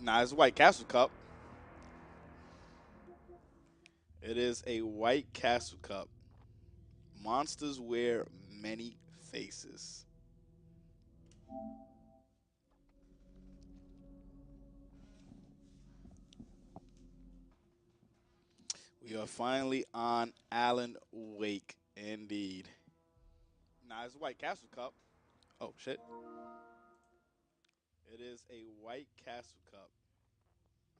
Nah, it's White Castle Cup. It is a White Castle Cup. Monsters wear many faces. We are finally on Alan Wake, indeed. Nah, it's a White Castle Cup. Oh shit! It is a White Castle Cup.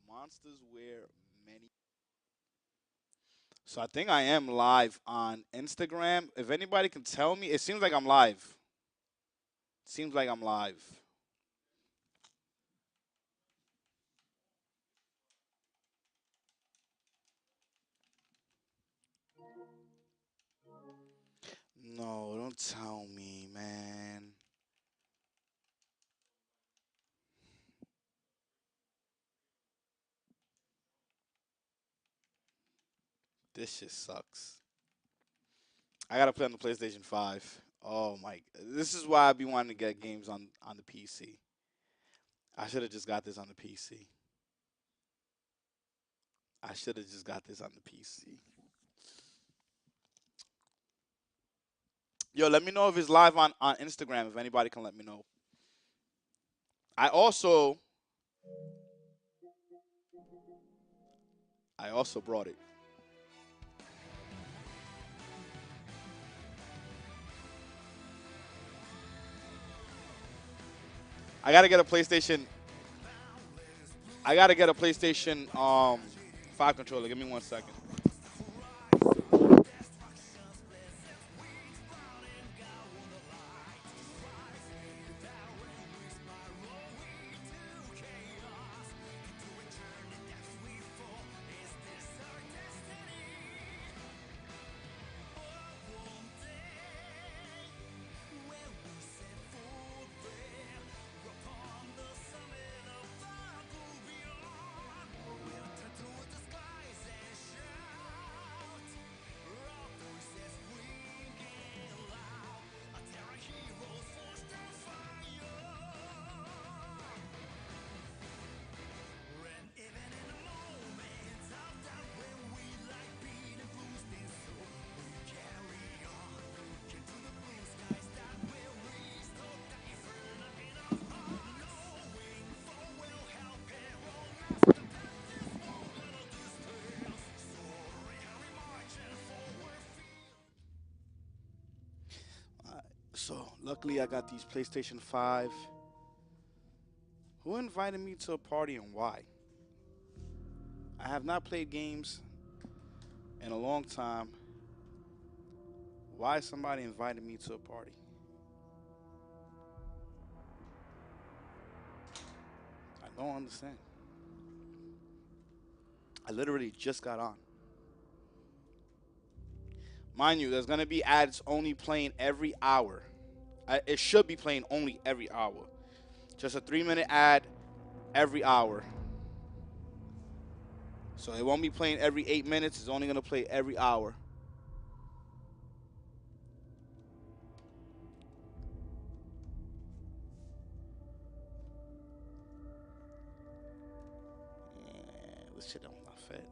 Monsters wear many. So I think I am live on Instagram. If anybody can tell me, it seems like I'm live. Seems like I'm live. No, don't tell me, man. This shit sucks. I gotta play on the PlayStation 5. Oh my! This is why I be wanting to get games on the PC. I should have just got this on the PC. I should have just got this on the PC. Yo, let me know if it's live on Instagram. If anybody can let me know. I also I also brought it. I gotta get a PlayStation. I gotta get a PlayStation 5 controller. Give me 1 second. So luckily I got these PlayStation 5. Who invited me to a party and why? I have not played games in a long time. Why somebody invited me to a party? I don't understand. I literally just got on. Mind you, there's gonna be ads only playing every hour. It should be playing only every hour. Just a 3 minute ad every hour. So it won't be playing every 8 minutes. It's only gonna play every hour. Yeah, this shit don't not fit.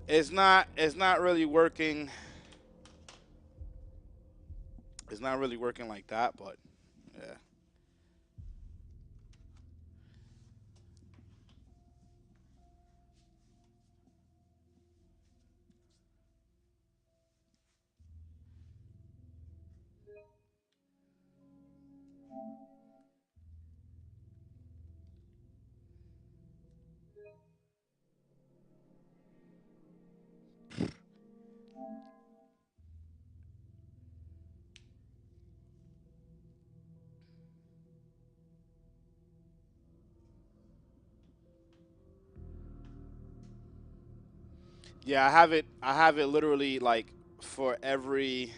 It's not really working. It's not really working like that, but yeah. Yeah, I have it. I have it literally like for every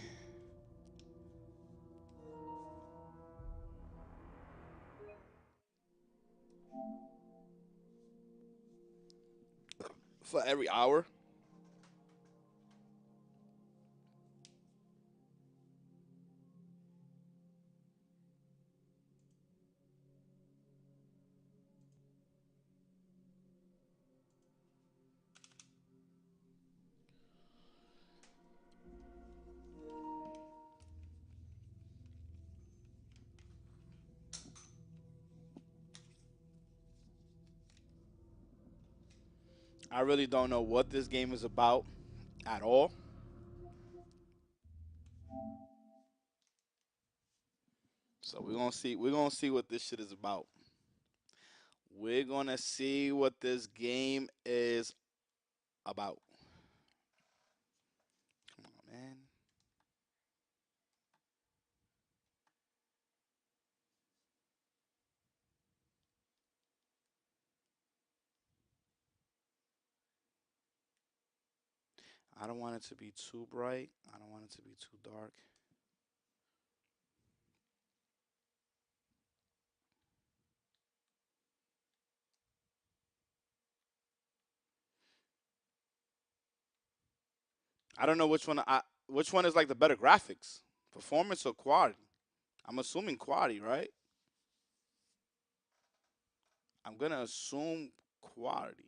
hour. I really don't know what this game is about at all. So we're gonna see. We're gonna see what this shit is about. We're gonna see what this game is about. Come on, man. I don't want it to be too bright. I don't want it to be too dark. I don't know which one is like the better graphics, performance or quality. I'm assuming quality, right? I'm gonna assume quality.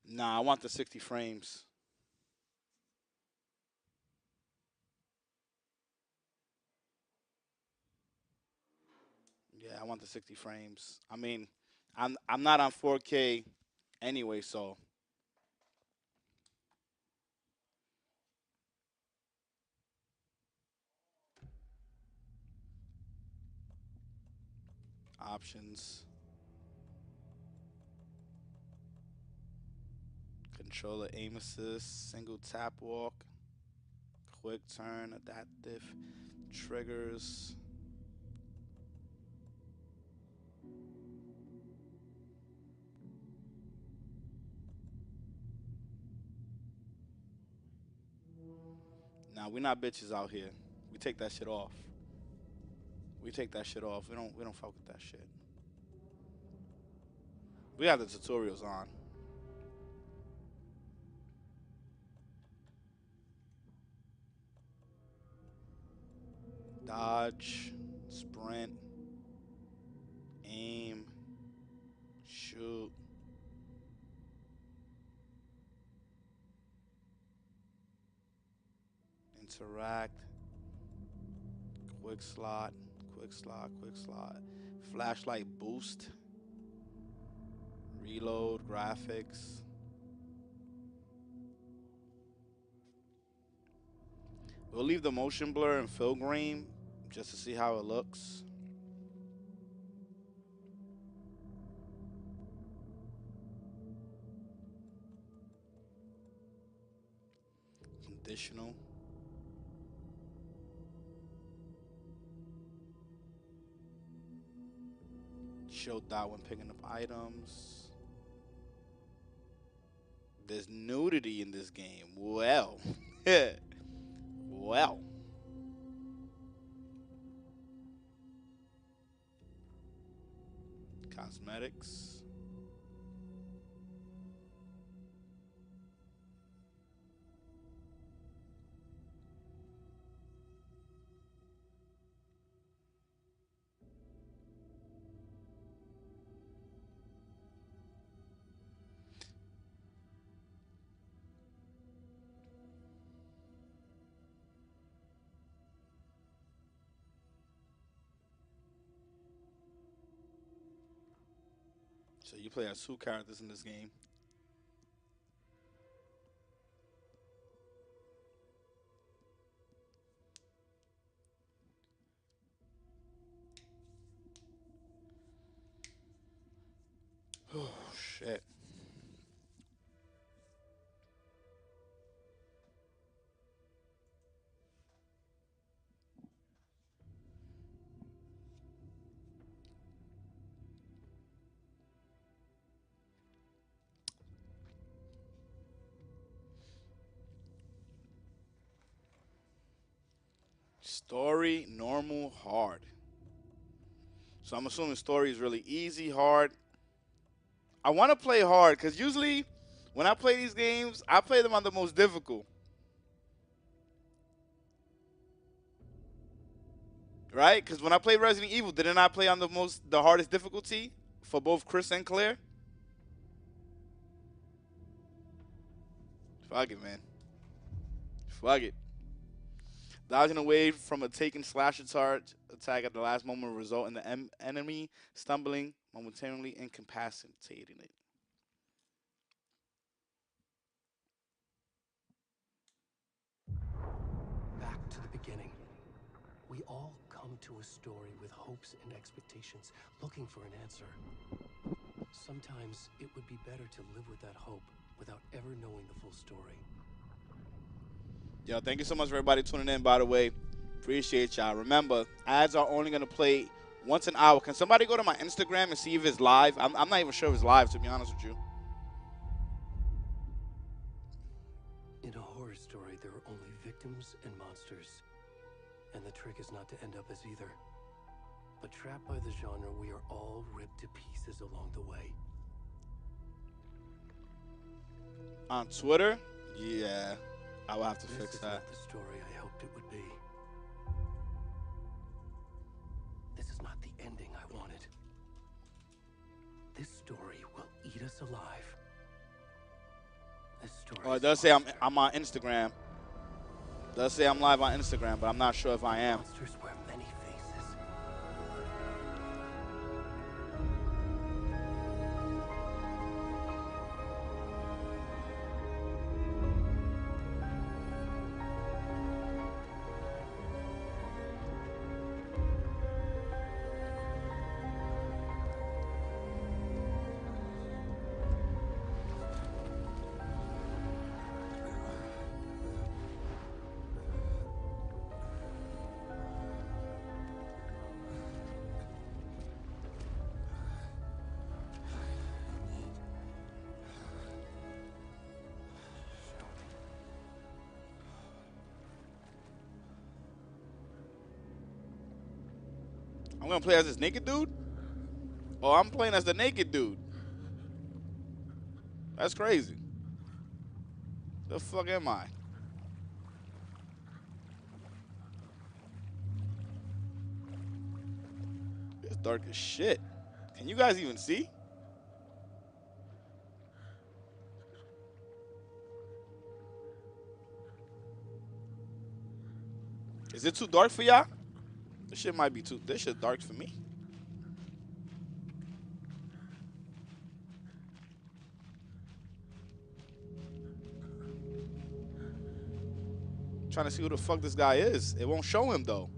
Nah, I want the 60 frames. Yeah, I want the 60 frames. I mean, I'm not on 4K anyway, so options, controller aim assist, single tap walk, quick turn, adaptive triggers. Nah, we not bitches out here. We take that shit off. We take that shit off. We don't fuck with that shit. We have the tutorials on. Dodge, sprint, aim, shoot, interact, quick slot, quick slot, quick slot, flashlight boost, reload, graphics. We'll leave the motion blur and fill grain just to see how it looks. Conditional. Show dot when picking up items. There's nudity in this game. Well. Well. Cosmetics. So you play as two characters in this game. Oh shit. Story, normal, hard. So I'm assuming story is really easy, hard. I want to play hard because usually when I play these games, I play them on the most difficult. right? Because when I played Resident Evil, didn't I play on the hardest difficulty for both Chris and Claire? Fuck it, man. Fuck it. Dodging away from a taken slasher charge attack at the last moment will result in the enemy stumbling, momentarily incapacitating it. Back to the beginning. We all come to a story with hopes and expectations, looking for an answer. Sometimes it would be better to live with that hope without ever knowing the full story. Yo, thank you so much for everybody tuning in, by the way. Appreciate y'all. Remember, ads are only going to play once an hour. Can somebody go to my Instagram and see if it's live? I'm not even sure if it's live, to be honest with you. In a horror story, there are only victims and monsters. And the trick is not to end up as either. But trapped by the genre, we are all ripped to pieces along the way. On Twitter? Yeah, I will have to fix This is that. not the story I hoped it would be. This is not the ending I wanted. This story will eat us alive. This story. Oh, it does say I'm on Instagram. It does say I'm live on Instagram, but I'm not sure if I am. Monsters wear many faces. I'm going to play as this naked dude? Oh, I'm playing as the naked dude. That's crazy. The fuck am I? It's dark as shit. Can you guys even see? Is it too dark for y'all? This shit might be too. This shit dark for me. Trying to see who the fuck this guy is. It won't show him though.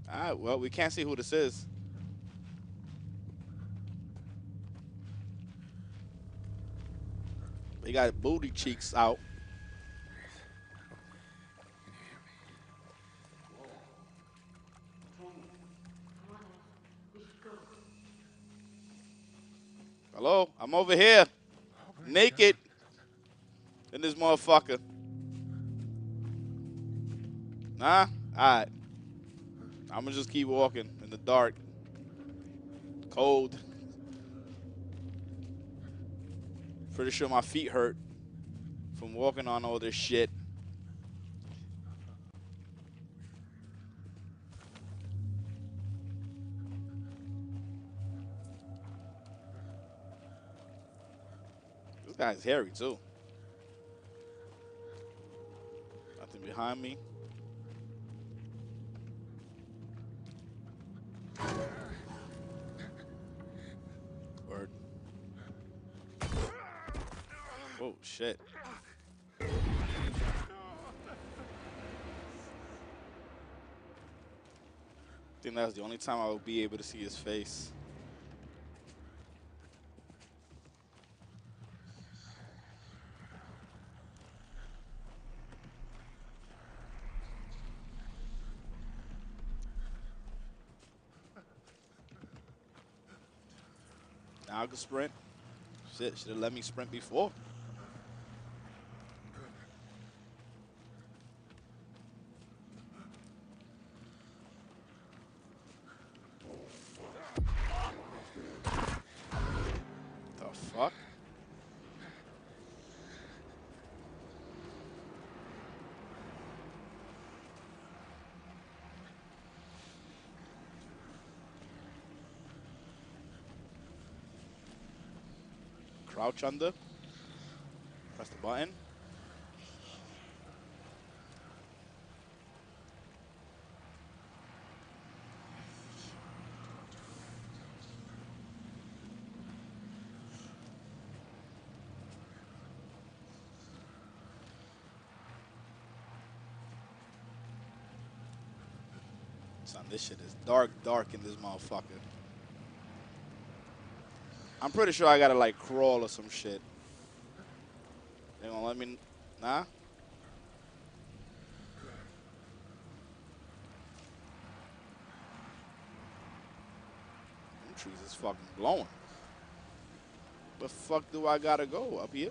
Alright, well, we can't see who this is. He got booty cheeks out. Hello? I'm over here. Naked. In this motherfucker. Nah? Alright. I'm gonna just keep walking in the dark. Cold. Pretty sure my feet hurt from walking on all this shit. This guy's hairy too. Nothing behind me. Word. Oh shit. I think that's the only time I will be able to see his face. Now I can sprint. Shit, should have let me sprint before. The fuck? Crouch under. Press the button. Son, this shit is dark in this motherfucker. I'm pretty sure I gotta like crawl or some shit. They gonna let me? Nah. Them trees is fucking blowing. The fuck do I gotta go up here?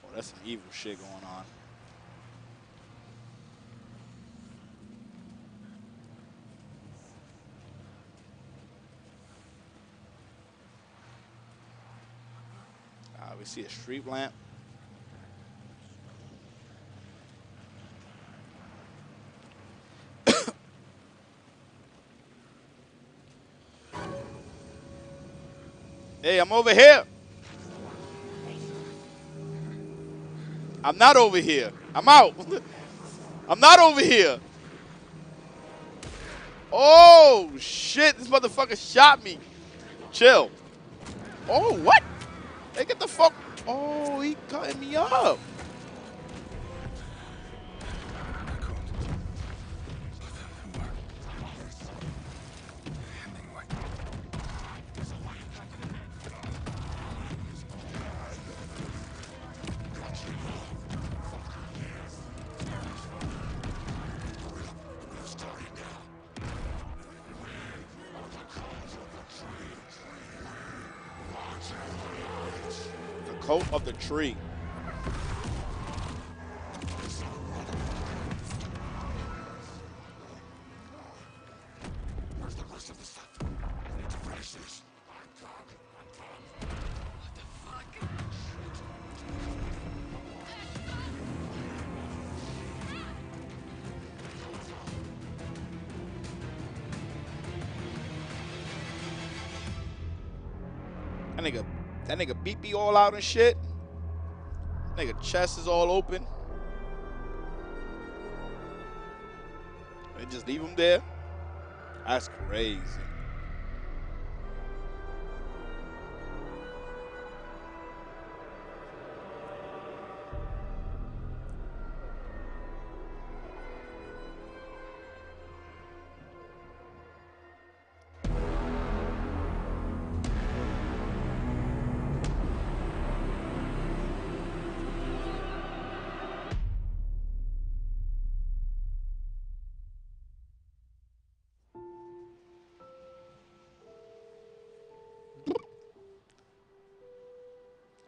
Oh, that's some evil shit going on. We see a street lamp. Hey, I'm over here. I'm not over here. I'm out. I'm not over here. Oh, shit. This motherfucker shot me. Chill. Oh, what? Hey, get the fuck. Oh, he cutting me up. The coat of the tree. That nigga beat me all out and shit. Nigga chest is all open. They just leave him there. That's crazy.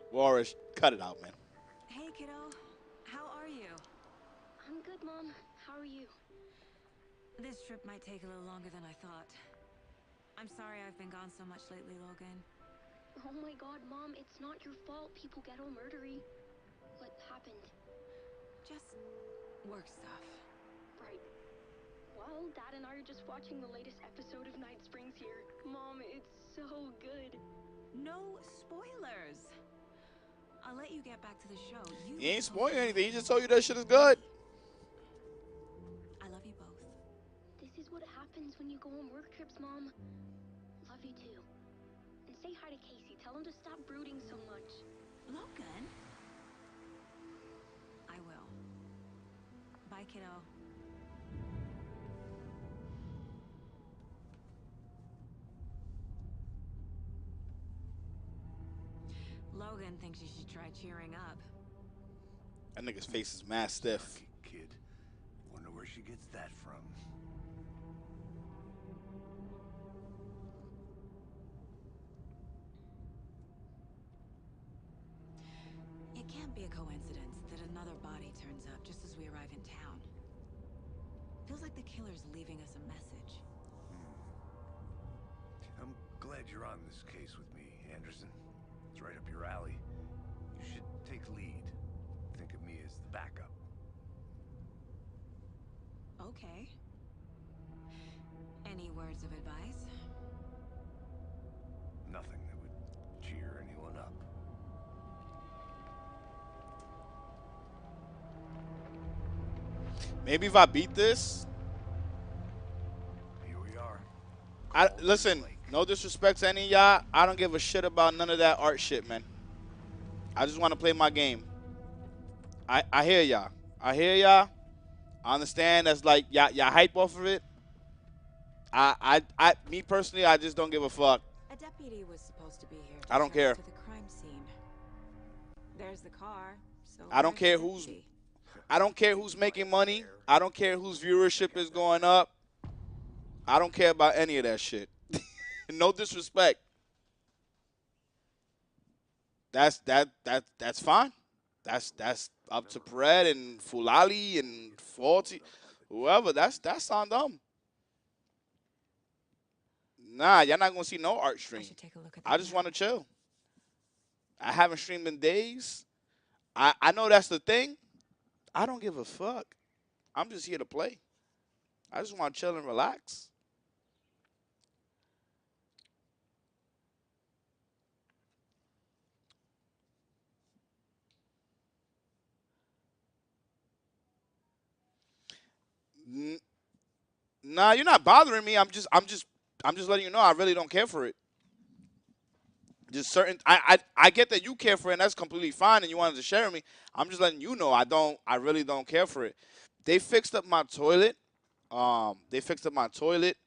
Warish, cut it out, man. Hey, kiddo. How are you? I'm good, Mom. How are you? This trip might take a little longer than I thought. I'm sorry I've been gone so much lately, Logan. Oh my god, Mom, it's not your fault people get all murdery. What happened? Just work stuff. Right. Well, Dad and I are just watching the latest episode of Night Springs here. Mom, it's so good. No spoilers. I'll let you get back to the show. He ain't spoiling anything. He just told you that shit is good. I love you both. This is what happens when you go on work trips, Mom. Love you too. And say hi to Casey. Tell him to stop brooding so much. Logan? I will. Bye, kiddo. Logan thinks you should try cheering up. That nigga's face is mad stiff. Kid. Wonder where she gets that from. It can't be a coincidence that another body turns up just as we arrive in town. Feels like the killer's leaving us a message. I'm glad you're on this case with me, Anderson. It's right up your alley. You should take lead. Think of me as the backup. Okay. Any words of advice? Nothing that would cheer anyone up. Maybe if I beat this, Here we are. I Calder's listen. Lake. No disrespect to any of y'all. I don't give a shit about none of that art shit, man. I just want to play my game. I hear y'all. I hear y'all. I understand that's like y'all hype off of it. Me personally, I just don't give a fuck. A deputy was supposed to be here to I don't take us care. to the crime scene. There's the car, so I don't where's the care who's. deputy? I don't care who's making money. I don't care whose viewership is going up. I don't care about any of that shit. No disrespect. That's fine. That's up to Pred and Fulali and Faulty, whoever. That's on them. Nah, y'all not gonna see no art I stream. should take a look at I that just map. want to chill. I haven't streamed in days. I know that's the thing. I don't give a fuck. I'm just here to play. I just want to chill and relax. N- Nah, you're not bothering me. I'm just letting you know I really don't care for it. Just certain I get that you care for it and that's completely fine and you wanted to share with me. I'm just letting you know I really don't care for it. They fixed up my toilet. They fixed up my toilet.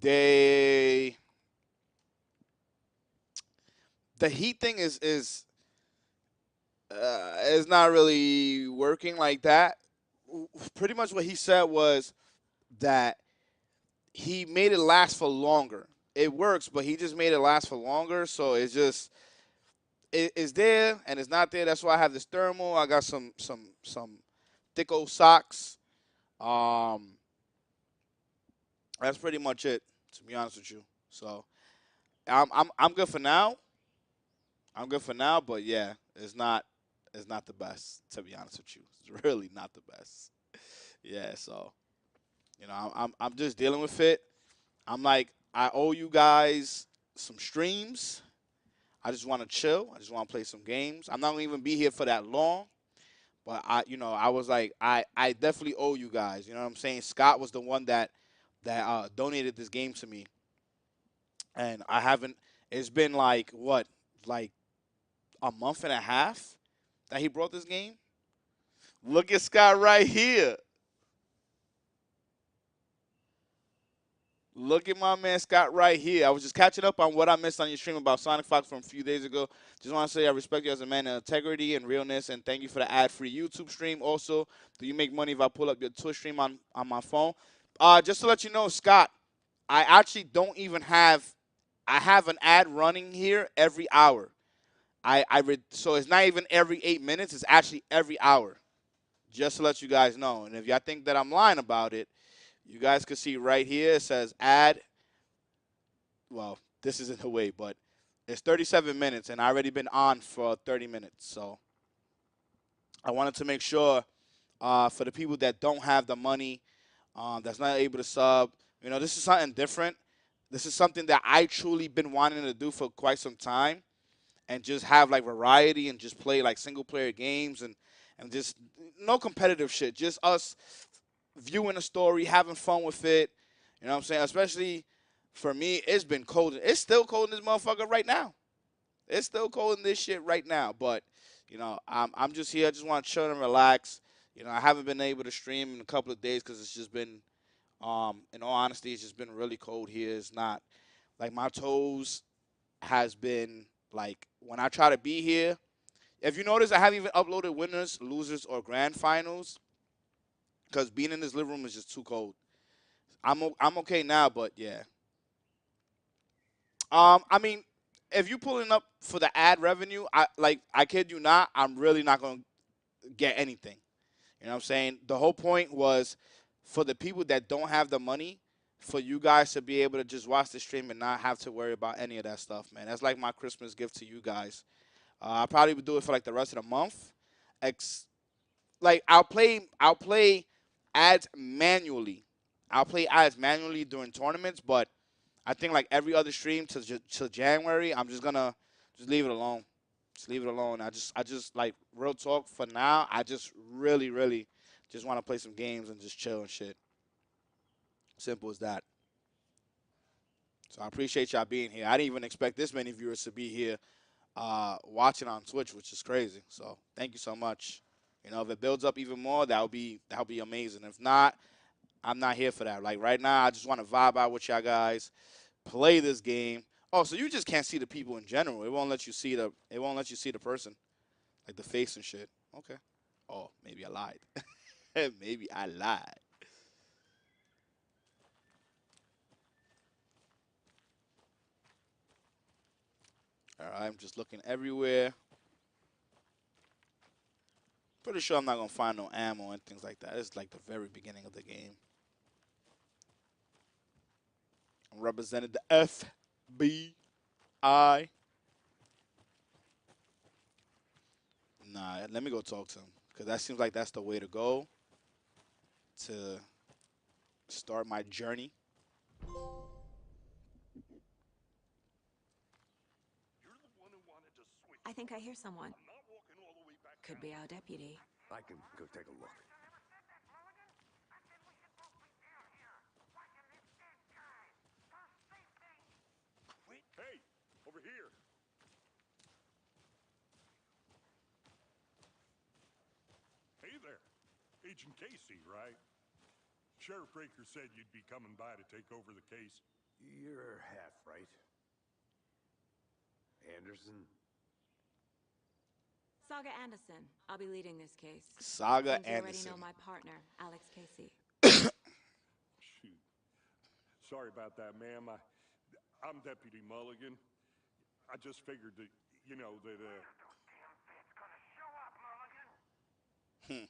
They the heat thing is not really working like that. Pretty much what he said was that he made it last for longer. It works, but he just made it last for longer. So it's there and it's not there. That's why I have this thermal. I got some thick old socks. Um, that's pretty much it. To be honest with you, so I'm good for now. I'm good for now, but yeah, it's not the best. To be honest with you, it's really not the best. Yeah, so I'm just dealing with it. I'm like I owe you guys some streams. I just want to chill. I just want to play some games. I'm not gonna even be here for that long. But I was like, I definitely owe you guys. You know what I'm saying? Scott was the one that donated this game to me, and I haven't. It's been like what, like a month and a half that he brought this game. Look at Scott right here. Look at my man Scott right here. I was just catching up on what I missed on your stream about Sonic Fox from a few days ago. Just want to say I respect you as a man of integrity and realness, and thank you for the ad-free YouTube stream. Also, do you make money if I pull up your Twitch stream on my phone? Just to let you know, Scott, I actually don't even have. I have an ad running here every hour. So it's not even every 8 minutes. It's actually every hour. Just to let you guys know. And if y'all think that I'm lying about it, you guys can see right here. It says ad. Well, this isn't the way, but it's 37 minutes, and I already been on for 30 minutes. So I wanted to make sure for the people that don't have the money, that's not able to sub, this is something different. This is something that I truly been wanting to do for quite some time, and just have like variety and just play like single player games and just no competitive shit. Just us viewing a story, having fun with it. You know what I'm saying? Especially for me, it's been cold. It's still cold in this motherfucker right now. It's still cold in this shit right now. But I'm just here. I just want to chill and relax. I haven't been able to stream in a couple of days because it's just been, in all honesty, it's just been really cold here. It's not like my toes has been like when I try to be here. If you notice, I haven't even uploaded winners, losers, or grand finals because being in this living room is just too cold. I'm okay now, but yeah. I mean, if you pulling up for the ad revenue, I kid you not, I'm really not gonna get anything. You know what I'm saying? The whole point was for the people that don't have the money, for you guys to be able to just watch the stream and not have to worry about any of that stuff, man. That's like my Christmas gift to you guys. I probably would do it for like the rest of the month. Like I'll play ads manually. I'll play ads manually during tournaments, but I think like every other stream till January, I'm just gonna just leave it alone. Just leave it alone. I just like real talk for now. I just really just want to play some games and just chill and shit. Simple as that. So I appreciate y'all being here. I didn't even expect this many viewers to be here watching on Twitch, which is crazy. So thank you so much. You know, if it builds up even more, that'll be amazing. If not, I'm not here for that. Like right now, I just want to vibe out with y'all guys, play this game. Oh, so you just can't see the people in general. It won't let you see the person, like the face and shit. Okay. Oh, maybe I lied. Maybe I lied. All right, I'm just looking everywhere. Pretty sure I'm not gonna find no ammo and things like that. It's like the very beginning of the game. I'm representing the FBI. Nah, let me go talk to him because that seems like that's the way to go to start my journey. You're the one who wanted to switch. I think I hear someone. I'm not walking all the way back. Could be our deputy. I can go take a look. Wait. Hey, over here. Hey there. Agent Casey, right? Sheriff Breaker said you'd be coming by to take over the case. You're half right. Anderson? Saga Anderson. I'll be leading this case. Saga Seems you already Anderson. know my partner, Alex Casey. Shoot. Sorry about that, ma'am. I'm Deputy Mulligan. I just figured that, Hmm.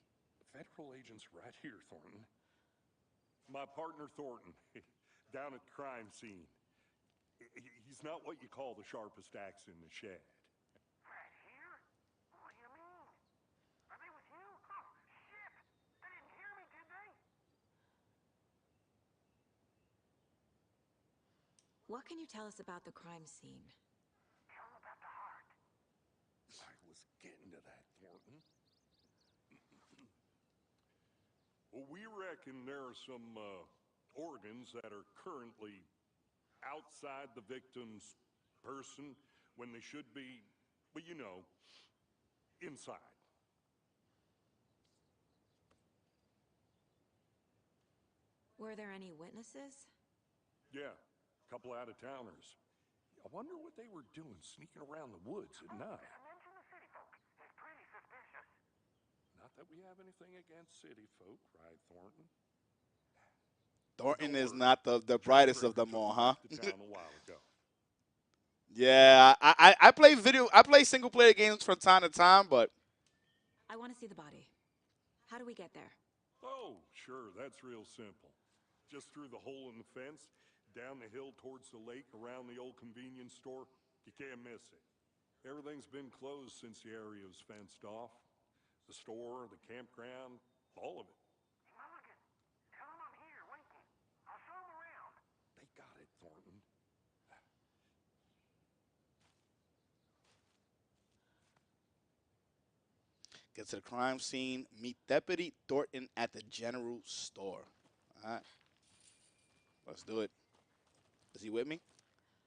Federal agent's right here, Thornton. My partner, Thornton, down at the crime scene. He's not what you call the sharpest axe in the shed. Right here? What do you mean? Are they with you? Oh, shit! They didn't hear me, did they? What can you tell us about the crime scene? Tell them about the heart. I was getting to that, Thornton. Well, we reckon there are some organs that are currently outside the victim's person when they should be, well, inside. Were there any witnesses? Yeah, a couple out-of-towners. I wonder what they were doing sneaking around the woods at night. Mention the city folk. It's pretty suspicious. Not that we have anything against city folk, right, Thornton? Thornton Don't is worry. not the Sheriff brightest of Breaker them took all, me huh? back to town a while ago. Yeah, I play single player games from time to time, but I want to see the body. How do we get there? Oh, sure, that's real simple. Just through the hole in the fence, down the hill towards the lake, around the old convenience store. You can't miss it. Everything's been closed since the area was fenced off. The store, the campground, all of it. Mulligan, tell them I'm here, waiting. I'll show them around. They got it, Thornton. get to the crime scene. Meet Deputy Thornton at the general store. All right, let's do it. Is he with me?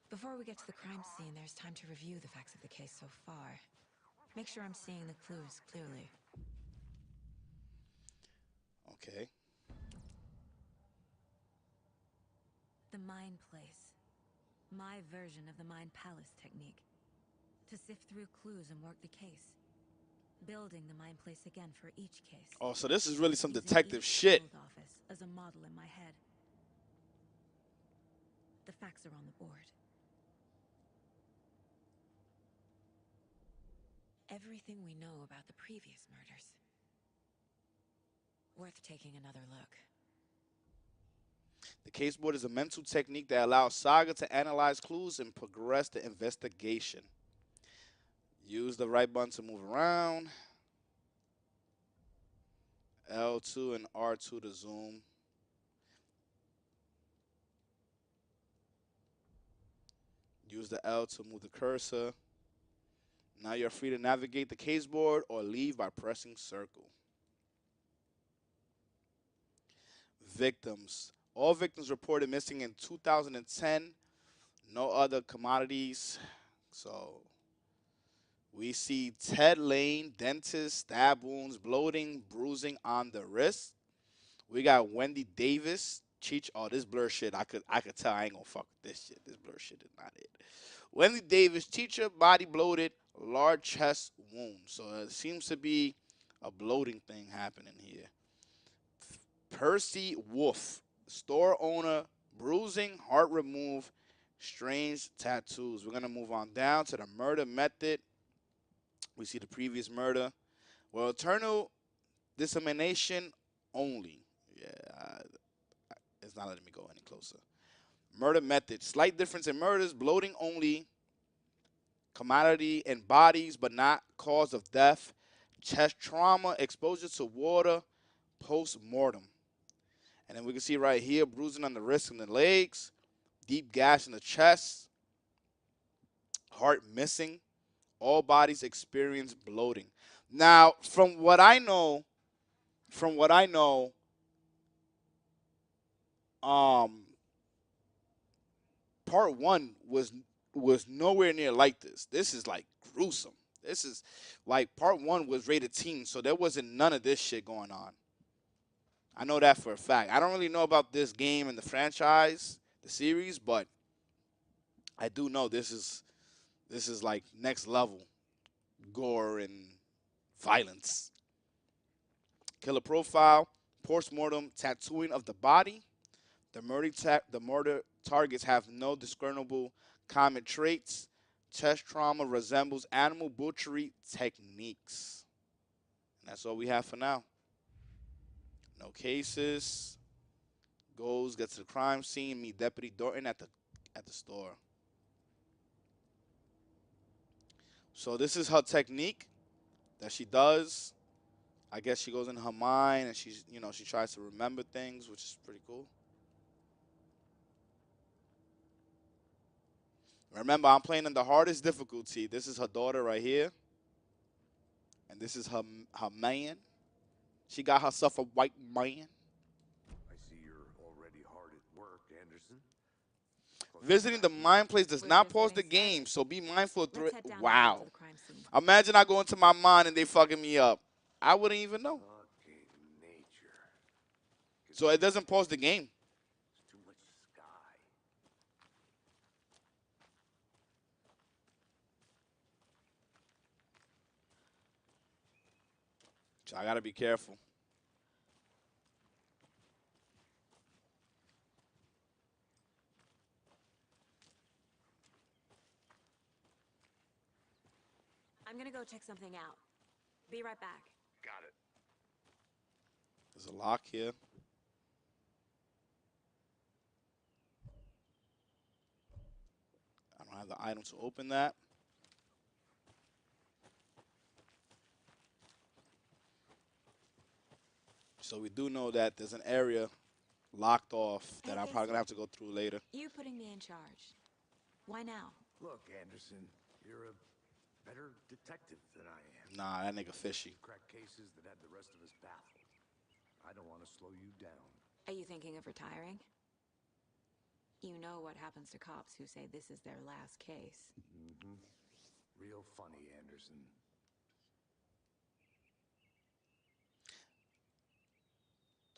Before we get to the crime scene, there's time to review the facts of the case so far. Make sure I'm seeing the clues clearly. Okay. The Mind Place. My version of the Mind Palace technique. To sift through clues and work the case. Building the Mind Place again for each case. Oh, so this is really some Using detective each shit. field office as a model in my head. The facts are on the board. Everything we know about the previous murders. Worth taking another look. The case board is a mental technique that allows Saga to analyze clues and progress the investigation. Use the right button to move around. L2 and R2 to zoom. Use the L to move the cursor. Now you're free to navigate the case board or leave by pressing circle. Victims. All victims reported missing in 2010. No other commodities. So we see Ted Lane, dentist, stab wounds, bloating, bruising on the wrist. We got Wendy Davis, Cheech. Oh, this blur shit. I could tell I ain't gonna fuck with this shit. This blur shit is not it. Wendy Davis, teacher, body bloated, large chest wound. So it seems to be a bloating thing happening here. Percy Wolf, store owner, bruising, heart removed, strange tattoos. We're gonna move on down to the murder method. We see the previous murder. Well, eternal dissemination only. Yeah, it's not letting me go any closer. Murder method. Slight difference in murders. Bloating only. Commodity in bodies, but not cause of death. Chest trauma. Exposure to water. Post mortem. And then we can see right here bruising on the wrists and the legs. Deep gash in the chest. Heart missing. All bodies experience bloating. Now, from what I know, um, part one was nowhere near like this. This is like gruesome. This is like part one was rated teen, so there wasn't none of this shit going on. I know that for a fact. I don't really know about this game and the franchise, the series, but I do know this is like next level gore and violence. Killer profile, post-mortem tattooing of the body. The murder targets have no discernible common traits. Chest trauma resembles animal butchery techniques. And that's all we have for now. No cases. Goes, gets to the crime scene, meet Deputy Dorton at the store. So this is her technique that she does. I guess she goes in her mind and she tries to remember things, which is pretty cool. Remember, I'm playing in the hardest difficulty. This is her daughter right here, and this is her man. She got herself a white man. I see you're already hard at work, Anderson. Visiting the mine place does We're not just pause the getting game, started. so be mindful of Let's head down the hall to Wow. the crime scene. Imagine I go into my mind and they fucking me up. I wouldn't even know. Fucking nature. So it doesn't pause the game. There's too much sky. So I gotta be careful. I'm gonna go check something out. Be right back. Got it. There's a lock here. I don't have the item to open that. So we do know that there's an area locked off that Hey, I'm probably gonna Casey. have to go through later. You putting me in charge. Why now? Look, Anderson, you're a better detective than I am. Nah, that nigga fishy. Crack cases that had the rest of us baffled. I don't want to slow you down. Are you thinking of retiring? You know what happens to cops who say this is their last case. Mm-hmm. Real funny, Anderson.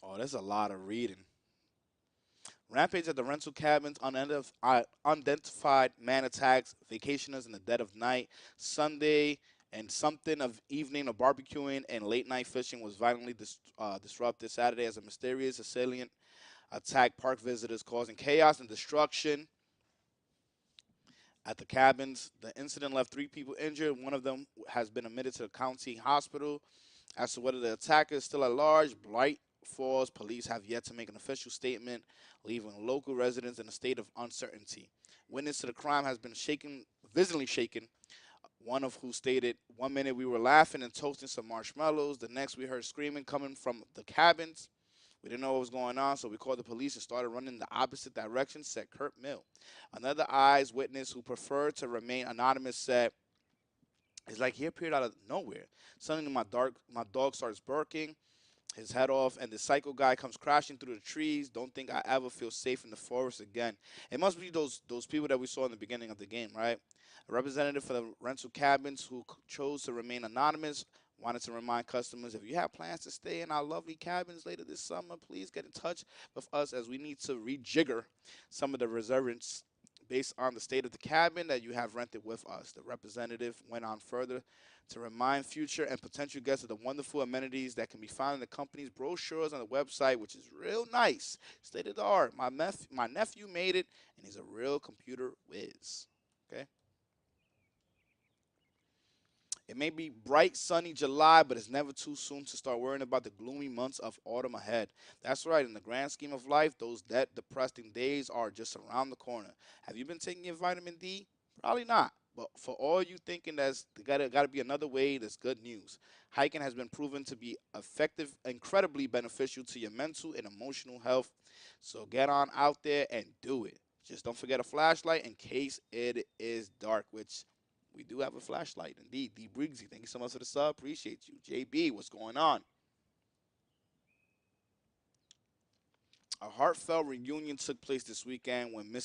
Oh, there's a lot of reading. Rampage at the rental cabins. Unidentified man attacks vacationers in the dead of night. Sunday and something of evening of barbecuing and late night fishing was violently disrupted Saturday as a mysterious assailant attacked park visitors, causing chaos and destruction at the cabins. The incident left 3 people injured. One of them has been admitted to the county hospital. As to whether the attacker is still at large, Blight Falls police have yet to make an official statement, leaving local residents in a state of uncertainty. Witness to the crime has been visibly shaken. one of who stated, "One minute we were laughing and toasting some marshmallows. The next we heard screaming coming from the cabins. We didn't know what was going on, so we called the police and started running in the opposite direction," said Kurt Mill. Another eyes witness who preferred to remain anonymous said, "It's like he appeared out of nowhere. Suddenly my dog starts barking his head off, and the psycho guy comes crashing through the trees. Don't think I ever feel safe in the forest again." It must be those people that we saw in the beginning of the game, right? A representative for the rental cabins who chose to remain anonymous wanted to remind customers, if you have plans to stay in our lovely cabins later this summer, please get in touch with us as we need to rejigger some of the reservations based on the state of the cabin that you have rented with us. The representative went on further to remind future and potential guests of the wonderful amenities that can be found in the company's brochures on the website, which is real nice, state of the art. My nephew made it, and he's a real computer whiz. Okay. It may be bright, sunny July, but it's never too soon to start worrying about the gloomy months of autumn ahead. That's right, in the grand scheme of life, those dead, depressing days are just around the corner. Have you been taking your vitamin D? Probably not. But for all you thinking that's gotta be another way, that's good news. Hiking has been proven to be effective, incredibly beneficial to your mental and emotional health. So get on out there and do it. Just don't forget a flashlight in case it is dark, which we do have a flashlight, indeed. D Briggsy, thank you so much for the sub. Appreciate you. JB, what's going on? A heartfelt reunion took place this weekend when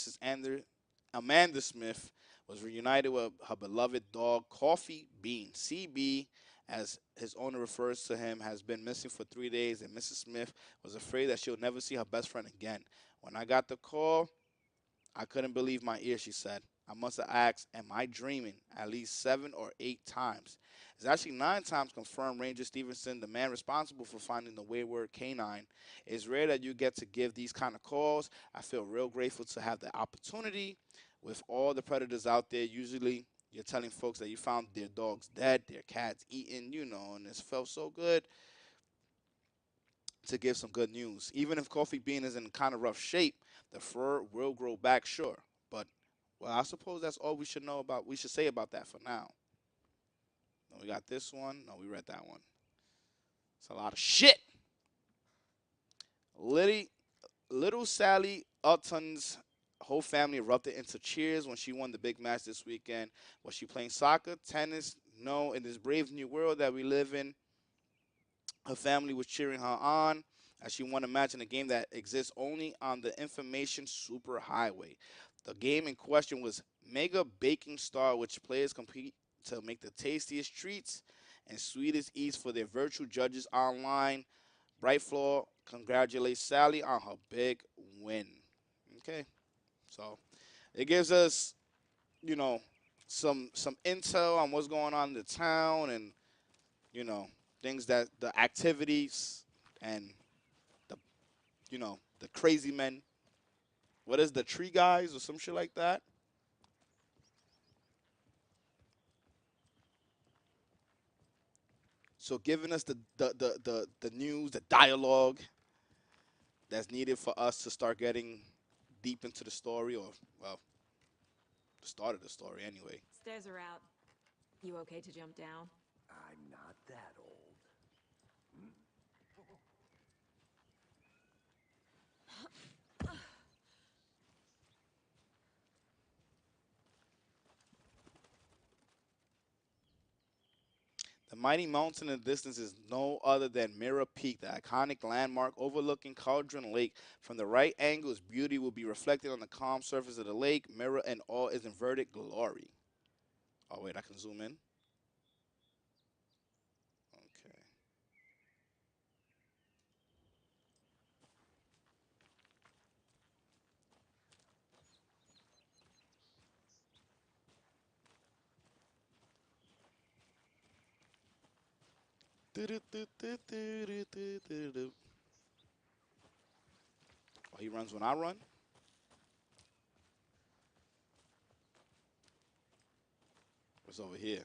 Amanda Smith was reunited with her beloved dog, Coffee Bean. CB, as his owner refers to him, has been missing for 3 days, and Mrs. Smith was afraid that she'll never see her best friend again. When I got the call, I couldn't believe my ears, she said. I must have asked, am I dreaming? At least 7 or 8 times. It's actually 9 times confirmed Ranger Stevenson, the man responsible for finding the wayward canine. It's rare that you get to give these kind of calls. I feel real grateful to have the opportunity. With all the predators out there, usually you're telling folks that you found their dogs dead, their cats eaten, and it felt so good to give some good news. Even if Coffee Bean is in kind of rough shape, the fur will grow back, sure. But well, I suppose that's all we should know about. We should say about that for now. No, we got this one. No, we read that one. It's a lot of shit. Liddy, little Sally Upton's whole family erupted into cheers when she won the big match this weekend. Was she playing soccer, tennis? No, in this brave new world that we live in, her family was cheering her on as she won a match in a game that exists only on the information superhighway. The game in question was Mega Baking Star, which players compete to make the tastiest treats and sweetest eats for their virtual judges online. Bright Floor congratulates Sally on her big win. Okay, so it gives us, you know, some intel on what's going on in the town and you know, things that the activities and the the crazy men. What is the tree guys or some shit like that? So giving us the news, the dialogue that's needed for us to start getting deep into the story, or well, the start of the story anyway. Stairs are out. You okay to jump down? I'm not that old. The mighty mountain in the distance is no other than Mirror Peak, the iconic landmark overlooking Cauldron Lake. From the right angle, its beauty will be reflected on the calm surface of the lake. Mirror and all its inverted glory. Oh wait, I can zoom in. Okay. Oh, he runs when I run. What's over here?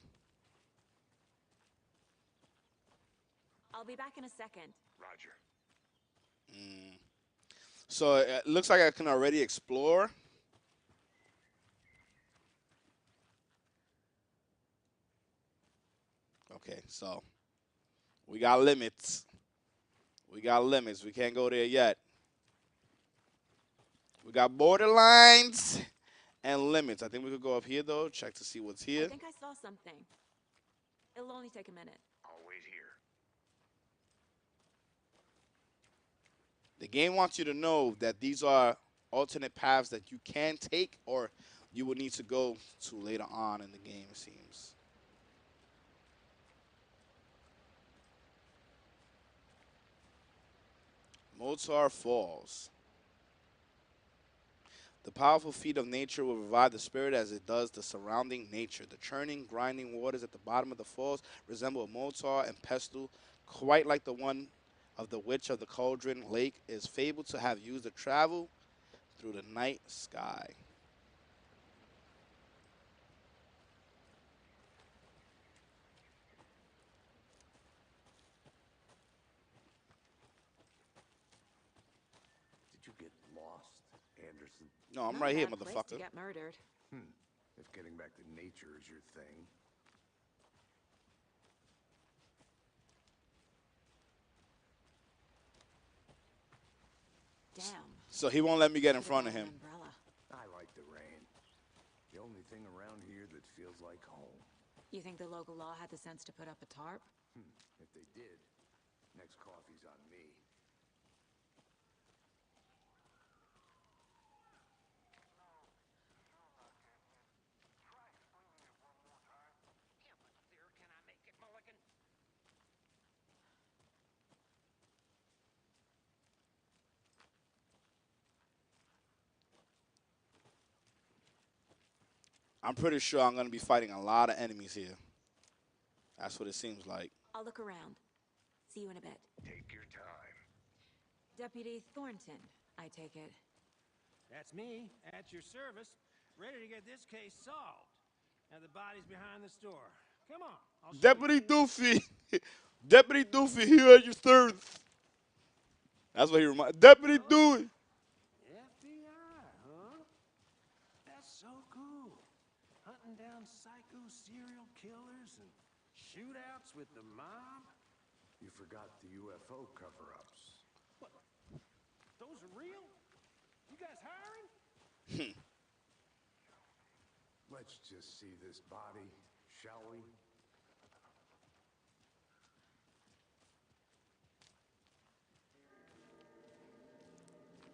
I'll be back in a second. Roger. Mm. So it looks like I can already explore. Okay, so we got limits. We got limits. We can't go there yet. We got borderlines and limits. I think we could go up here though. Check to see what's I here. think I saw something. It'll only take a minute. I'll wait here. The game wants you to know that these are alternate paths that you can take or you will need to go to later on in the game, it seems. Mozart Falls. The powerful feat of nature will revive the spirit as it does the surrounding nature. The churning, grinding waters at the bottom of the falls resemble a mortar and pestle, quite like the one of the Witch of the Cauldron Lake is fabled to have used to travel through the night sky. Did you get lost, Anderson? No, I'm Not right a here, bad place to motherfucker. get murdered. If getting back to nature is your thing. Damn. So he won't let me get in Could've front of bought an him. umbrella. I like the rain. The only thing around here that feels like home. You think the local law had the sense to put up a tarp? If they did, next coffee's on me. Yeah, but there, can I make it, Mulligan? I'm pretty sure I'm going to be fighting a lot of enemies here. That's what it seems like. I'll look around. See you in a bit. Take your time. Deputy Thornton, I take it. That's me, at your service, ready to get this case solved. Now the body's behind the store. Come on, I'll show Deputy Doofy. Deputy Doofy here at your service. That's what he reminds. Deputy Doofy. you. FBI, huh? That's so cool. Hunting down psycho serial killers and shootouts with the mob. You forgot the UFO cover-ups. What? Those are real? You guys hiring? Let's just see this body, shall we?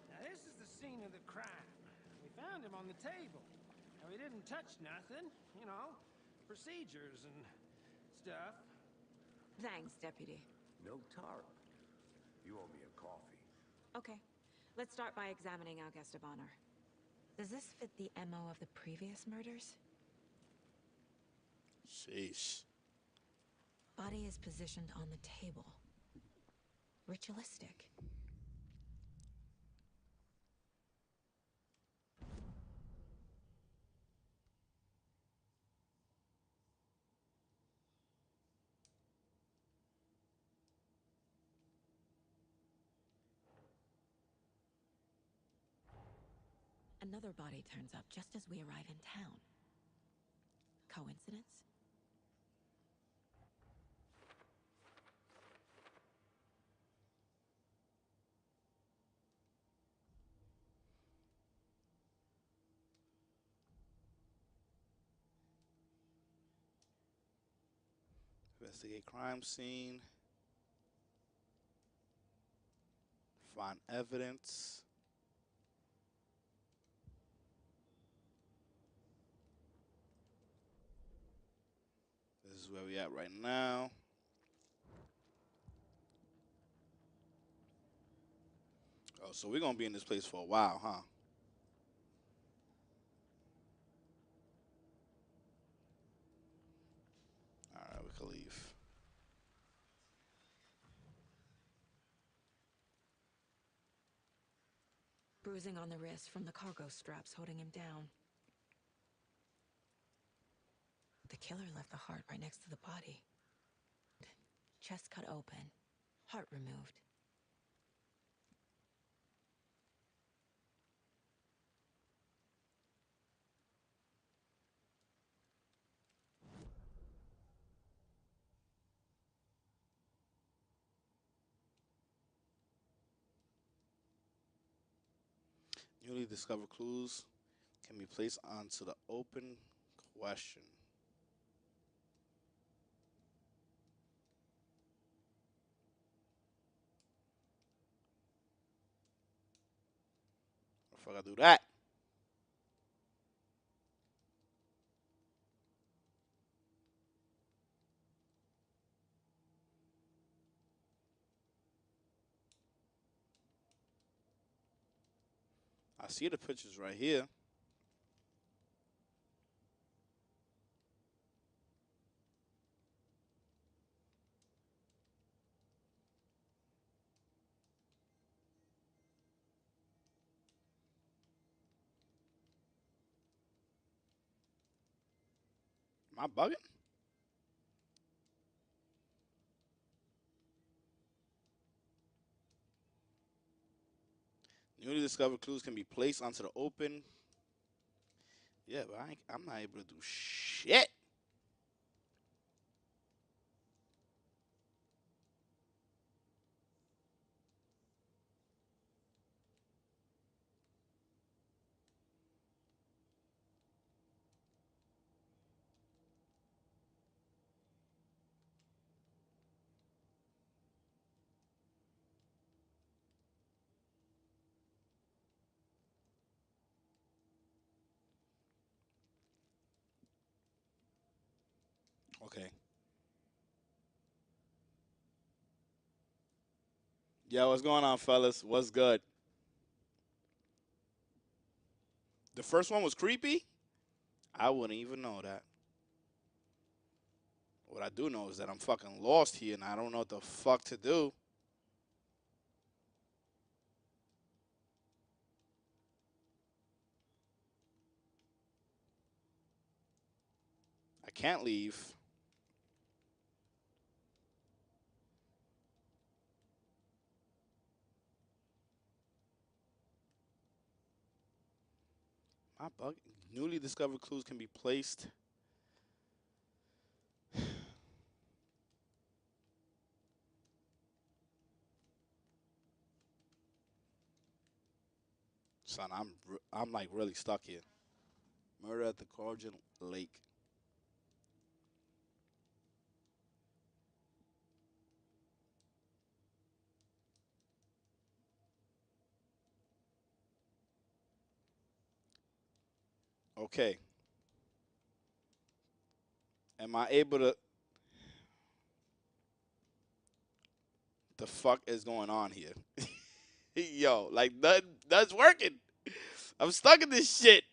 Now this is the scene of the crime. We found him on the table. Now he didn't touch nothing, you know, procedures and stuff. Thanks, Deputy. No tarp. You owe me a coffee. Okay. Let's start by examining our guest of honor. Does this fit the MO of the previous murders? Sheesh. Body is positioned on the table. Ritualistic. Another body turns up just as we arrive in town. Coincidence? Investigate crime scene. Find evidence. This is where we at right now. Oh, so we're going to be in this place for a while, huh? All right, we can leave. Bruising on the wrist from the cargo straps holding him down. The killer left the heart right next to the body. Chest cut open, heart removed. Newly discovered clues can be placed onto the open question. If I gotta do that. I see the pictures right here. Am I bugging? Newly discovered clues can be placed onto the open. Yeah, but I'm not able to do shit. Okay. Yeah, what's going on, fellas? What's good? The first one was creepy? I wouldn't even know that. What I do know is that I'm fucking lost here and I don't know what the fuck to do. I can't leave. My bug. Newly discovered clues can be placed. Son, I'm like really stuck here. Murder at the Cordial Lake. Okay. Am I able to? The fuck is going on here? Yo, like that's working. I'm stuck in this shit.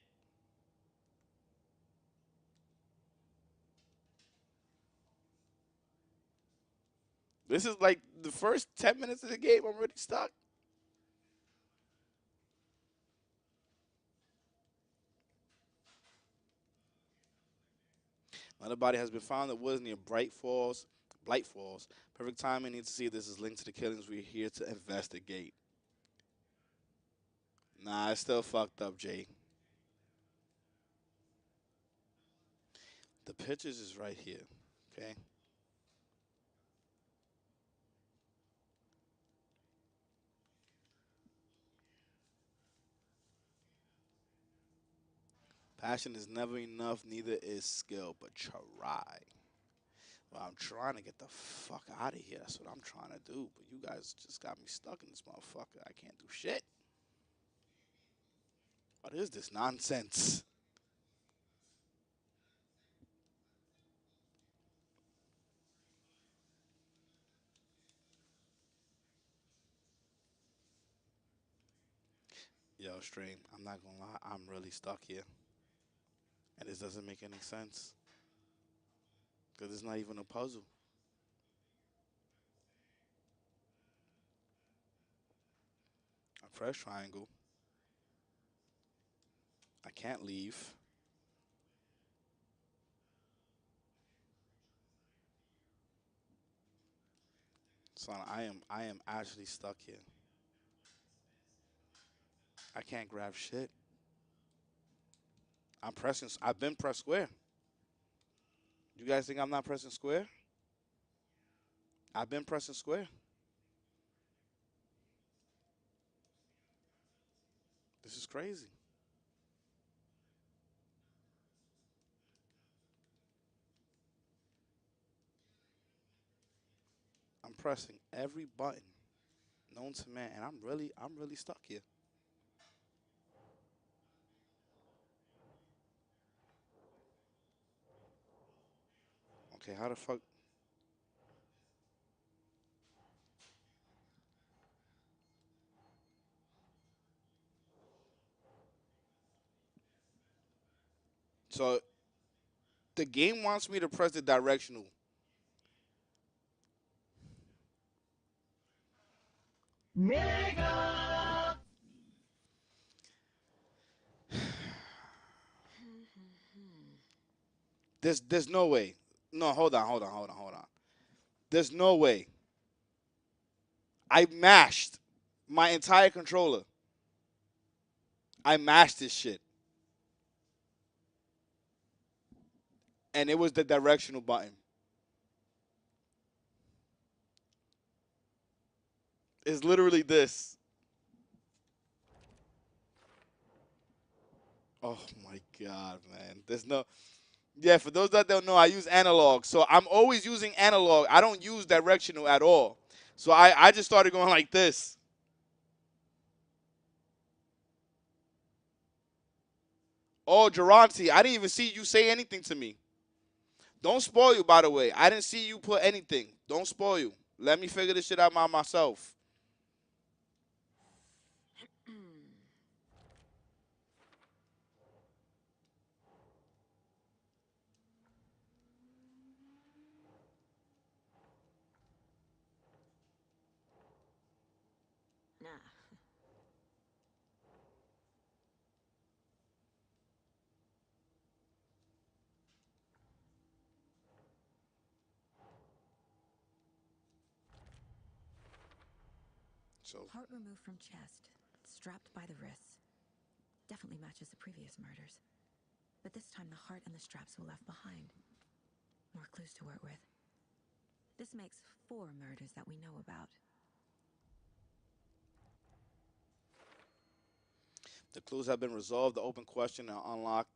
This is like the first 10 minutes of the game. I'm already stuck. Another body has been found that was near Blight Falls. Perfect timing. Need to see if this is linked to the killings. We're here to investigate. Nah, it's still fucked up, Jay. The pictures is right here. Okay. Passion is never enough. Neither is skill, but try. Well, I'm trying to get the fuck out of here. That's what I'm trying to do. But you guys just got me stuck in this motherfucker. I can't do shit. What is this nonsense? Yo, Stream, I'm not gonna lie. I'm really stuck here. And this doesn't make any sense. Because it's not even a puzzle. I press triangle. I can't leave. Son, I am actually stuck here. I can't grab shit. I've been pressed square. You guys think I'm not pressing square? I've been pressing square. This is crazy. I'm pressing every button known to man, and I'm really stuck here. Okay, how the fuck? So the game wants me to press the directional. There's no way. No, hold on. There's no way. I mashed my entire controller. I mashed this shit, and it was the directional button. It's literally this. Oh my god, man. There's no. Yeah, for those that don't know, I use analog, so I'm always using analog. I don't use directional at all. So I just started going like this. Oh, Geronti, I didn't even see you say anything to me. Don't spoil you, by the way. I didn't see you put anything. Don't spoil you. Let me figure this shit out by myself. Nah. So Heart removed from chest, strapped by the wrists. Definitely matches the previous murders. But this time the heart and the straps were left behind. More clues to work with. This makes 4 murders that we know about. the clues have been resolved. The open question and unlock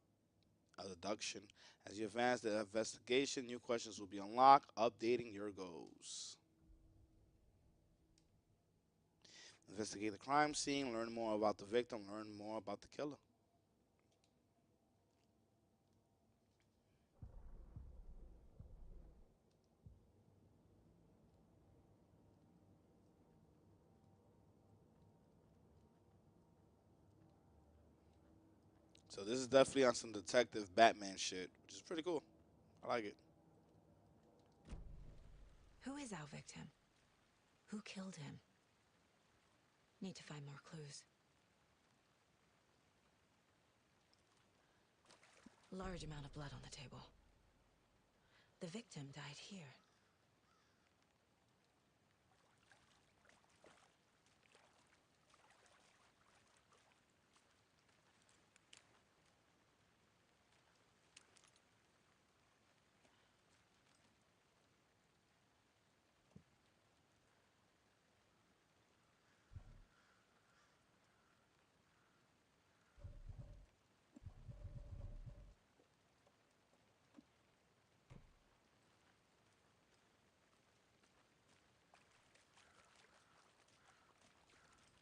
a deduction. As you advance the investigation, new questions will be unlocked, updating your goals. Investigate the crime scene, learn more about the victim, learn more about the killer. So this is definitely on some detective Batman shit, which is pretty cool. I like it. Who is our victim? Who killed him? Need to find more clues. Large amount of blood on the table. The victim died here.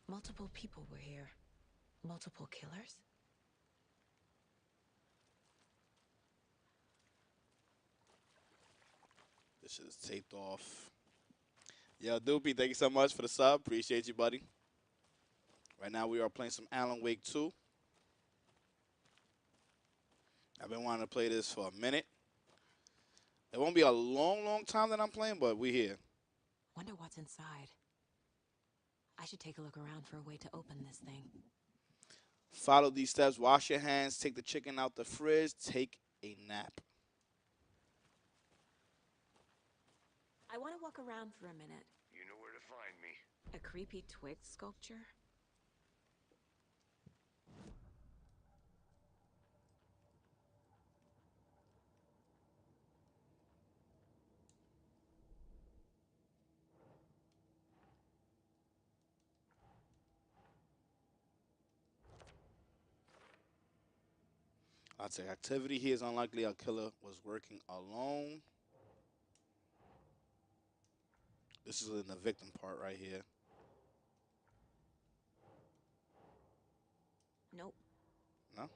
Multiple people were here. Multiple killers? This shit is taped off. Yo, Doopy, thank you so much for the sub. Appreciate you, buddy. Right now we are playing some Alan Wake 2. I've been wanting to play this for a minute. It won't be a long time that I'm playing, but we here. Wonder what's inside. I should take a look around for a way to open this thing. Follow these steps. Wash your hands. Take the chicken out the fridge. Take a nap. I want to walk around for a minute. You know where to find me. A creepy twig sculpture? I'd say activity here is unlikely a killer was working alone. This is in the victim part right here. Nope. No?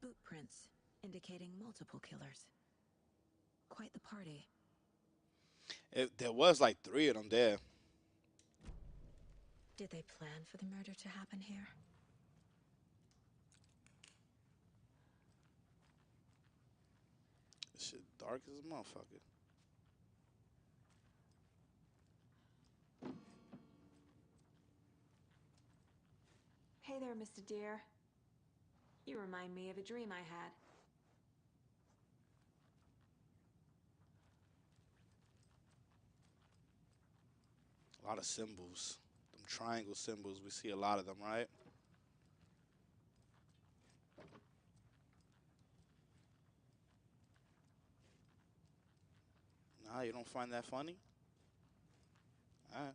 Boot prints, indicating multiple killers. Quite the party. There was like three of them there. Did they plan for the murder to happen here? This shit dark as a motherfucker. Hey there, Mr. Deer. You remind me of a dream I had. A lot of symbols. Them triangle symbols. We see a lot of them, right? Nah, you don't find that funny? Alright.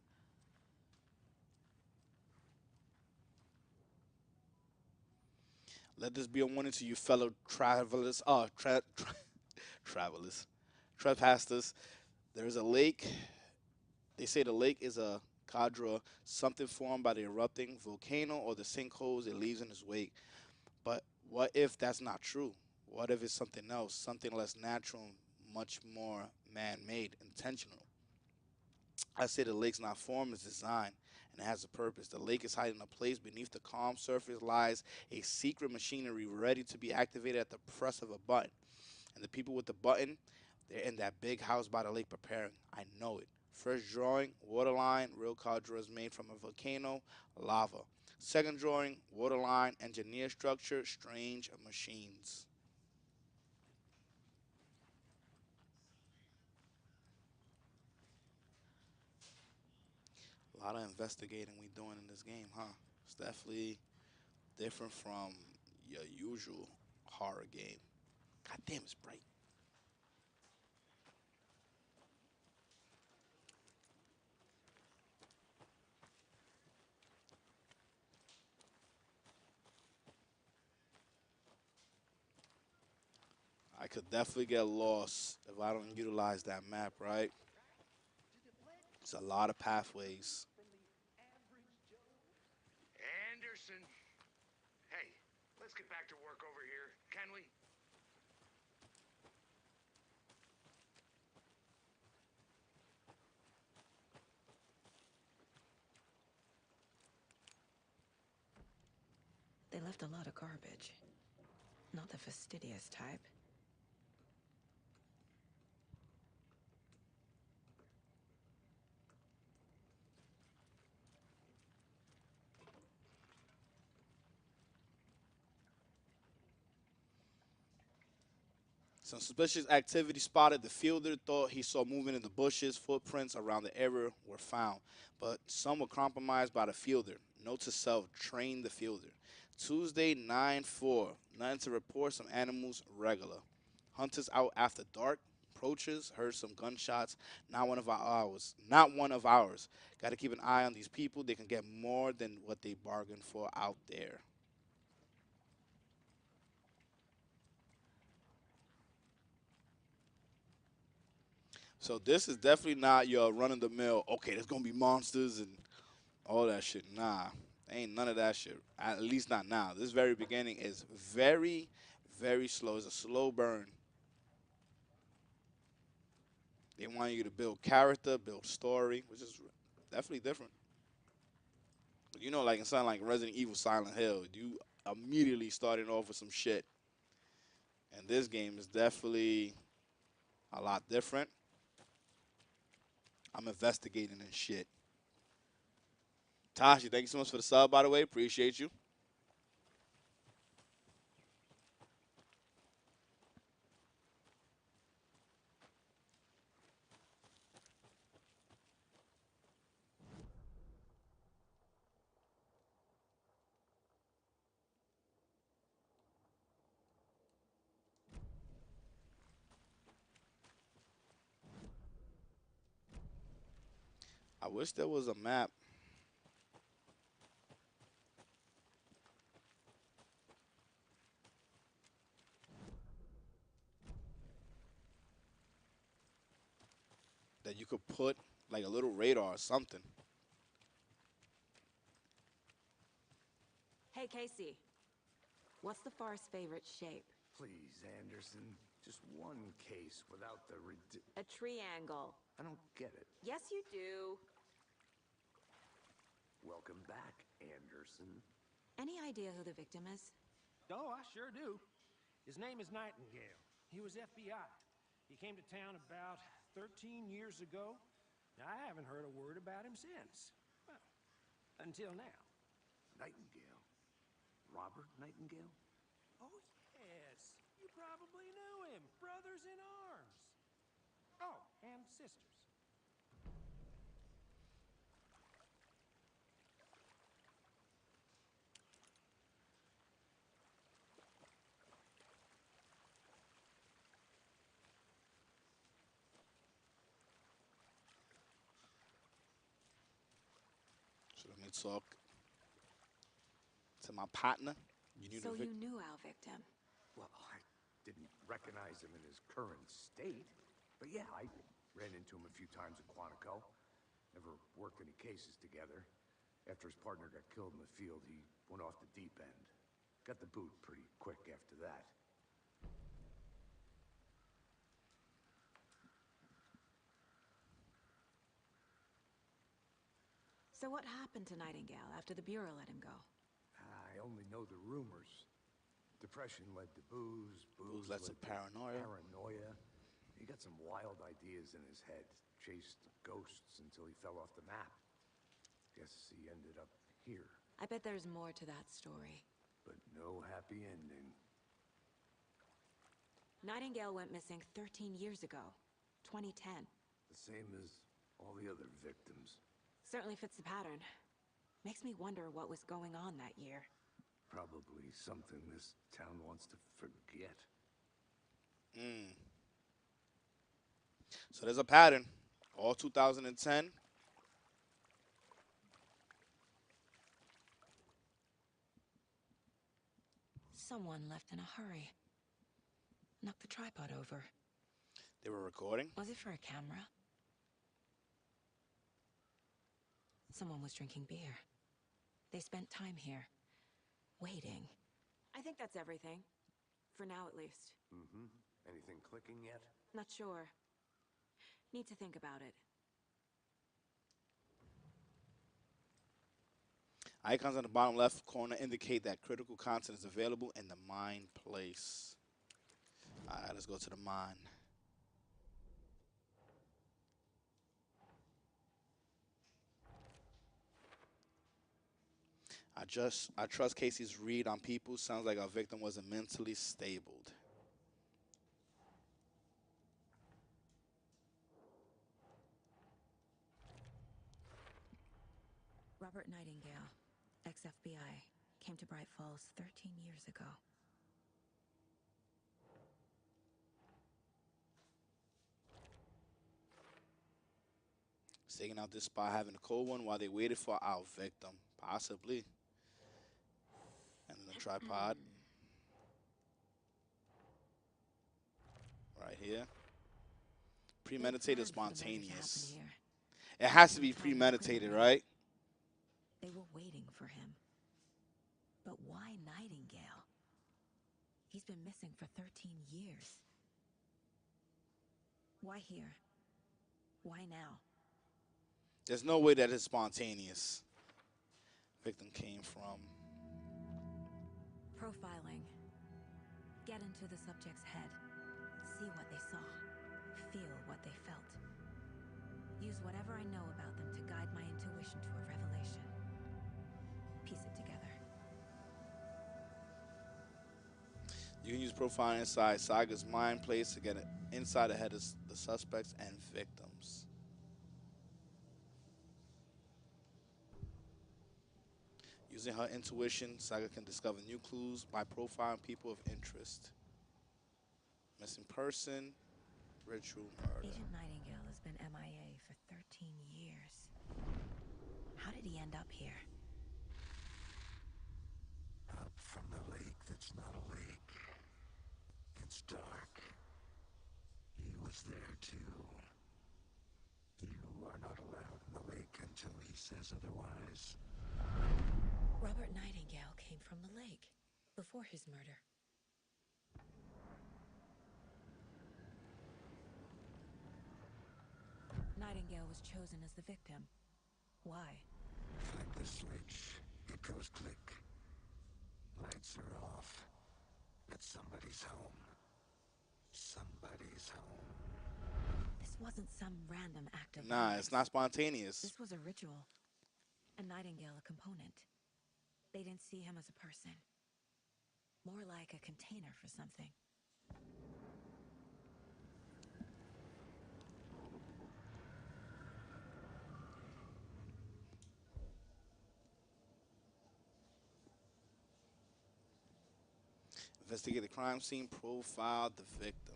Let this be a warning to you fellow travelers. Travelers. Trespassers. There is a lake. They say the lake is a cadra, something formed by the erupting volcano or the sinkholes it leaves in its wake. But what if that's not true? What if it's something else, something less natural, much more man-made, intentional? I say the lake's not formed, it's designed, and it has a purpose. The lake is hiding a place beneath the calm surface lies a secret machinery ready to be activated at the press of a button. And the people with the button, they're in that big house by the lake preparing. I know it. First drawing, waterline, real cadre is made from a volcano, lava. Second drawing, waterline, engineer structure, strange machines. A lot of investigating we doing in this game, huh? It's definitely different from your usual horror game. God damn, it's bright. I could definitely get lost if I don't utilize that map, right? It's a lot of pathways. Anderson. Hey, let's get back to work over here, can we? They left a lot of garbage. Not the fastidious type. Some suspicious activity spotted. The fielder thought he saw movement in the bushes. Footprints around the area were found, but some were compromised by the fielder. Note to self, train the fielder. Tuesday, 9/4. Nothing to report. Some animals regular. Hunters out after dark. Approaches. Heard some gunshots. Not one of our hours. Not one of ours. Got to keep an eye on these people. They can get more than what they bargained for out there. So this is definitely not your run of the mill. Okay, there's gonna be monsters and all that shit. Nah, ain't none of that shit. At least not now. This very beginning is very, very slow. It's a slow burn. They want you to build character, build story, which is definitely different. You know, like in something like Resident Evil, Silent Hill, you immediately starting off with some shit. And this game is definitely a lot different. I'm investigating and shit. Tashi, thank you so much for the sub, by the way. Appreciate you. wish there was a map. That you could put like a little radar or something. Hey, Casey. What's the far's favorite shape? Please, Anderson. Just one case without the A triangle. I don't get it. Yes, you do. Welcome back, Anderson. Any idea who the victim is? Oh, I sure do. His name is Nightingale. He was FBI. He came to town about 13 years ago. Now, I haven't heard a word about him since. Well, until now. Nightingale? Robert Nightingale? Oh, yes. You probably knew him. Brothers in arms. Oh, and sisters. So let me talk to my partner. You knew So the you victim. knew our victim. Well, I didn't recognize him in his current state. But yeah, I ran into him a few times at Quantico. Never worked any cases together. After his partner got killed in the field, he went off the deep end. Got the boot pretty quick after that. So what happened to Nightingale after the Bureau let him go? I only know the rumors. Depression led to booze. Booze led to paranoia. Paranoia. He got some wild ideas in his head. Chased ghosts until he fell off the map. Guess he ended up here. I bet there's more to that story. But no happy ending. Nightingale went missing 13 years ago. 2010. The same as all the other victims. Certainly fits the pattern. Makes me wonder what was going on that year. Probably something this town wants to forget. So there's a pattern. All 2010. Someone left in a hurry. Knocked the tripod over. They were recording. Was it for a camera? Someone was drinking beer. They spent time here. Waiting. I think that's everything. For now, at least. Mm-hmm. Anything clicking yet? Not sure. Need to think about it. Icons on the bottom left corner indicate that critical content is available in the mine place. Alright, let's go to the mine. I trust Casey's read on people. Sounds like our victim wasn't mentally stable. Robert Nightingale, ex-FBI, came to Bright Falls 13 years ago. Staking out this spot, having a cold one while they waited for our victim. Possibly. And then the tripod. Right here. Premeditated, spontaneous. It has to be premeditated, right? They were waiting for him. But why Nightingale? He's been missing for 13 years. Why here? Why now? There's no way that it's spontaneous. Victim came from. Profiling. Get into the subject's head. See what they saw. Feel what they felt. Use whatever I know about them to guide my intuition to a revelation. Piece it together. You can use profiling inside Saga's mind place to get it inside the head of the suspects and victims. Using her intuition, Saga can discover new clues by profiling people of interest. Missing person, Ritual murder. Agent Nightingale has been MIA for 13 years. How did he end up here? Up from the lake that's not a lake. It's dark. He was there too. You are not allowed in the lake until he says otherwise. Robert Nightingale came from the lake before his murder. Nightingale was chosen as the victim. Why? Flick the switch. It goes click. Lights are off. But somebody's home. Somebody's home. This wasn't some random act of Nah, violence. it's not spontaneous. This was a ritual. A Nightingale a component. They didn't see him as a person. More like a container for something. Investigate the crime scene, profile the victim.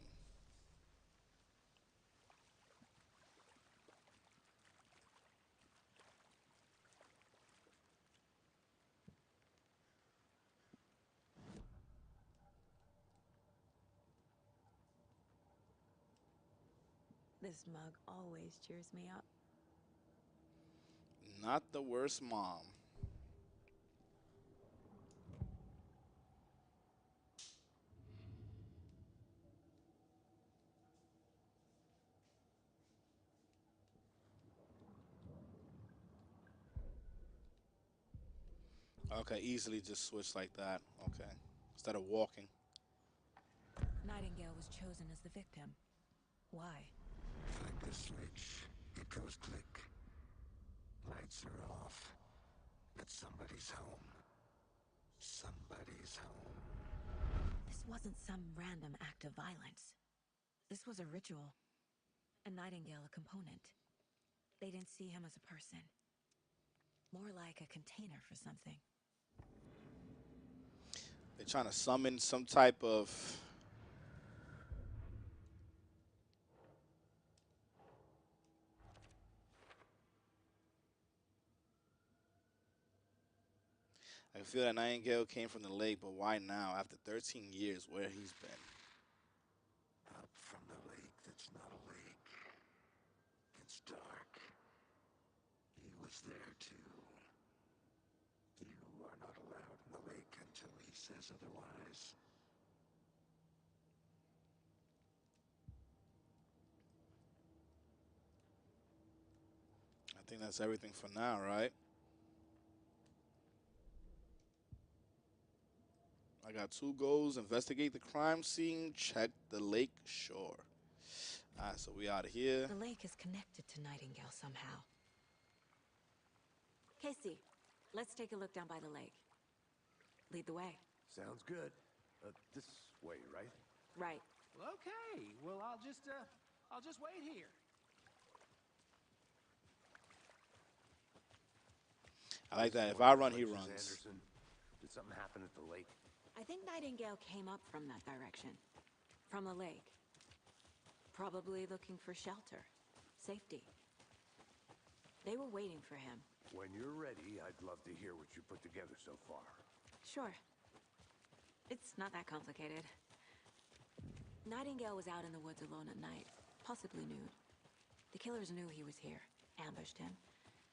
This mug always cheers me up. Not the worst mom. Okay, easily just switch like that. Okay. Instead of walking. Nightingale was chosen as the victim. Why? Flick the switch. It goes click. Lights are off. But somebody's home. Somebody's home. This wasn't some random act of violence. This was a ritual. A Nightingale a component. They didn't see him as a person. More like a container for something. They're trying to summon some type of... I feel that Nightingale came from the lake, but why now? After 13 years, where he's been. Up from the lake that's not a lake. It's dark. He was there too. You are not allowed in the lake until he says otherwise. I think that's everything for now, right? I got 2 goals. Investigate the crime scene. Check the lake shore. Alright, so we out of here. The lake is connected to Nightingale somehow. Casey, let's take a look down by the lake. Lead the way. Sounds good. This way, right? Right. Well, okay. Well, I'll just wait here. I like that. If I run, he Mrs. runs. Anderson, did something happen at the lake? I think Nightingale came up from that direction. From the lake. Probably looking for shelter. Safety. They were waiting for him. When you're ready, I'd love to hear what you put together so far. Sure. It's not that complicated. Nightingale was out in the woods alone at night, possibly nude. The killers knew he was here, ambushed him,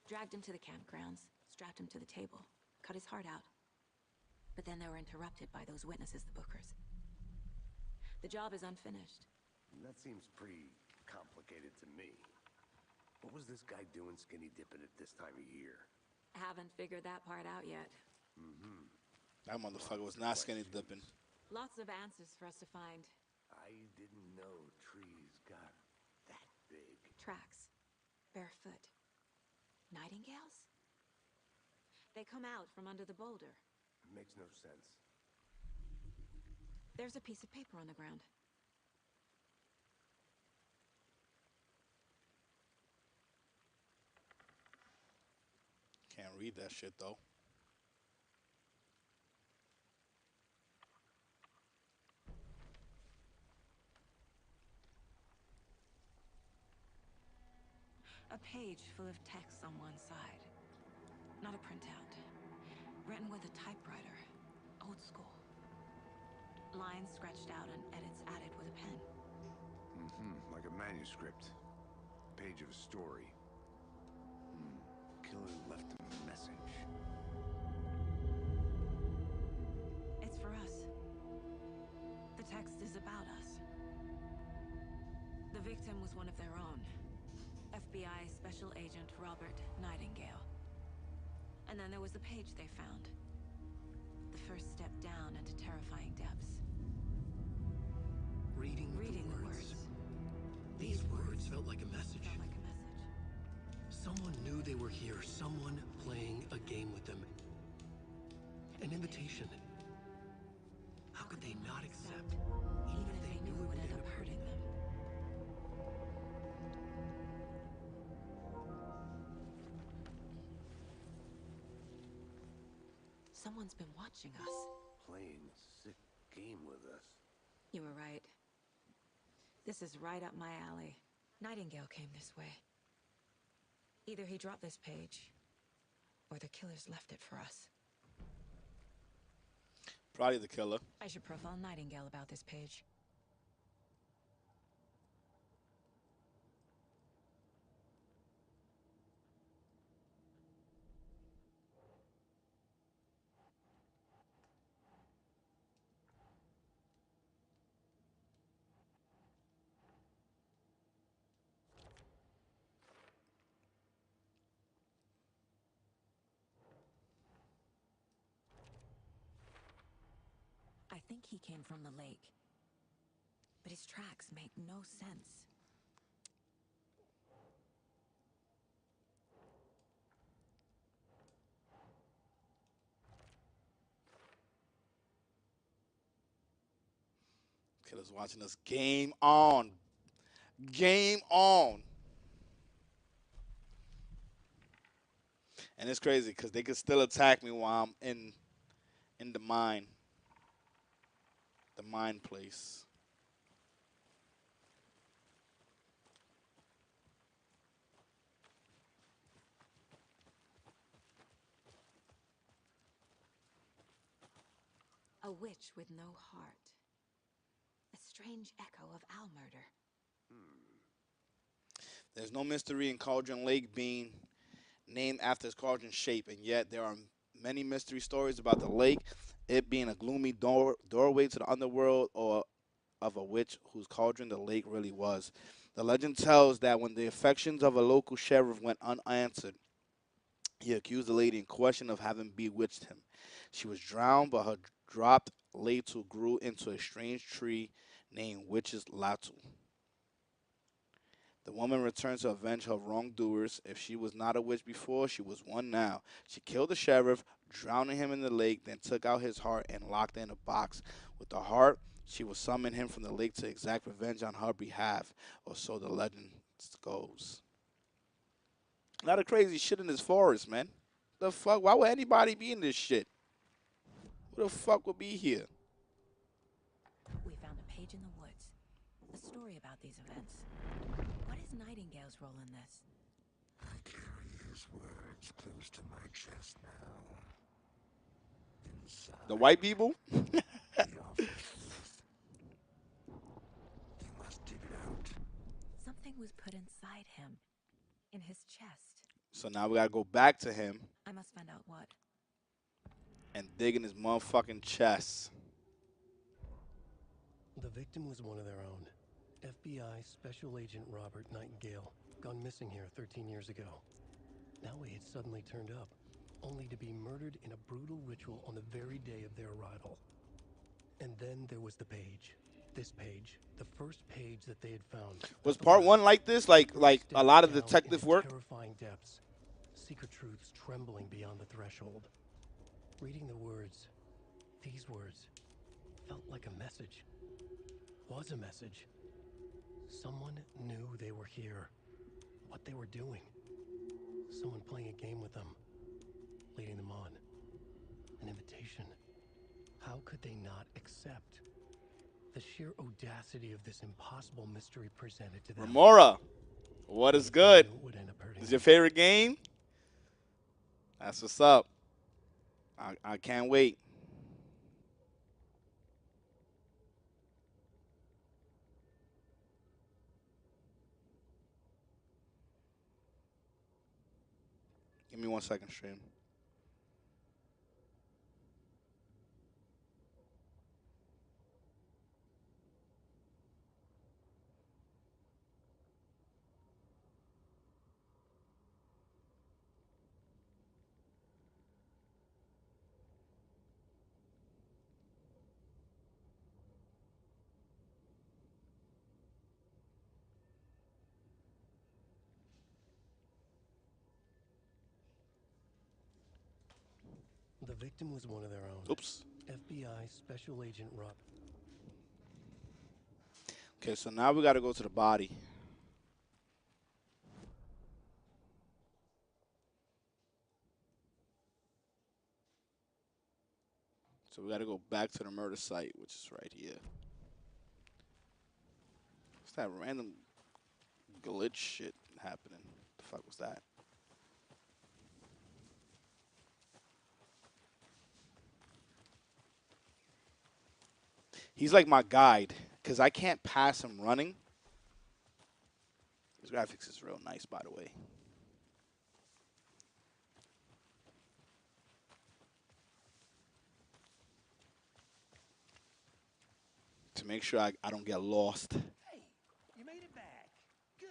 dragged him to the campgrounds, strapped him to the table, cut his heart out. But then they were interrupted by those witnesses, the Bookers. The job is unfinished. That seems pretty complicated to me. What was this guy doing skinny dipping at this time of year? Haven't figured that part out yet. Mm-hmm. That motherfucker was not skinny dipping. Lots of answers for us to find. I didn't know trees got that big. Tracks. Barefoot. Nightingales? They come out from under the boulder. Makes no sense. There's a piece of paper on the ground. Can't read that shit, though. A page full of text on one side. Not a printout. Written with a typewriter. Old school. Lines scratched out and edits added with a pen. Like a manuscript. Page of a story. Killer left a message. It's for us. The text is about us. The victim was one of their own. FBI Special Agent Robert Nightingale. And then there was the page they found. The first step down into terrifying depths. Reading the words. These words felt like a message. Felt like a message. Someone knew they were here. Someone playing a game with them. An invitation. How could they not accept, even if they knew it would end up hurting them? Someone's been watching us. Playing a sick game with us. You were right. This is right up my alley. Nightingale came this way. Either he dropped this page, or the killers left it for us. Probably the killer. I should profile Nightingale about this page. I think he came from the lake. But his tracks make no sense. Killer's watching us. Game on. Game on. And it's crazy because they could still attack me while I'm in the mine. The mine place. A witch with no heart. A strange echo of Owl murder. There's no mystery in Cauldron Lake being named after its cauldron shape, and yet there are many mystery stories about the lake, it being a gloomy doorway to the underworld, or of a witch whose cauldron the lake really was. The legend tells that when the affections of a local sheriff went unanswered, he accused the lady in question of having bewitched him. She was drowned, but her dropped lato grew into a strange tree named Witch's Latu. The woman returned to avenge her wrongdoers. If she was not a witch before, she was one now. She killed the sheriff, drowning him in the lake, then took out his heart and locked it in a box. With the heart, she would summon him from the lake to exact revenge on her behalf, or so the legend goes. A lot of crazy shit in this forest, man. The fuck? Why would anybody be in this shit? Who the fuck would be here? We found a page in the woods. A story about these events. What is Nightingale's role in this? I carry his words close to my chest now. Inside. The white people? The office. You must dig it out. Something was put inside him. In his chest. So now we gotta go back to him I must find out what. and dig in his motherfucking chest. The victim was one of their own. FBI Special Agent Robert Nightingale, gone missing here 13 years ago. Now he had suddenly turned up, only to be murdered in a brutal ritual on the very day of their arrival. And then there was the page. This page, the first page that they had found. Was part one like this? Like a lot of detective work? Terrifying depths. Secret truths trembling beyond the threshold. Reading the words, these words, felt like a message. Was a message. Someone knew they were here. What they were doing. Someone playing a game with them. Leading them on. An invitation. How could they not accept? The sheer audacity of this impossible mystery presented to them. Remora, what is good? Would end up hurting hurting Is me. your favorite game? That's what's up. I can't wait. Give me 1 second, stream. The victim was one of their own. Oops. FBI Special Agent Rob. Okay, so now we got to go to the body. So we got to go back to the murder site, which is right here. What's that random glitch shit happening? The fuck was that? He's like my guide, because I can't pass him running. His graphics is real nice, by the way. To make sure I don't get lost. Hey, you made it back. Good.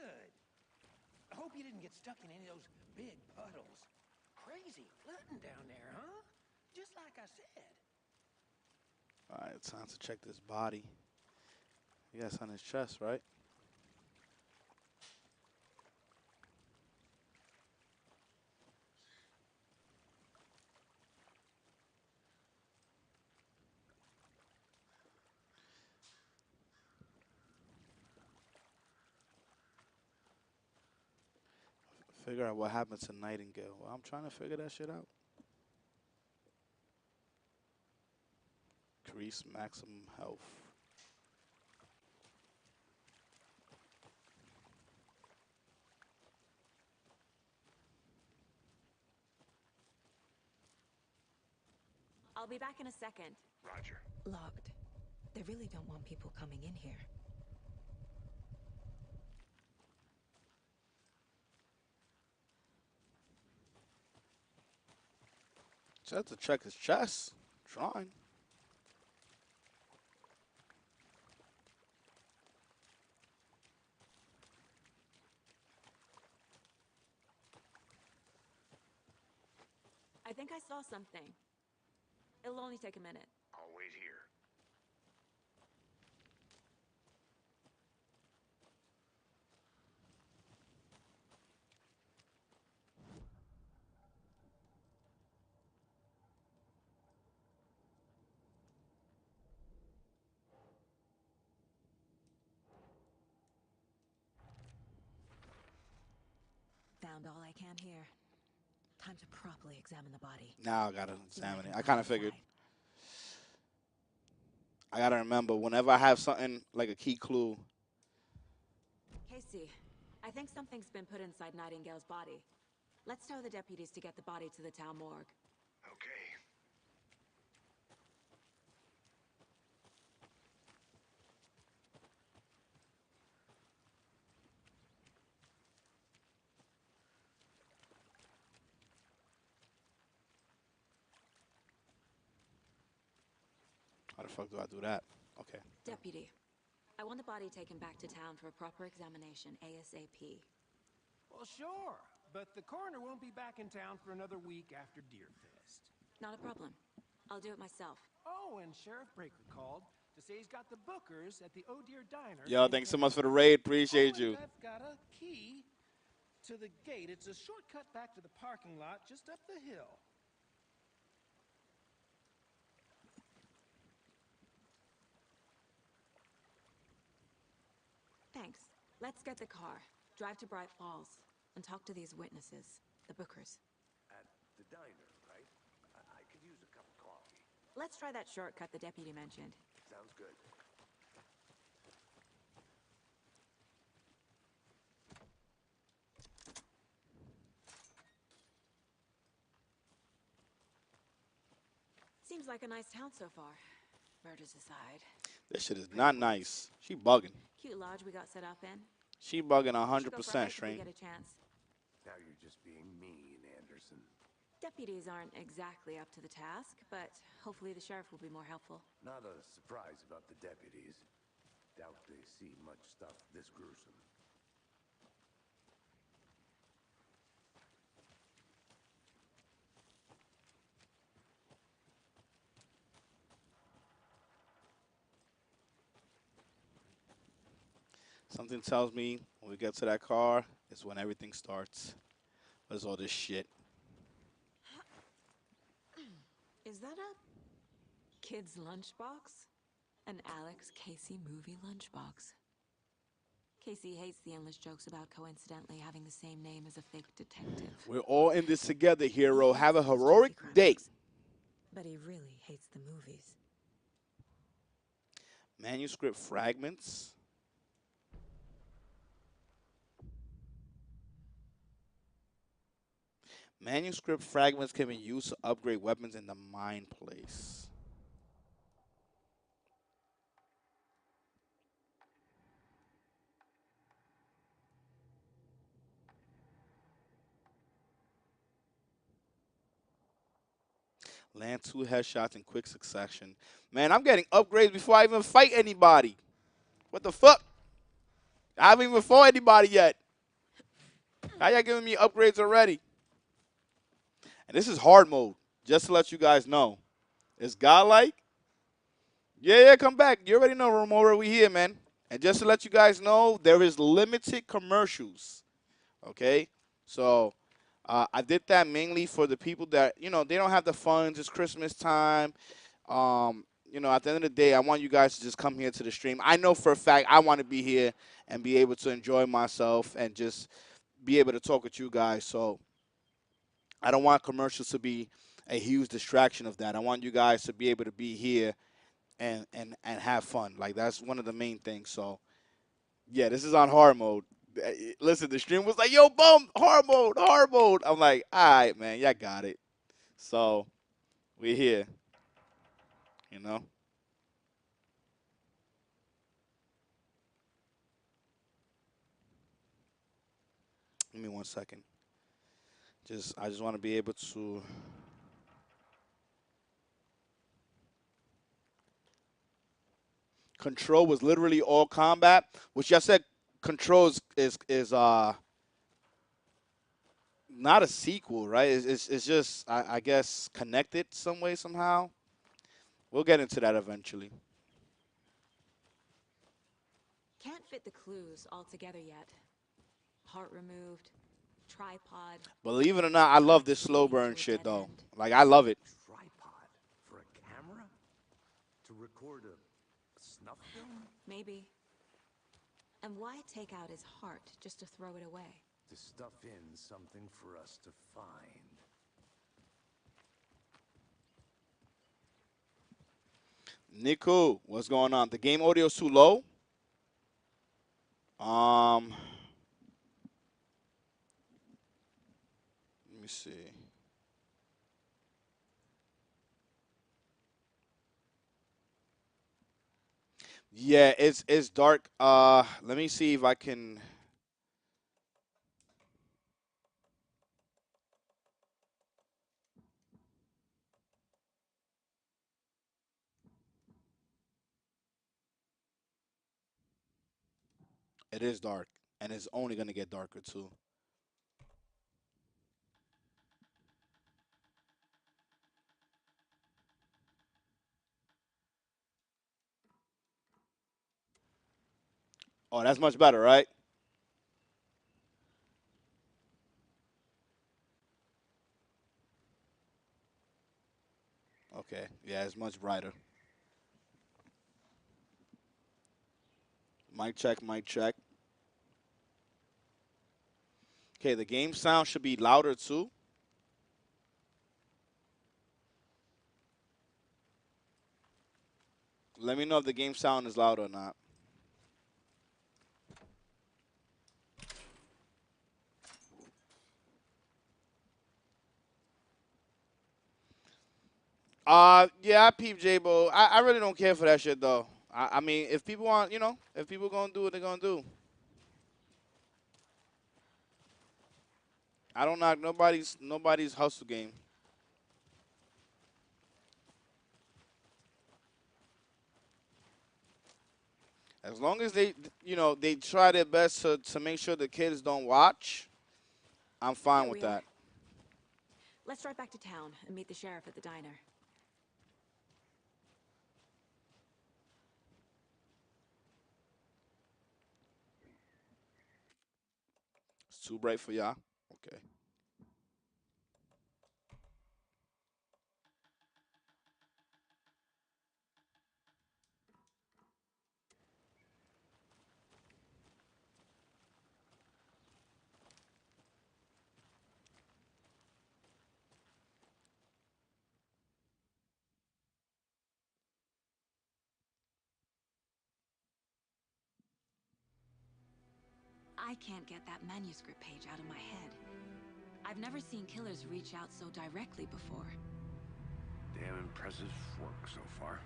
I hope you didn't get stuck in any of those big puddles. Crazy flooding down there, huh? Just like I said. All right, it's time to check this body. He got on his chest, right? Figure out what happened to Nightingale. Well, I'm trying to figure that shit out. Increase maximum health. I'll be back in a second. Roger. Locked. They really don't want people coming in here. So I have to check his chest. Trying. I think I saw something. It'll only take a minute. I'll wait here. Found all I can here. Time to properly examine the body. Now I gotta examine it. I Find kind of the figured. fly. I gotta remember whenever I have something like a key clue. Casey, I think something's been put inside Nightingale's body. Let's tell the deputies to get the body to the town morgue. Okay. How the fuck do I do that? Okay. Deputy, I want the body taken back to town for a proper examination ASAP. Well, sure. But the coroner won't be back in town for another week after Deerfest. Not a problem. I'll do it myself. Oh, and Sheriff Breaker called to say he's got the bookers at the Oh Deer Diner. Yo, in thanks so town. much for the raid. Appreciate Oh, you. and I've got a key to the gate. It's a shortcut back to the parking lot just up the hill. Thanks. Let's get the car, drive to Bright Falls, and talk to these witnesses, the bookers. At the diner, right? I could use a cup of coffee. Let's try that shortcut the deputy mentioned. Sounds good. Seems like a nice town so far. Murders aside. This shit is Pretty not quaint. nice. She bugging. Cute lodge we got set up in. She bugging We should go for a 100%, hike if we Strain. get a chance. Now you're just being mean, Anderson. Deputies aren't exactly up to the task, but hopefully the sheriff will be more helpful. Not a surprise about the deputies. Doubt they see much stuff this gruesome. Something tells me when we get to that car is when everything starts. What is all this shit? Is that a kid's lunchbox? An Alex Casey movie lunchbox. Casey hates the endless jokes about coincidentally having the same name as a fake detective. We're all in this together, hero. He Have a hates those heroic traffic crime day. books, but he really hates the movies. Manuscript fragments. Manuscript fragments can be used to upgrade weapons in the mine place. Land 2 headshots in quick succession. Man, I'm getting upgrades before I even fight anybody. What the fuck? I haven't even fought anybody yet. How y'all giving me upgrades already? And this is hard mode, just to let you guys know. It's godlike. Yeah, come back. You already know, Romora, we here, man. And just to let you guys know, there is limited commercials. Okay? So, I did that mainly for the people that, they don't have the funds. It's Christmas time. At the end of the day, I want you guys to just come here to the stream. I know for a fact I want to be here and be able to enjoy myself and just be able to talk with you guys. So I don't want commercials to be a huge distraction of that. I want you guys to be able to be here and have fun. Like, that's one of the main things. So yeah, this is on hard mode. Listen, the stream was like, yo, Bum, hard mode, hard mode. I'm like, all right, man, y'all got it. So we're here, you know. Give me 1 second. I just want to be able to. Control was literally all combat, which I said Control is not a sequel, right? It's just I guess connected some way somehow. We'll get into that eventually. Can't fit the clues all together yet. Heart removed, tripod. Believe it or not, I love this slow Leading burn to a shit dead though. end. Like, I love it. Tripod for a camera? To record a snuff film? Maybe. And why take out his heart just to throw it away? To stuff in something for us to find. Niku, what's going on? The game audio's too low. Let me see. Yeah, it's dark. Let me see if I can. It is dark, and it's only gonna get darker too. Oh, that's much better, right? Okay, yeah, it's much brighter. Mic check, mic check. Okay, the game sound should be louder too. Let me know if the game sound is loud or not. Yeah, I peep J-Bo. I really don't care for that shit though. I mean, if people want, if people gonna do what they're gonna do. I don't knock nobody's hustle game. As long as they try their best to make sure the kids don't watch, I'm fine Here with we are. that. Let's drive back to town and meet the sheriff at the diner. It's too bright for y'all. Okay. I can't get that manuscript page out of my head. I've never seen killers reach out so directly before. Damn impressive work so far.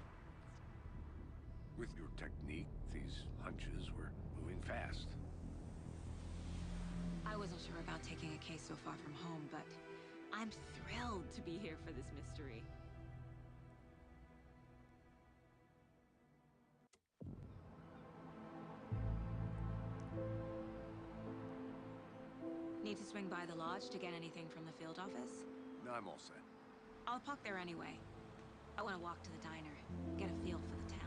With your technique, these hunches were moving fast. I wasn't sure about taking a case so far from home, but I'm thrilled to be here for this mystery. Need to swing by the lodge to get anything from the field office? No, I'm all set. I'll park there anyway. I want to walk to the diner, get a feel for the town.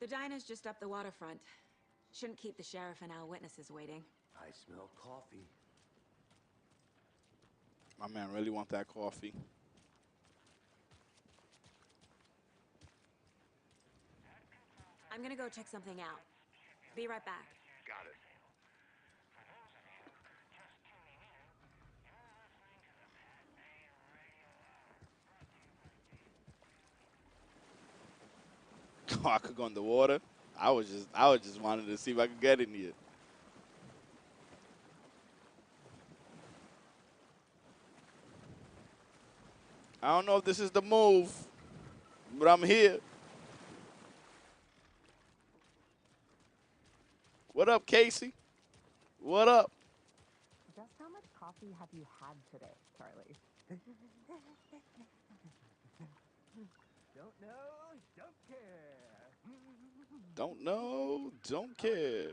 The diner's just up the waterfront. Shouldn't keep the sheriff and our witnesses waiting. I smell coffee. My man really want that coffee. I'm gonna go check something out. Be right back. Got it. Oh, I could go in the water. I was just wanting to see if I could get in here. I don't know if this is the move, but I'm here. What up, Casey? What up? Just how much coffee have you had today, Charlie? Don't know, don't care. Don't know, don't care.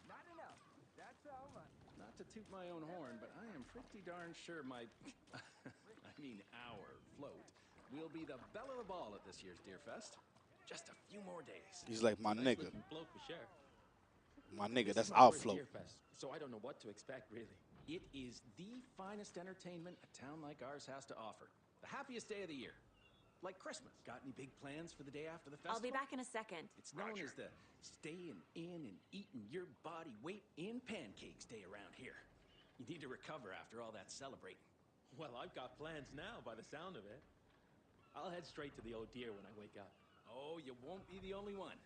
Not enough. That's all much. Not to toot my own horn, but I am pretty darn sure my, I mean our float, will be the belle of the ball at this year's Deer Fest. Just a few more days. He's like, my Nice nigga. looking float for sure. My nigga, This that's is my our first float. Deer Fest, so I don't know what to expect really. It is the finest entertainment a town like ours has to offer. The happiest day of the year. Like Christmas. Got any big plans for the day after the festival? I'll be back in a second. It's known as the staying in and eating your body weight in pancakes day around here. You need to recover after all that celebrating. Well, I've got plans now by the sound of it. I'll head straight to the old deer when I wake up. Oh, you won't be the only one.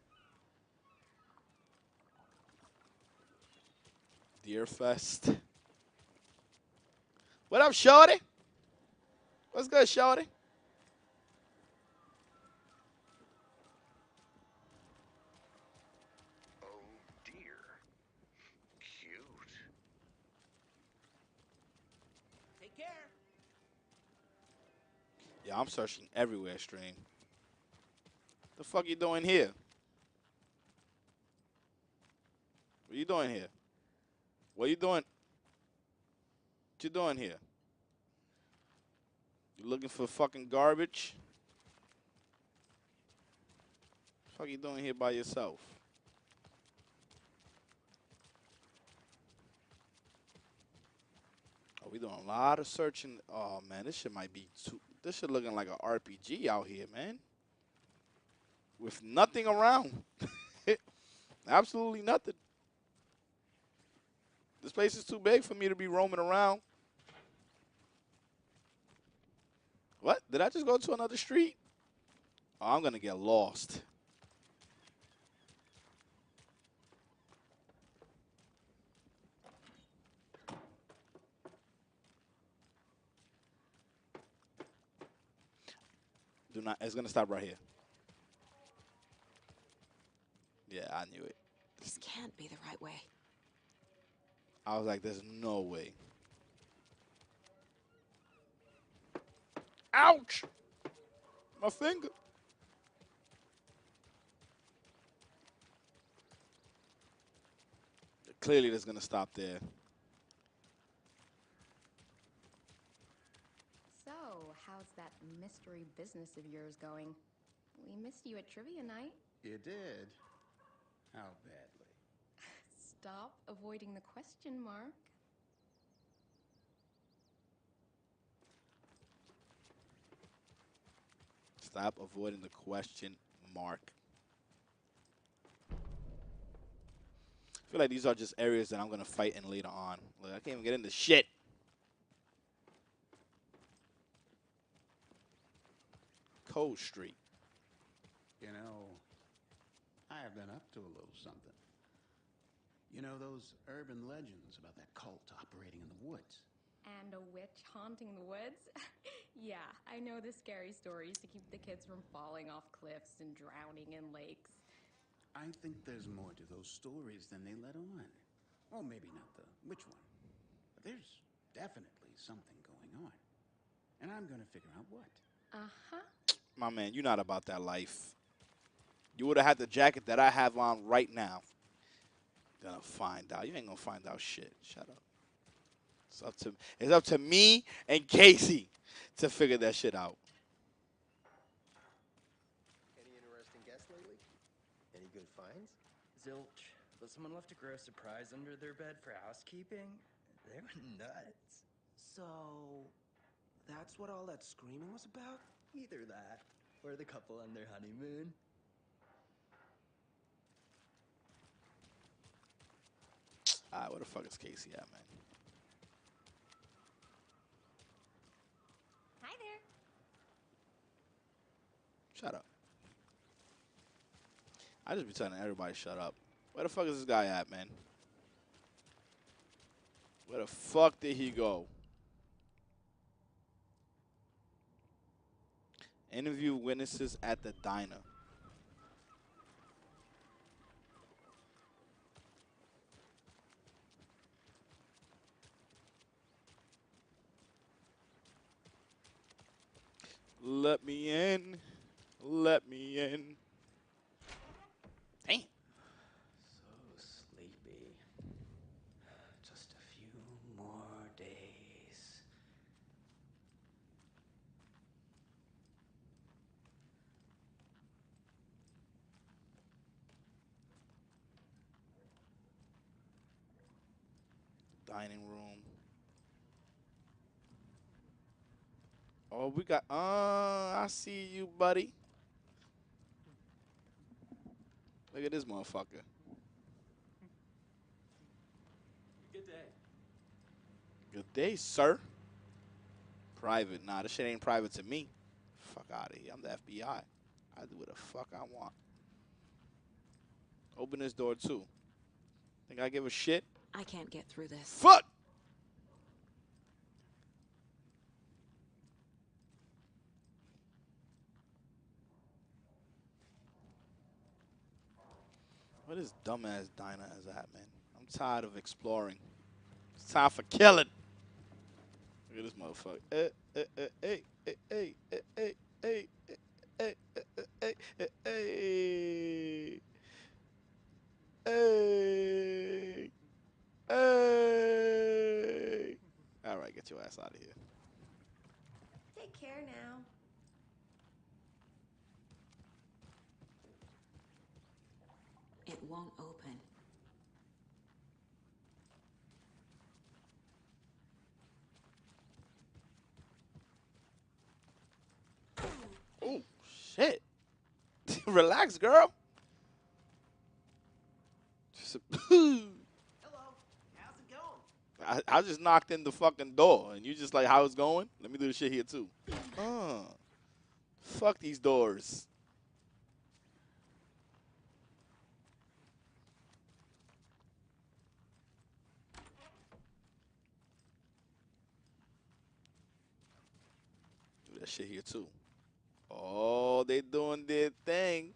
Deer Fest. What up, shorty? What's good, shorty? Oh dear. Cute. Take care. Yeah, I'm searching everywhere, stream. The fuck you doing here? What you doing here? What you doing? What you doing here? You looking for fucking garbage? What the fuck you doing here by yourself? Oh, we doing a lot of searching. Oh man, this shit might be too. This shit looking like an RPG out here, man. With nothing around. Absolutely nothing. This place is too big for me to be roaming around. What? Did I just go to another street? Oh, I'm gonna get lost. Do not. It's gonna stop right here. Yeah, I knew it. This can't be the right way. I was like, there's no way. Ouch! My finger. Clearly, it's gonna stop there. So, how's that mystery business of yours going? We missed you at trivia night. You did? How badly? Stop avoiding the question, Mark. Stop avoiding the question mark. I feel like these are just areas that I'm gonna fight in later on. Like, I can't even get into shit. Cold Street. You know, I have been up to a little something. You know those urban legends about that cult operating in the woods? And a witch haunting the woods? Yeah, I know the scary stories to keep the kids from falling off cliffs and drowning in lakes. I think there's more to those stories than they let on. Well, maybe not the which one. But there's definitely something going on. And I'm gonna figure out what. Uh-huh. My man, you're not about that life. You would have had the jacket that I have on right now. Gonna find out. You ain't gonna find out shit. Shut up. It's up to me and Casey to figure that shit out. Any interesting guests lately? Any good finds? Zilch, but someone left a gross surprise under their bed for housekeeping. They were nuts. So, that's what all that screaming was about? Either that, or the couple on their honeymoon. Alright, where the fuck is Casey at, man? Hi there. Shut up. I just be telling everybody shut up. Where the fuck is this guy at, man? Where the fuck did he go? Interview witnesses at the diner. Let me in. Let me in. Damn. So sleepy. Just a few more days. Dining room. Oh, we got, I see you, buddy. Look at this motherfucker. Good day. Good day, sir. Private. Nah, this shit ain't private to me. Fuck out of here. I'm the FBI. I do what the fuck I want. Open this door, too. Think I give a shit? I can't get through this. Fuck! What is dumbass diner is that, man? I'm tired of exploring. It's time for killing. Look at this motherfucker. Hey, hey, hey, hey, hey, hey, hey, hey, hey, hey, hey, hey. All right, get your ass out of here. Take care now. It won't open. Oh, shit. Relax, girl. Hello, how's it going? I just knocked in the fucking door, and you just like, how it's going? Let me do the shit here, too. Oh. Fuck these doors. Do that shit here too. Oh, they doing their thing.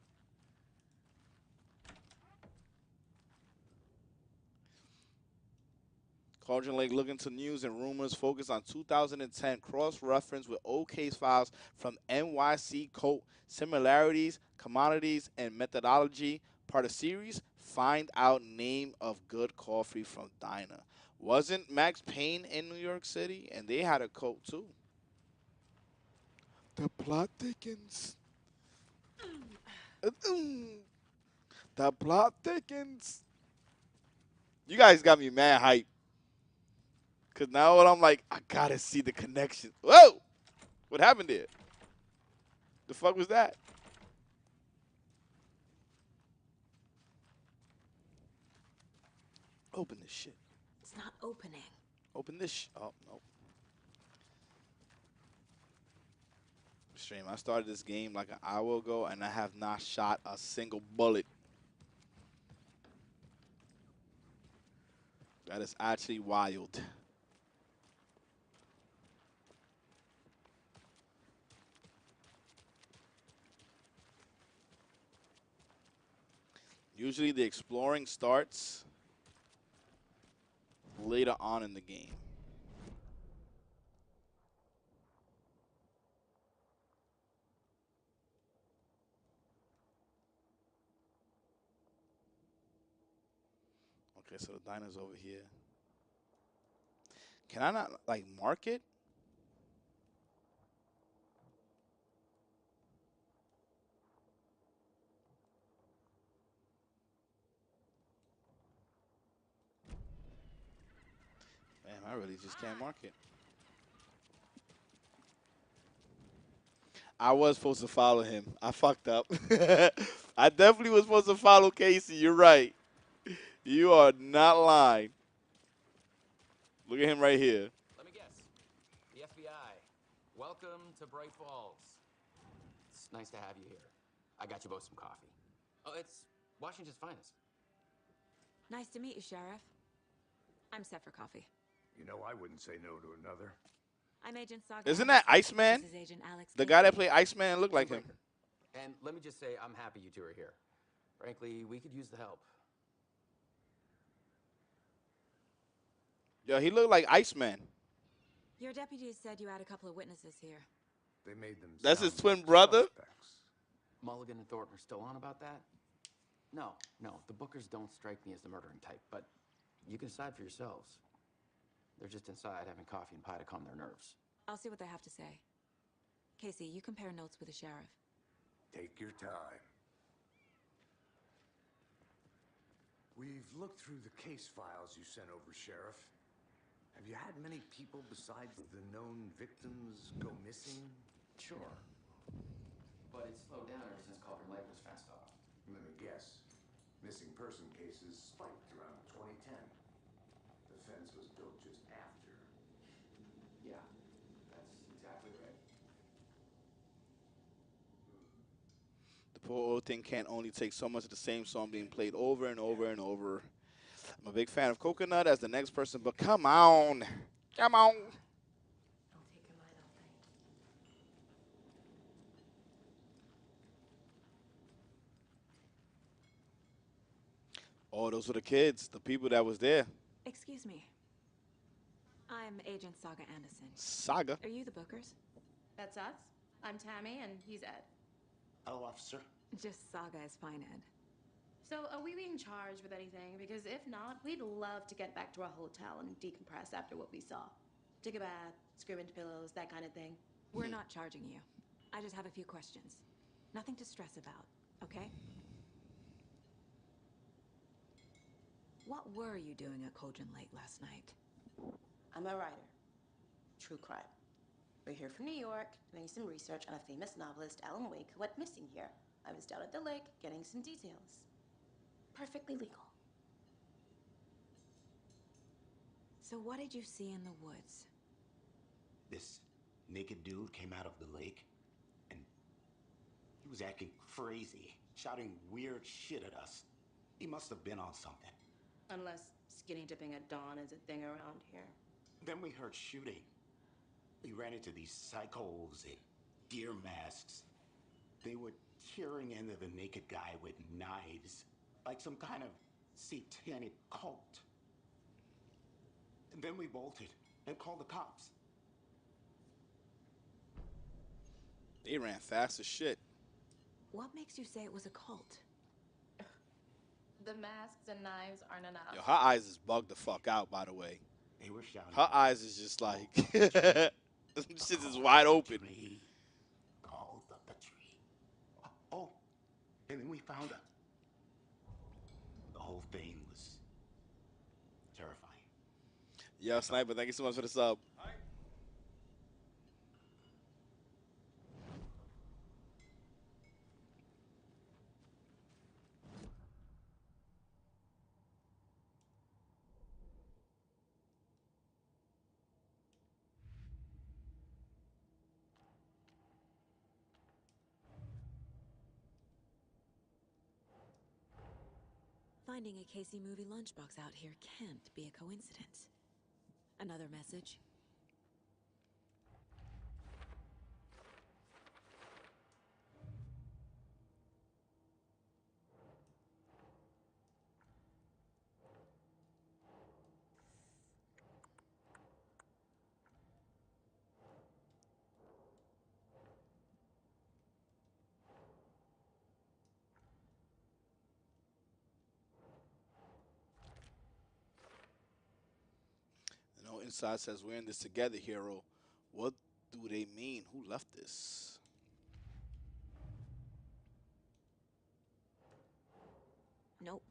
Cauldron Lake looking to news and rumors focused on 2010 cross-reference with old case files from NYC Code, similarities, commodities, and methodology. Part of series, find out name of good coffee from diner. Wasn't Max Payne in New York City? And they had a code too. The plot thickens. The plot thickens. You guys got me mad hype. Cause now what I'm like, I gotta see the connection. Whoa! What happened there? The fuck was that? Open this shit. It's not opening. Open this oh, no. Stream, I started this game like an hour ago and I have not shot a single bullet. That is actually wild. Usually the exploring starts later on in the game. Okay, so the diner's over here. Can I not, like, mark it? Man, I really just can't mark it. I was supposed to follow him. I fucked up. I definitely was supposed to follow Casey. You're right. You are not lying. Look at him right here. Let me guess. The FBI. Welcome to Bright Falls. It's nice to have you here. I got you both some coffee. Oh, it's Washington's finest. Nice to meet you, Sheriff. I'm set for coffee. You know, I wouldn't say no to another. I'm Agent Saga. Isn't that Iceman? This is Agent Alex. The guy that played Iceman looked like him. And let me just say, I'm happy you two are here. Frankly, we could use the help. Yo, he looked like Iceman. Your deputies said you had a couple of witnesses here. They made them. That's his twin brother? Mulligan and Thornton are still on about that? No, the Bookers don't strike me as the murdering type, but you can decide for yourselves. They're just inside having coffee and pie to calm their nerves. I'll see what they have to say. Casey, you compare notes with the sheriff. Take your time. We've looked through the case files you sent over, Sheriff. Have you had many people besides the known victims go missing? Sure. But it's slowed down ever since Cauldron Lake was fenced off. Let me guess. Missing person cases spiked around 2010. The fence was built just after. Yeah, that's exactly right. The poor old thing can't only take so much of the same song being played over and over and over. I'm a big fan of Coconut as the next person, but come on. Come on. Oh, those were the kids, the people that was there. Excuse me. I'm Agent Saga Anderson. Saga? Are you the Bookers? That's us. I'm Tammy, and he's Ed. Hello, officer. Just Saga is fine, Ed. So, are we being charged with anything? Because if not, we'd love to get back to our hotel and decompress after what we saw. Take a bath, scream into pillows, that kind of thing. We're not charging you. I just have a few questions. Nothing to stress about, okay? What were you doing at Cauldron Lake last night? I'm a writer. True crime. We're here from New York, doing some research on a famous novelist, Alan Wake, who went missing here. I was down at the lake, getting some details. Perfectly legal. So what did you see in the woods? This naked dude came out of the lake, and He was acting crazy, shouting weird shit at us. He must have been on something. Unless skinny dipping at dawn is a thing around here. Then we heard shooting. We ran into these psychos in deer masks. They were tearing into the naked guy with knives, like some kind of satanic cult. And then we bolted and called the cops. They ran fast as shit. What makes you say it was a cult? The masks and knives aren't enough. Yo, her eyes is bugged the fuck out, by the way. They were shouting. Her eyes is just like, shit is wide open. Called the tree. Oh, and then we found her. The whole thing was terrifying. Yo, Sniper, thank you so much for the sub. Finding a Casey movie lunchbox out here can't be a coincidence. Another message? You know, inside says, we're in this together, hero. What do they mean? Who left this? Nope.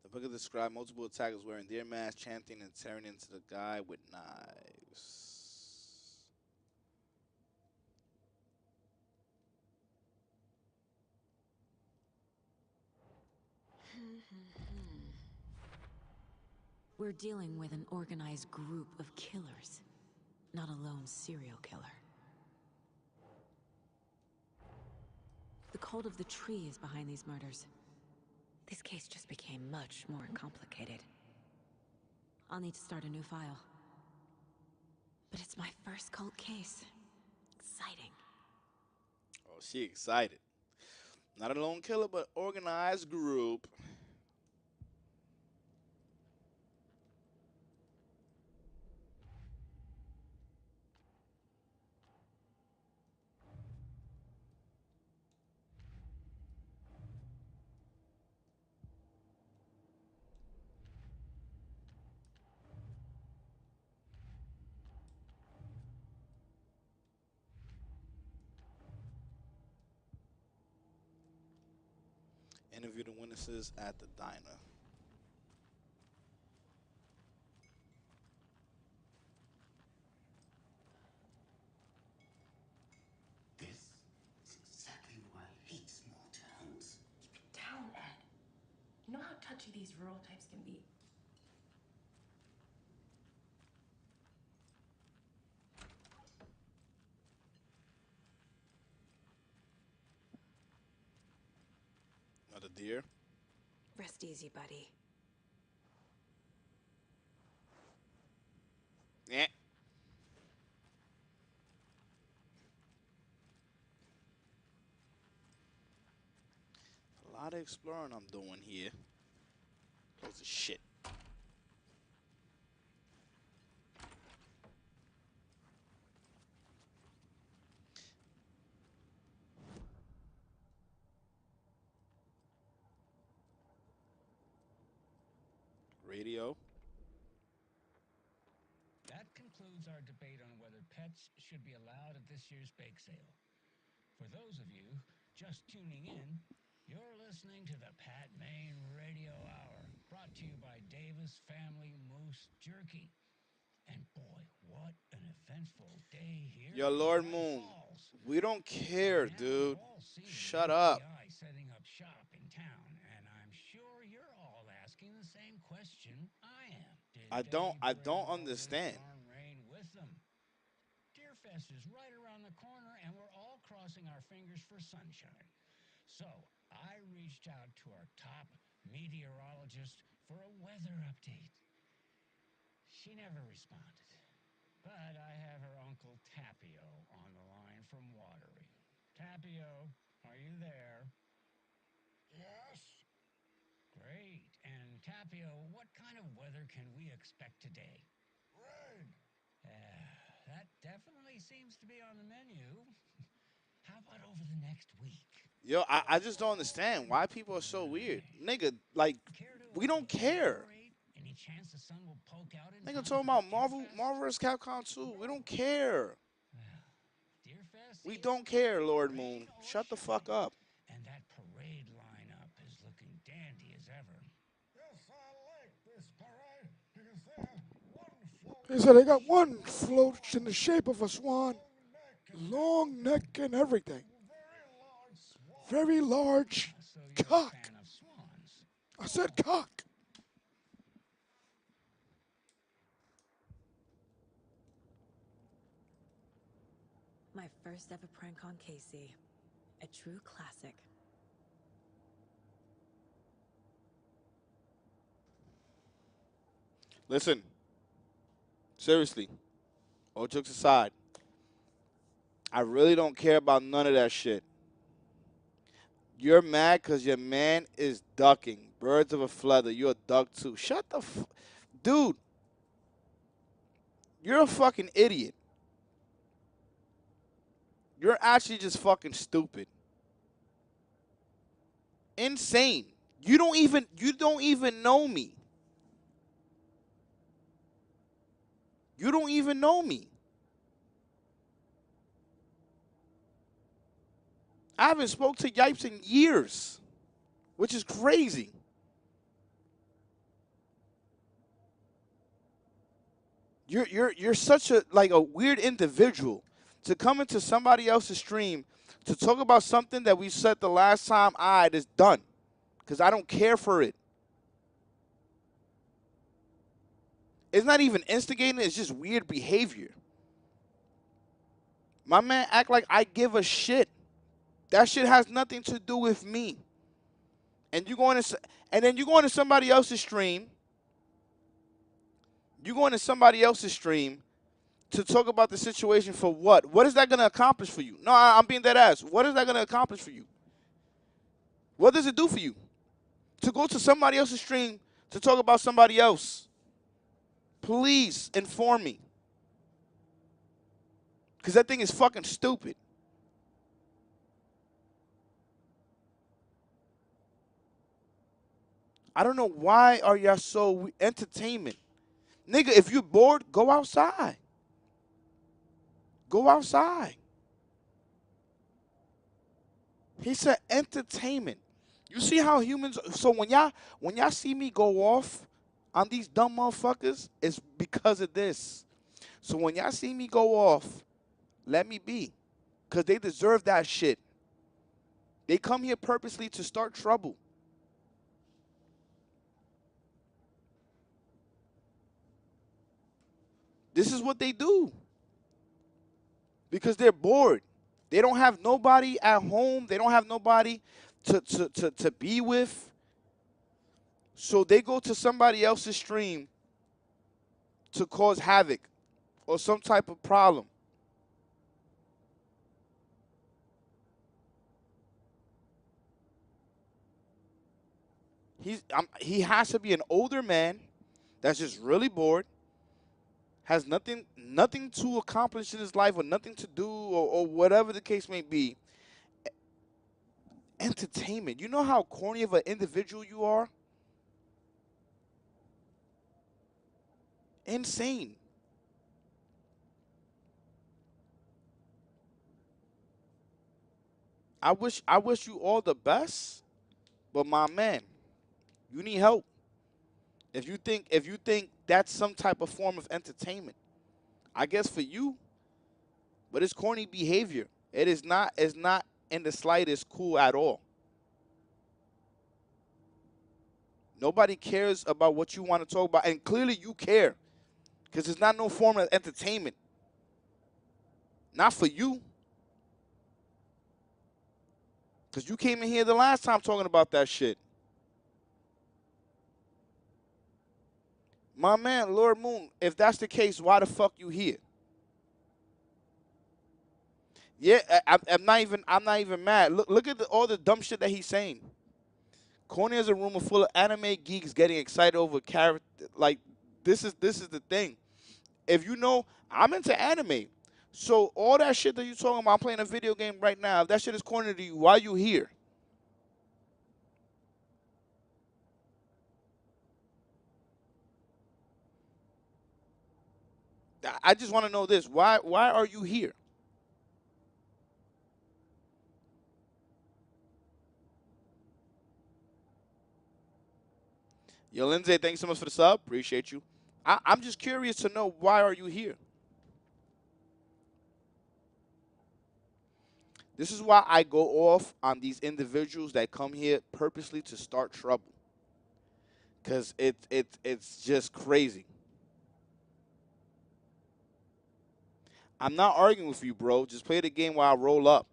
The book described multiple attackers wearing deer masks, chanting and tearing into the guy with knives. We're dealing with an organized group of killers, not a lone serial killer. The cult of the tree is behind these murders. This case just became much more complicated. I'll need to start a new file. But it's my first cult case. Exciting. Oh, she excited. Not a lone killer, but organized group. Interview the witnesses at the diner. This is exactly why I hate small towns. Keep it down, Ed. You know how touchy these rural types can be. Another deer. Rest easy, buddy. Yeah. A lot of exploring I'm doing here. Loads of shit. Radio. That concludes our debate on whether pets should be allowed at this year's bake sale. For those of you just tuning in, you're listening to the Pat Maine Radio Hour, brought to you by Davis Family Moose Jerky. And boy, what an eventful day here. Yo, Lord Moon. We don't care, dude. Shut up. FBI setting up shop in town, and I'm sure you're all asking the same question I am. I don't understand. Rain with them. Deerfest is right around the corner, and we're all crossing our fingers for sunshine. So I reached out to our top meteorologist for a weather update. She never responded. But I have her Uncle Tapio on the line from Watery. Tapio, are you there? Yes. Great. And Tapio, what kind of weather can we expect today? Rain. That definitely seems to be on the menu. How about over the next week? Yo, I just don't understand why people are so weird. Nigga, like, we don't care. Any chance the sun will poke out in Nigga time talking for about Marvel vs. Capcom 2. We don't care. We don't care, Lord Moon. Shut the fuck up. And that parade lineup is looking dandy as ever. Yes, I like this parade because they have one float. He said they got one float in the shape of a swan, long neck and everything. Very large cock. I said cock. My first ever prank on Casey. A true classic. Listen. Seriously. All jokes aside. I really don't care about none of that shit. You're mad because your man is ducking. Birds of a feather. You're a duck too. Shut the Dude. You're a fucking idiot. You're actually just fucking stupid. Insane. You don't even know me. You don't even know me. I haven't spoke to Yipes in years, which is crazy. You're such a weird individual to come into somebody else's stream to talk about something that we said the last time is done, because I don't care for it. It's not even instigating, it's just weird behavior. My man act like I give a shit. That shit has nothing to do with me. And then you go into somebody else's stream. You go into somebody else's stream to talk about the situation for what? What is that going to accomplish for you? No, I'm being dead ass. What is that going to accomplish for you? What does it do for you? To go to somebody else's stream to talk about somebody else. Please inform me. Because that thing is fucking stupid. I don't know why are y'all so entertainment. Nigga, if you're bored, go outside. Go outside. He said entertainment. You see how humans, so when y'all see me go off on these dumb motherfuckers, it's because of this. So when y'all see me go off, let me be. Because they deserve that shit. They come here purposely to start trouble. This is what they do. Because they're bored. They don't have nobody at home. They don't have nobody to be with. So they go to somebody else's stream to cause havoc or some type of problem. He has to be an older man that's just really bored, has nothing to accomplish in his life or nothing to do or whatever the case may be. Entertainment. You know how corny of an individual you are? Insane. I wish you all the best, but my man, you need help. If you think that's some type of form of entertainment, I guess for you, but it's corny behavior. It's not in the slightest cool at all. Nobody cares about what you want to talk about, and clearly you care, because it's not no form of entertainment. Not for you. Because you came in here the last time talking about that shit. My man, Lord Moon, if that's the case, why the fuck you here? Yeah, I'm not even. I'm not even mad. Look at all the dumb shit that he's saying. Corny is a room full of anime geeks getting excited over character. Like this is the thing. If you know, I'm into anime. So all that shit that you talking about, I'm playing a video game right now. If that shit is corny to you, why you here? I just want to know this. Why are you here? Yo, Lindsay, thanks so much for the sub. Appreciate you. I'm just curious to know, why are you here? This is why I go off on these individuals that come here purposely to start trouble. Cause it's just crazy. I'm not arguing with you, bro. Just play the game while I roll up.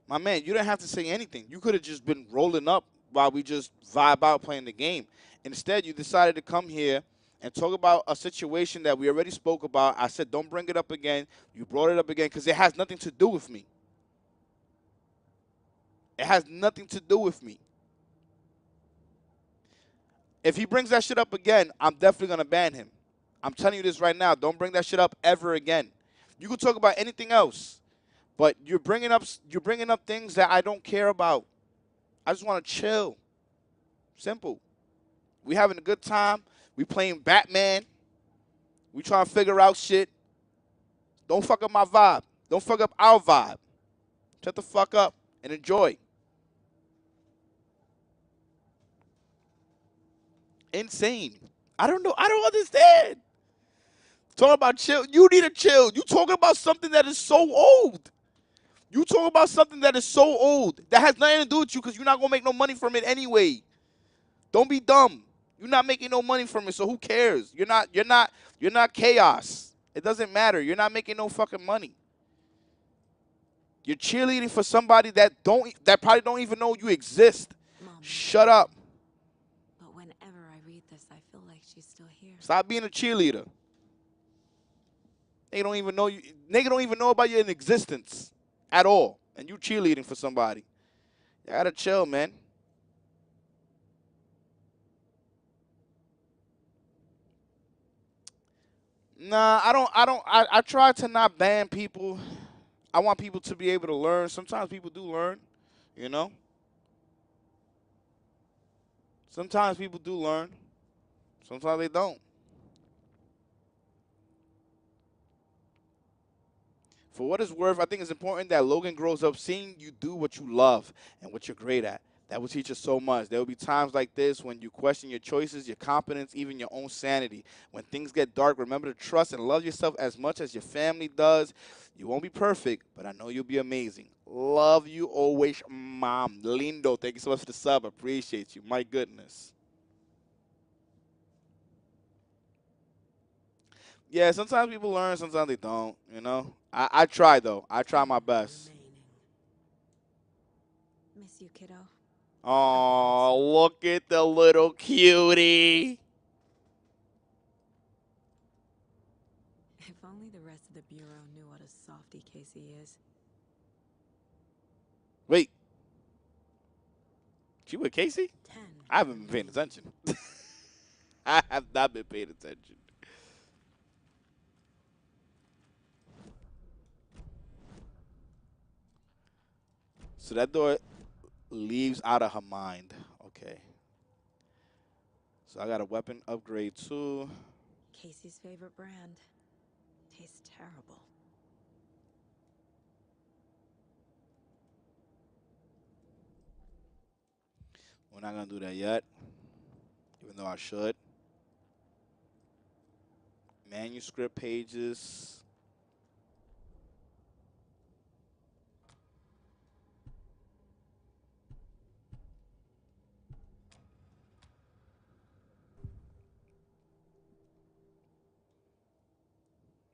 My man, you didn't have to say anything. You could have just been rolling up while we just vibe out playing the game. Instead, you decided to come here and talk about a situation that we already spoke about. I said, don't bring it up again. You brought it up again because it has nothing to do with me. It has nothing to do with me. If he brings that shit up again, I'm definitely going to ban him. I'm telling you this right now. Don't bring that shit up ever again. You can talk about anything else, but you're bringing up things that I don't care about. I just want to chill. Simple. We having a good time. We playing Batman. We trying to figure out shit. Don't fuck up my vibe. Don't fuck up our vibe. Shut the fuck up and enjoy. Insane. I don't know. I don't understand. Talking about chill. You need to chill. You talking about something that is so old. You talking about something that is so old that has nothing to do with you because you're not gonna make no money from it anyway. Don't be dumb. You're not making no money from it, so who cares? You're not chaos. It doesn't matter. You're not making no fucking money. You're cheerleading for somebody that probably don't even know you exist. Mom. Shut up. But whenever I read this, I feel like she's still here. Stop being a cheerleader. They don't even know you. Nigga don't even know about your existence at all, and you cheerleading for somebody. You gotta chill, man. Nah, I don't. I try to not ban people. I want people to be able to learn. Sometimes people do learn, you know. Sometimes people do learn. Sometimes they don't. For what it's worth, I think it's important that Logan grows up seeing you do what you love and what you're great at. That will teach us so much. There will be times like this when you question your choices, your competence, even your own sanity. When things get dark, remember to trust and love yourself as much as your family does. You won't be perfect, but I know you'll be amazing. Love you always, Mom. Lindo, thank you so much for the sub. Appreciate you. My goodness. Yeah, sometimes people learn, sometimes they don't, you know. I try, though. I try my best. Miss you, kiddo. Oh, look at the little cutie. If only the rest of the Bureau knew what a softy Casey is. Wait. She with Casey? I haven't been paying attention. I have not been paying attention. So that door leaves out of her mind. Okay. So I got a weapon upgrade too. Casey's favorite brand. Tastes terrible. We're not gonna do that yet, even though I should. Manuscript pages.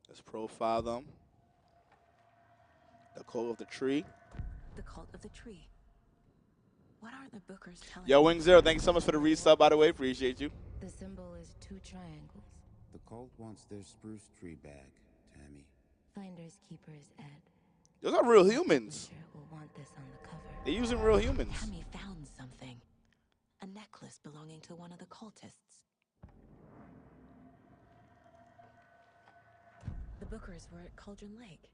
Let's profile them. The code of the tree. The cult of the tree. What are the bookers telling Yo, me? Wing Zero, thank you so much for the resub, by the way. Appreciate you. The symbol is 2 triangles. The cult wants their spruce tree back, Tammy. Finders keepers, Ed. Those are real humans. Will want this on the cover. They're using real humans. Tammy found something. A necklace belonging to one of the cultists. The bookers were at Cauldron Lake.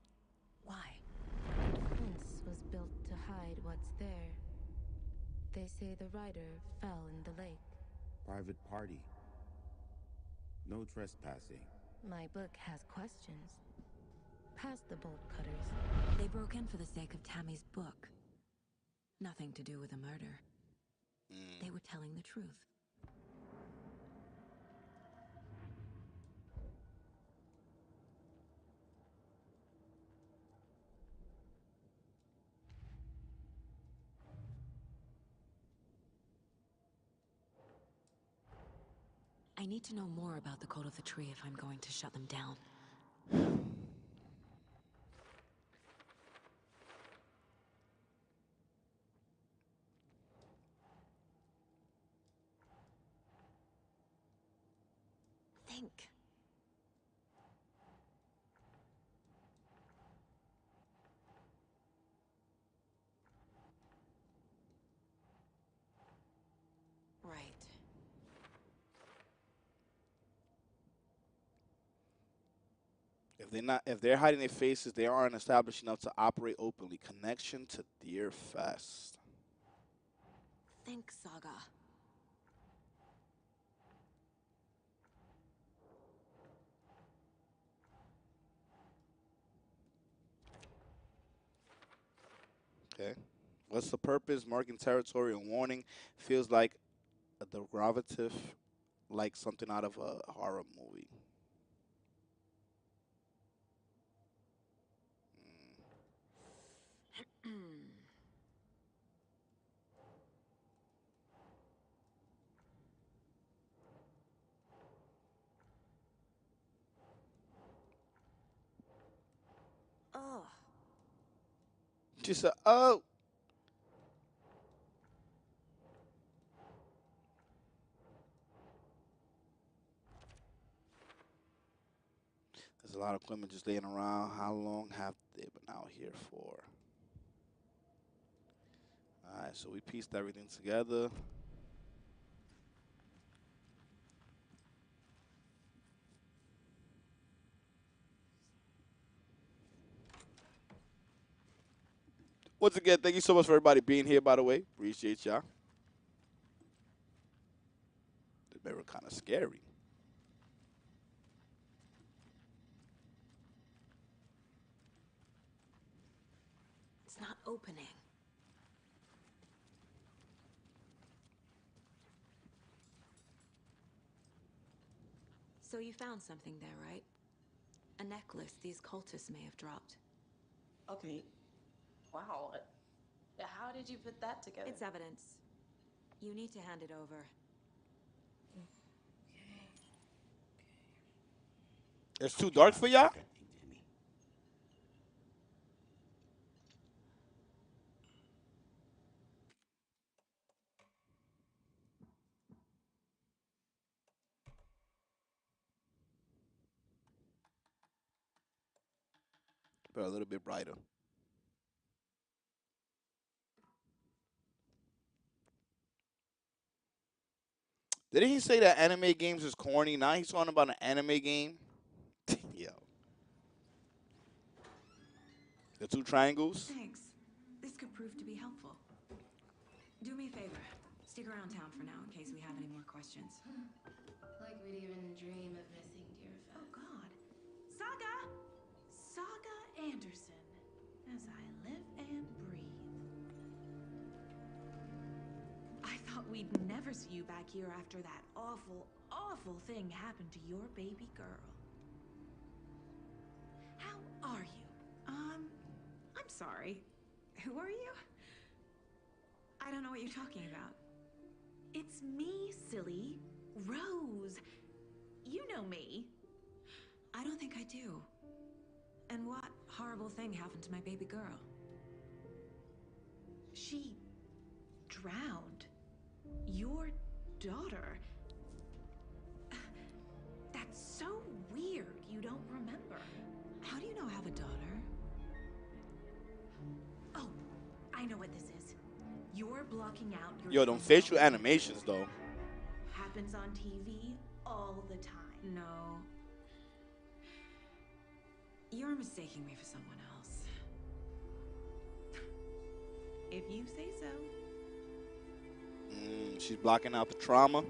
Why? The fence was built to hide what's there. They say the rider fell in the lake. Private party. No trespassing. My book has questions. Past the bolt cutters. They broke in for the sake of Tammy's book. Nothing to do with a murder. They were telling the truth. I need to know more about the cult of the tree if I'm going to shut them down. Think. Right. If they're hiding their faces, they aren't established enough to operate openly. Connection to Deer Fest. Think, Saga. Okay. What's the purpose? Marking territory and warning. Feels like a derivative, like something out of a horror movie. Oh. She said, "Oh." There's a lot of equipment just laying around. How long have they been out here for? All right, so we pieced everything together. Once again, thank you so much for everybody being here, by the way. Appreciate y'all. They were kind of scary. It's not opening. So you found something there, right? A necklace these cultists may have dropped. Okay. Wow. How did you put that together? It's evidence. You need to hand it over. It's too dark for y'all? But a little bit brighter. Didn't he say that anime games is corny? Now he's talking about an anime game? Yo. The 2 triangles? Thanks. This could prove to be helpful. Do me a favor. Stick around town for now in case we have any more questions. Like we'd even dream of missing Deerfest. Oh, God. Saga! Saga Anderson. As I live and breathe. I thought we'd never see you back here after that awful, awful thing happened to your baby girl. How are you? I'm sorry. Who are you? I don't know what you're talking about. It's me, silly. Rose. You know me. I don't think I do. And what horrible thing happened to my baby girl? She drowned. Your daughter. That's so weird. You don't remember. How do you know I have a daughter? Oh, I know what this is. You're blocking out your Yo, them facial animations though. happens on TV all the time. No. You're mistaking me for someone else. If you say so. She's blocking out the trauma.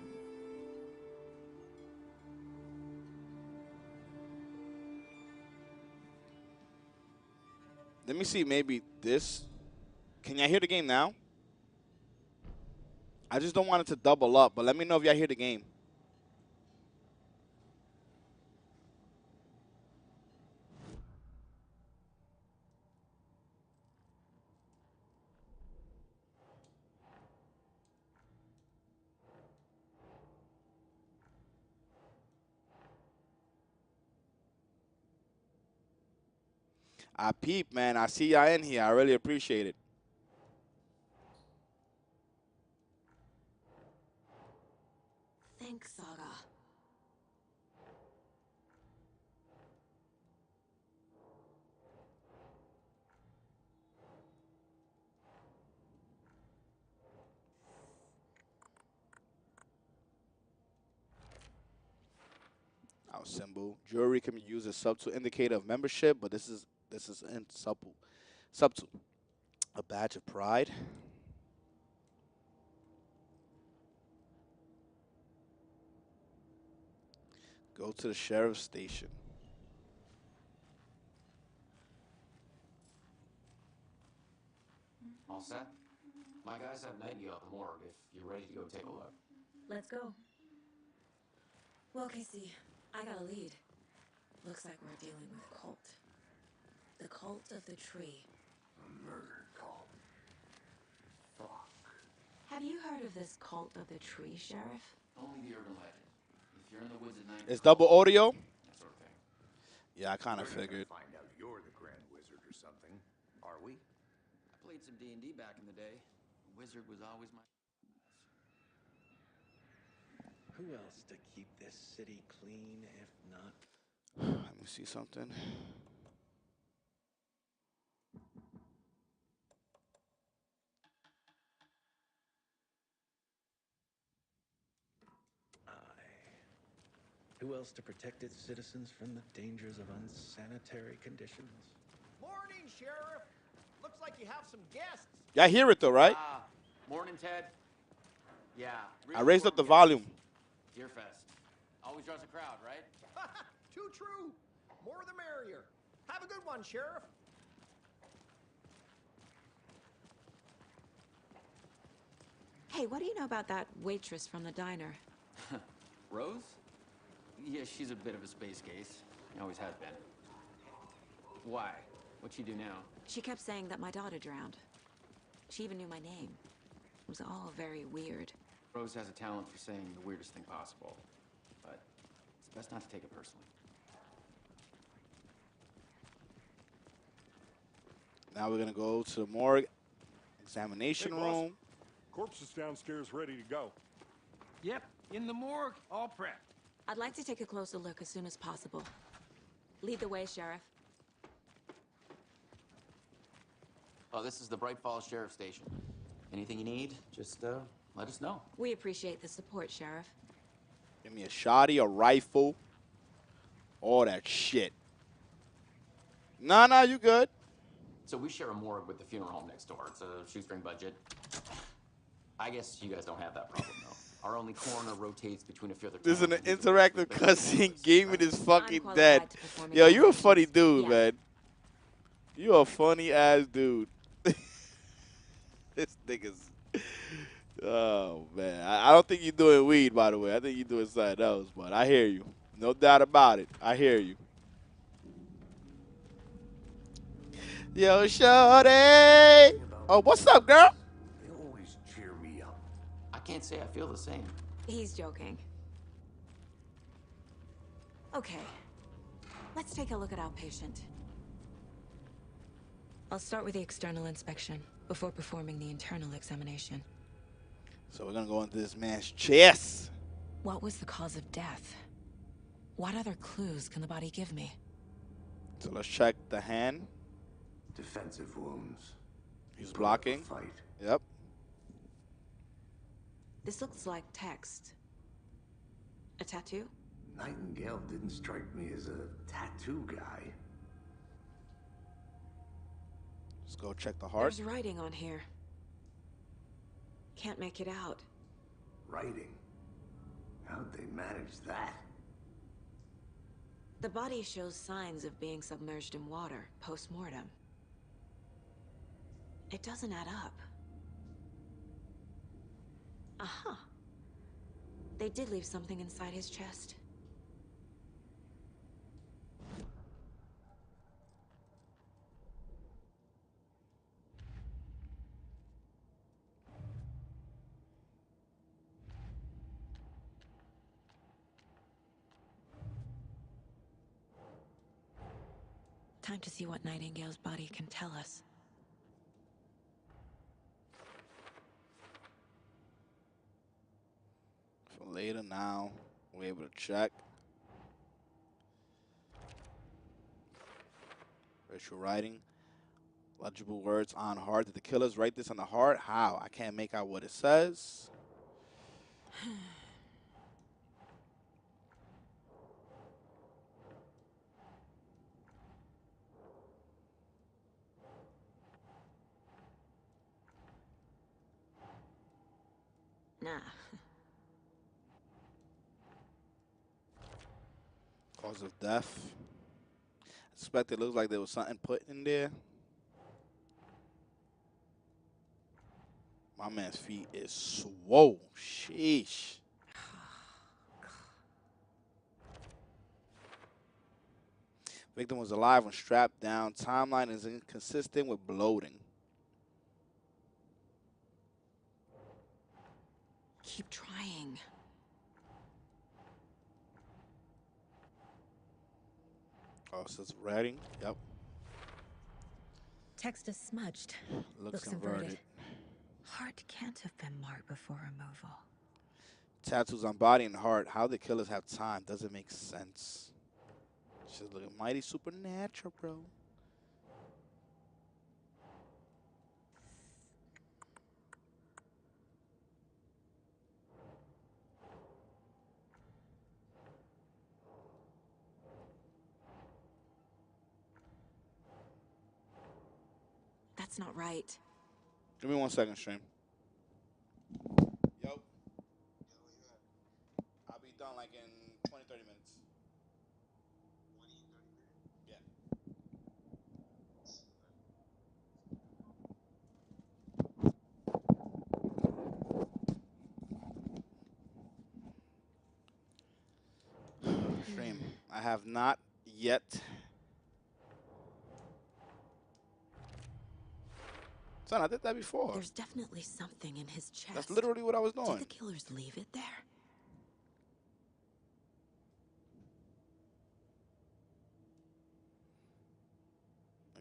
Let me see, maybe this. Can y'all hear the game now? I just don't want it to double up, but let me know if y'all hear the game. I peep, man. I see y'all in here. I really appreciate it. Thanks, Saga. Our symbol. Jewelry can be used as subtle indicator of membership, but this is in subtle. Subtle. A badge of pride. Go to the sheriff's station. All set? My guys have met you at the morgue if you're ready to go take a look. Let's go. Well, Casey, I got a lead. Looks like we're dealing with a cult. The cult of the tree. A murder cult. Fuck. Have you heard of this cult of the tree, Sheriff? Only the urban legend. If you're in the woods at night, It's double audio? that sort of thing. Yeah, I kind of We're not figured. gonna find out you're the Grand Wizard or something, are we? I played some D&D back in the day. Wizard was always my... Who else to keep this city clean if not? Let me see something. Who else to protect its citizens from the dangers of unsanitary conditions? Morning, Sheriff. Looks like you have some guests. Y'all hear it though, right? Morning, Ted. Yeah. I raised up the volume. Deerfest. Always draws a crowd, right? Too true. More the merrier. Have a good one, Sheriff. Hey, what do you know about that waitress from the diner? Rose? Yeah, she's a bit of a space case. Always has been. Why? What'd she do now? She kept saying that my daughter drowned. She even knew my name. It was all very weird. Rose has a talent for saying the weirdest thing possible. But it's best not to take it personally. Now we're gonna go to the morgue examination Hey, boss. room. Corpse is downstairs ready to go. Yep, in the morgue, all prepped. I'd like to take a closer look as soon as possible. Lead the way, Sheriff. Oh, this is the Bright Falls Sheriff Station. Anything you need, just let us know. We appreciate the support, Sheriff. Give me a shotty, a rifle, all that shit. Nah, you good. So we share a morgue with the funeral home next door. It's a shoestring budget. I guess you guys don't have that problem, though. Our only coroner rotates between a few other This is an towns. interactive cutscene. Gaming is fucking dead. Yo, you a funny dude, man. You a funny ass dude. This nigga's. Oh man, I don't think you're doing weed, by the way. I think you're doing something else, but I hear you. No doubt about it. I hear you. Yo, shorty. Oh, what's up, girl? They always cheer me up. I can't say I feel the same. He's joking. Okay. Let's take a look at our patient. I'll start with the external inspection. before performing the internal examination. So we're gonna go into this man's chest. What was the cause of death? What other clues can the body give me? So let's check the hand. Defensive wounds. He's Put up a blocking. Fight. Yep. This looks like text. A tattoo? Nightingale didn't strike me as a tattoo guy. Let's go check the heart. There's writing on here. Can't make it out. Writing? How'd they manage that? The body shows signs of being submerged in water post-mortem. It doesn't add up. Aha. They did leave something inside his chest. Time to see what Nightingale's body can tell us. For later now, we're able to check. Racial writing. Legible words on heart. Did the killers write this on the heart? How? I can't make out what it says. Nah. Cause of death. I suspect it looks like there was something put in there. My man's feet is swole. Sheesh. Victim was alive when strapped down. Timeline is inconsistent with bloating. Keep trying. Oh, it says writing. Yep. Text is smudged. Looks inverted. Heart can't have been marked before removal. Tattoos on body and heart. How the killers have time doesn't make sense. She's looking mighty supernatural, bro. That's not right. Give me 1 second, stream. Yo. I'll be done like in 20, 30 minutes. Yeah. Stream. I have not yet. Son, I did that before. There's definitely something in his chest. That's literally what I was doing. Did the killers leave it there?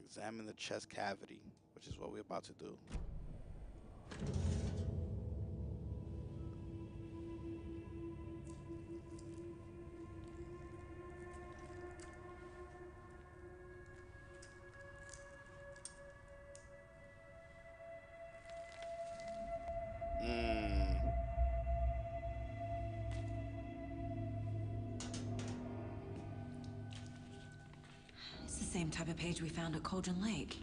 Examine the chest cavity, which is what we're about to do. It's the same type of page we found at Cauldron Lake.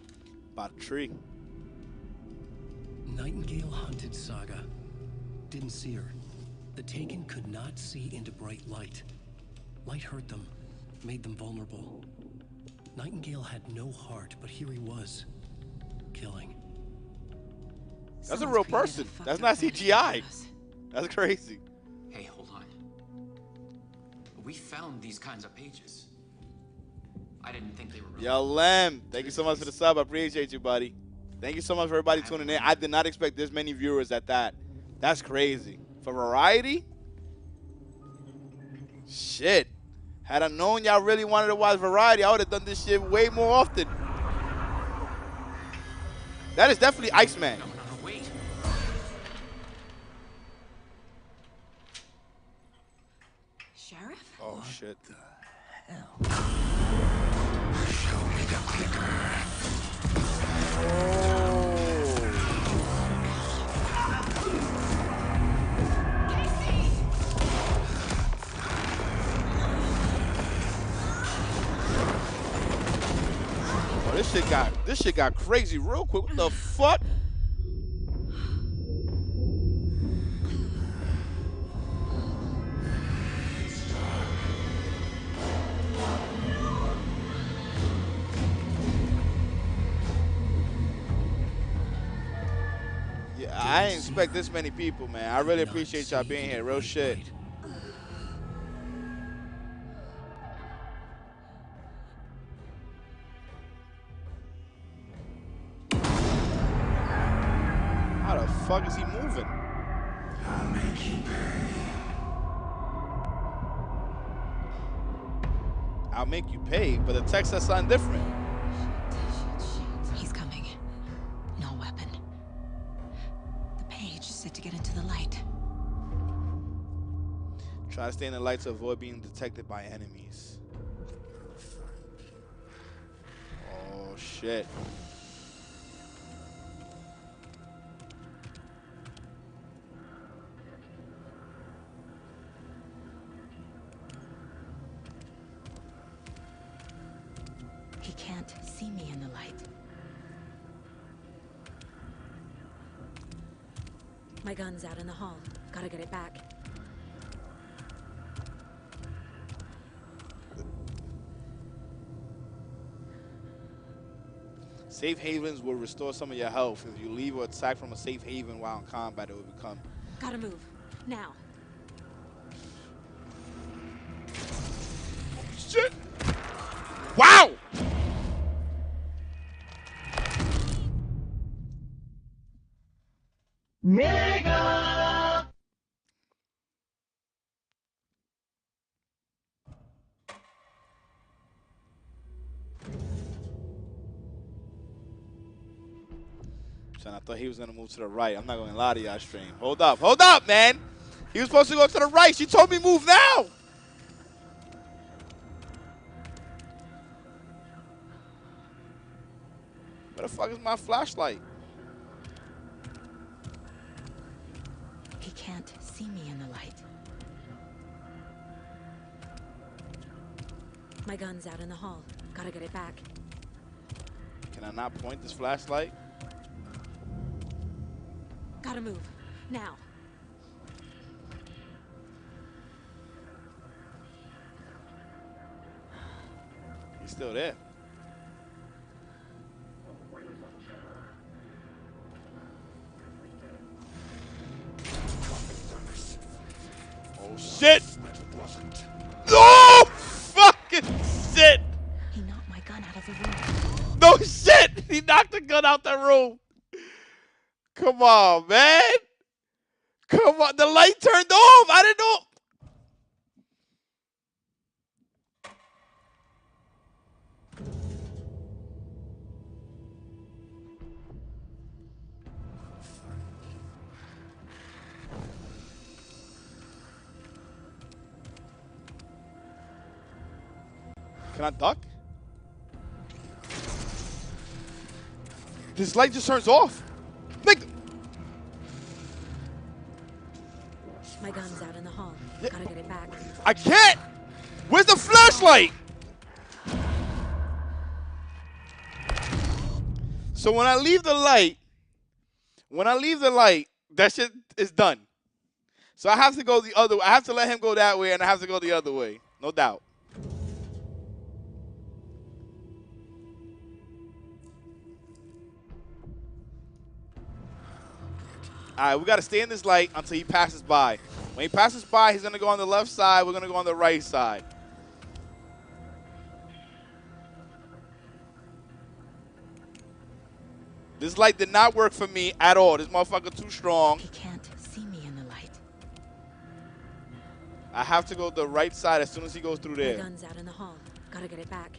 About a tree. Nightingale hunted Saga. Didn't see her. The Taken could not see into bright light. Light hurt them, made them vulnerable. Nightingale had no heart, but here he was, killing. That's a real person. That's not CGI. That's crazy. Hey, hold on. We found these kinds of pages. I didn't think they were real. Yo, Lem, thank you so much for the sub. I appreciate you, buddy. Thank you so much for everybody tuning in. I did not expect this many viewers at that. That's crazy. For variety? Shit. Had I known y'all really wanted to watch variety, I would have done this shit way more often. That is definitely Iceman. No, wait. Sheriff? Oh, shit. Show me the clicker. Oh, this shit got crazy real quick. What the fuck? Yeah, I didn't expect this many people, man. I really appreciate y'all being here. Real shit. How the fuck is he moving? I'll make you pay. I'll make you pay, but the text says something different. He's coming. No weapon. The page said to get into the light. Try to stay in the light to avoid being detected by enemies. Oh, shit. He can't see me in the light. My gun's out in the hall. Gotta get it back. Safe havens will restore some of your health. If you leave or attack from a safe haven while in combat, it will become. Gotta move. Now. Shit! Wow! Mega! Son, I thought he was gonna move to the right. I'm not gonna lie to y'all, stream. Hold up, man. He was supposed to go to the right. She told me move now. Where the fuck is my flashlight? He can't see me in the light. My gun's out in the hall. Gotta get it back. Can I not point this flashlight? Gotta move. Now. He's still there. Oh, shit! No! Fucking shit! He knocked my gun out of the room. No shit! He knocked the gun out the room. Come on, man. Come on. The light turned off. I didn't know. Can I duck? This light just turns off. Like, My gun's out in the hall. Gotta get it back. I can't. Where's the flashlight? So when I leave the light, that shit is done. So I have to go the other way. I have to let him go that way, and I have to go the other way. No doubt. All right, we got to stay in this light until he passes by. When he passes by, he's going to go on the left side. We're going to go on the right side. This light did not work for me at all. This motherfucker too strong. He can't see me in the light. I have to go the right side as soon as he goes through there. My gun's out in the hall. Gotta get it back.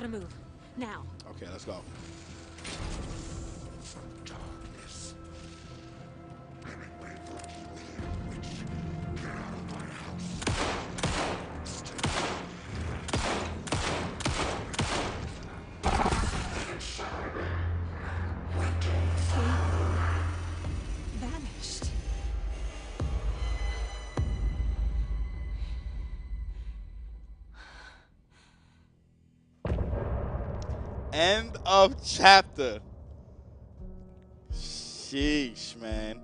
Gotta move. Now. Okay, let's go. Vanished. End of chapter. Sheesh, man.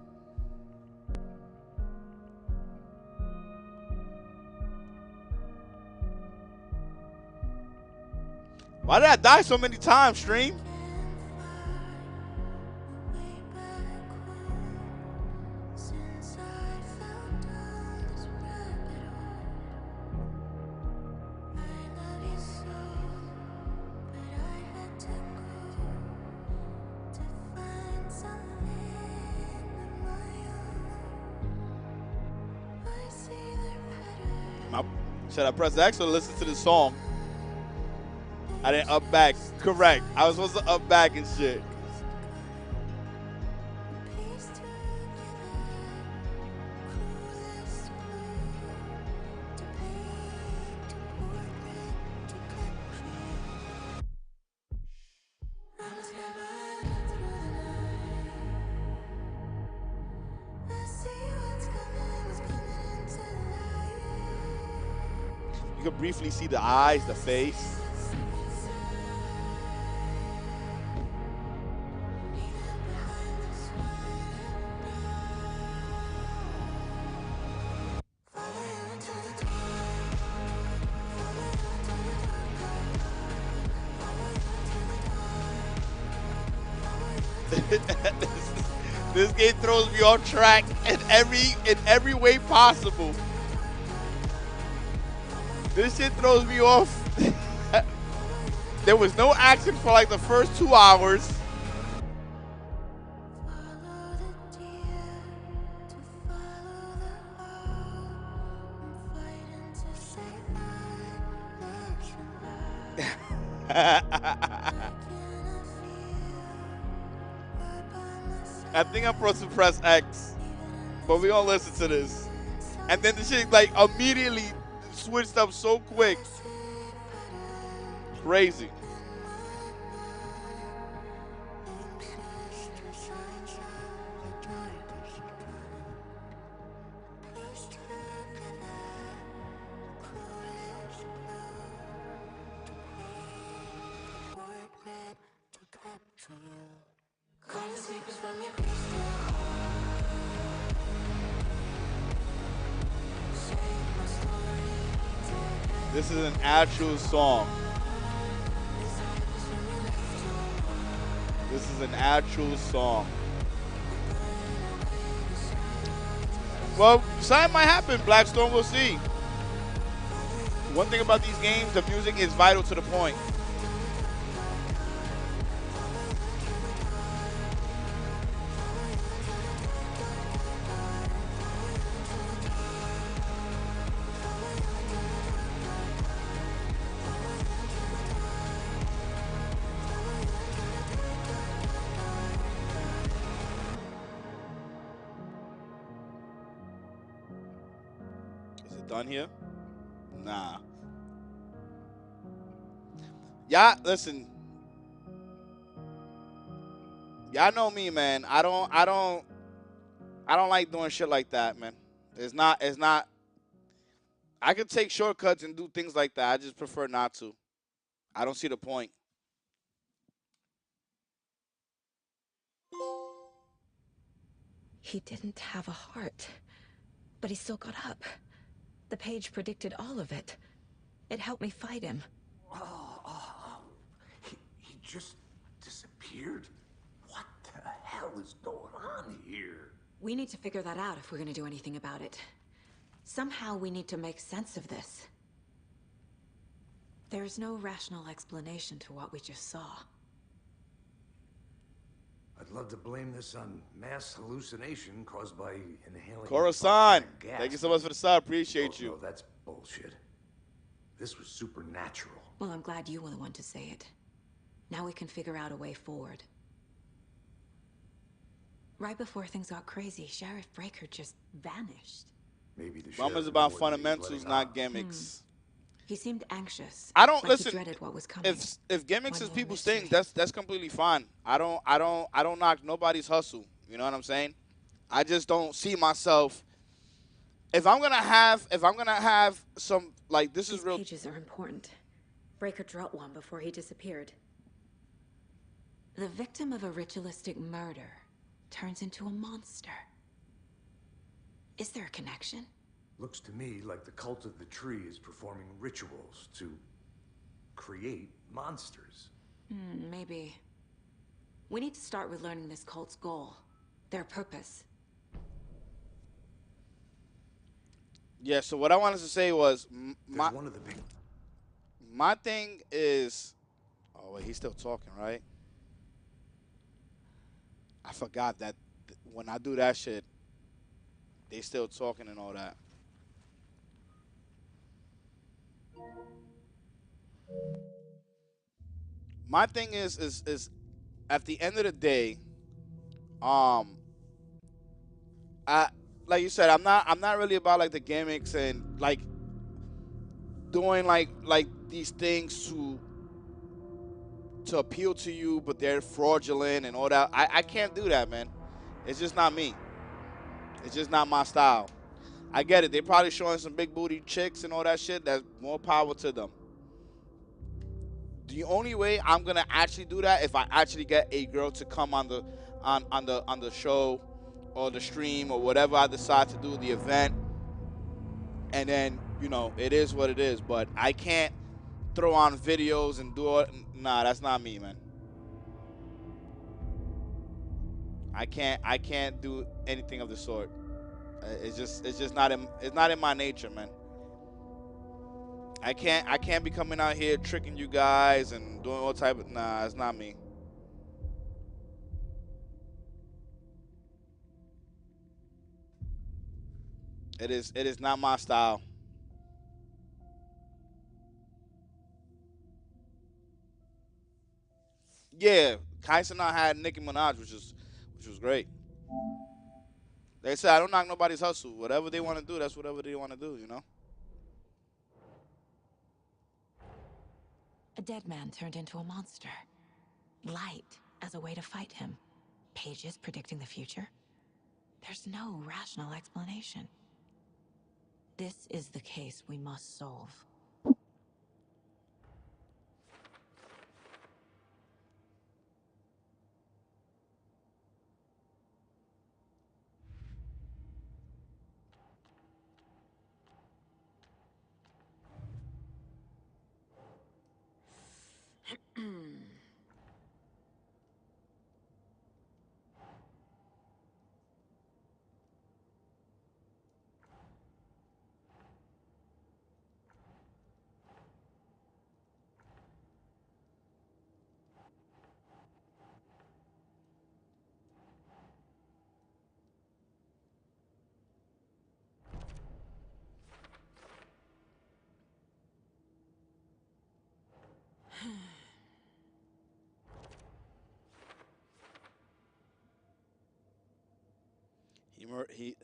Why did I die so many times, stream? Should I press X or listen to the song? I didn't up back. Correct. I was supposed to up back and shit. You can briefly see the eyes, the face. This game throws me off track in every way possible. This shit throws me off. There was no action for like the first 2 hours. I think I'm supposed to press X, but we gonna listen to this. And then the shit like immediately switched up so quick. Crazy. This is an actual song. This is an actual song. Well, something might happen, Blackstone. We'll see. One thing about these games, the music is vital to the point. Done here? Nah. Y'all, listen. Y'all know me, man. I don't like doing shit like that, man. It's not I could take shortcuts and do things like that. I just prefer not to. I don't see the point. He didn't have a heart, but he still got up. The page predicted all of it. It helped me fight him. He just disappeared? What the hell is going on here? We need to figure that out if we're gonna do anything about it. Somehow we need to make sense of this. There's no rational explanation to what we just saw. I'd love to blame this on mass hallucination caused by inhaling Coruscant, gas. thank you so much for the sub. Appreciate you. No, that's bullshit. This was supernatural. Well, I'm glad you were the one to say it. Now we can figure out a way forward. Right before things got crazy, Sheriff Breaker just vanished. Maybe the Bum sheriff is knew about more than he was fundamentals, letting not on. gimmicks. He seemed anxious. I don't like listen. He dreaded what was coming. If gimmicks One is more people's mystery. thing, that's completely fine. I don't knock nobody's hustle. You know what I'm saying? I just don't see myself. If I'm gonna have some like this These is real. pages are important. Breaker dropped one before he disappeared. The victim of a ritualistic murder turns into a monster. Is there a connection? Looks to me like the cult of the tree is performing rituals to create monsters. Maybe. We need to start with learning this cult's goal. Their purpose. Yeah. So what I wanted to say was There's one of the big. my thing is. Oh wait, he's still talking, right? I forgot that when I do that shit, they still talking and all that. My thing is at the end of the day, um, I like you said, I'm not really about like the gimmicks and like doing like these things to appeal to you, but they're fraudulent and all that. I can't do that, man. It's just not me. It's just not my style. I get it. They're probably showing some big booty chicks and all that shit. That's more power to them. The only way I'm gonna actually do that if I actually get a girl to come on the show or the stream or whatever I decide to do the event, and then it is what it is. But I can't throw on videos and do it. Nah, that's not me, man. I can't do anything of the sort. It's just not in my nature, man. I can't be coming out here tricking you guys and doing all type of nah. It's not me. It is not my style. Yeah, Kyson had Nicki Minaj, which was great. They said I don't knock nobody's hustle. Whatever they want to do, that's whatever they want to do. A dead man turned into a monster. Light as a way to fight him. Pages predicting the future. There's no rational explanation. This is the case we must solve.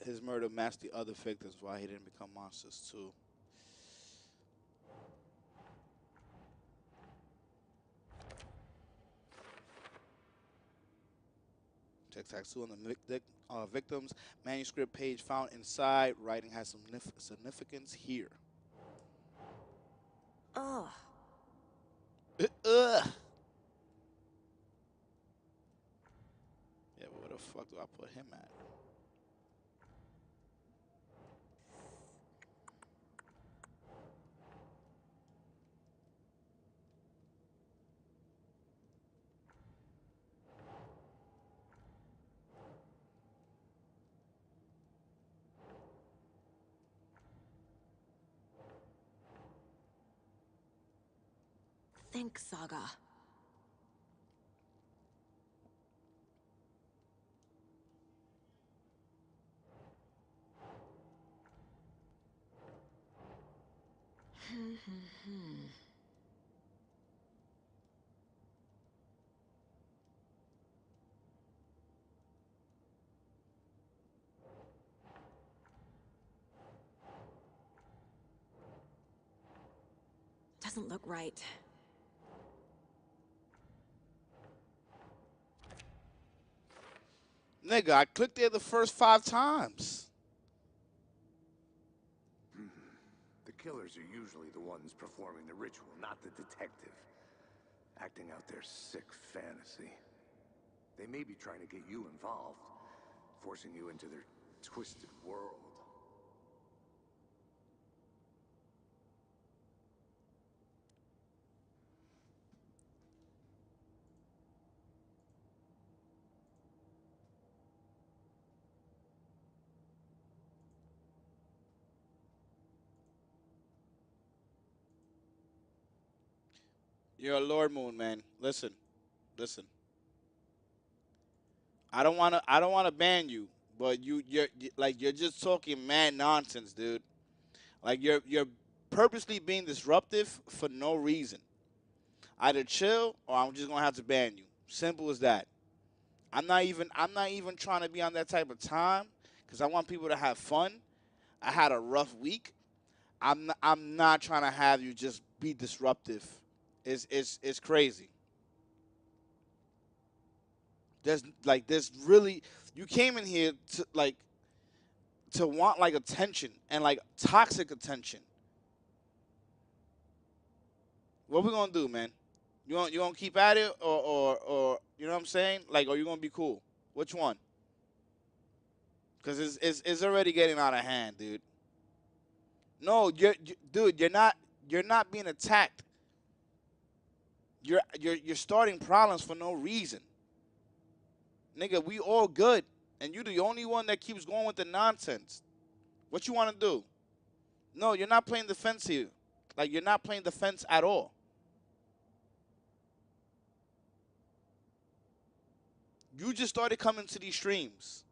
His murder matched the other victims. Why he didn't become monsters too. Tic Tac Two on the victim's manuscript page found inside. Writing has some significance here. Ugh. Ugh. Yeah, but where the fuck do I put him at? Think, Saga. Doesn't look right. Nigga, I clicked there the first 5 times. The killers are usually the ones performing the ritual, not the detective. Acting out their sick fantasy. They may be trying to get you involved, forcing you into their twisted world. You're a Lord Moon, man. Listen, listen. I don't wanna ban you, but you're just talking mad nonsense, dude. Like you're purposely being disruptive for no reason. Either chill or I'm just gonna have to ban you. Simple as that. I'm not even trying to be on that type of time because I want people to have fun. I had a rough week. I'm not trying to have you just be disruptive. It's crazy. There's really you came in here to want like attention and like toxic attention. What we gonna do, man? You gonna keep at it or you know what I'm saying? Like, are you gonna be cool? Which one? Because it's already getting out of hand, dude. No, dude, you're not being attacked. You're starting problems for no reason, nigga. We all good, and you the only one that keeps going with the nonsense. What you want to do? No, you're not playing defense here. Like you're not playing defense at all. You just started coming to these streams.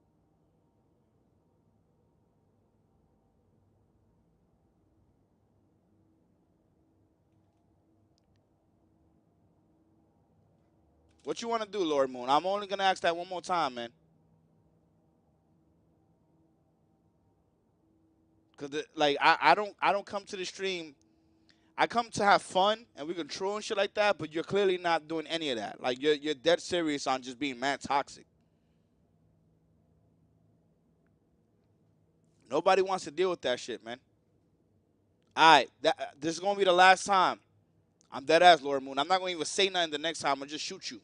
What you want to do, Lord Moon? I'm only gonna ask that one more time, man. Cause like I don't come to the stream. I come to have fun and we can troll and shit like that. But you're clearly not doing any of that. Like you're dead serious on just being mad toxic. Nobody wants to deal with that shit, man. All right, this is gonna be the last time. I'm dead ass, Lord Moon. I'm not gonna even say nothing the next time. I'm gonna just shoot you.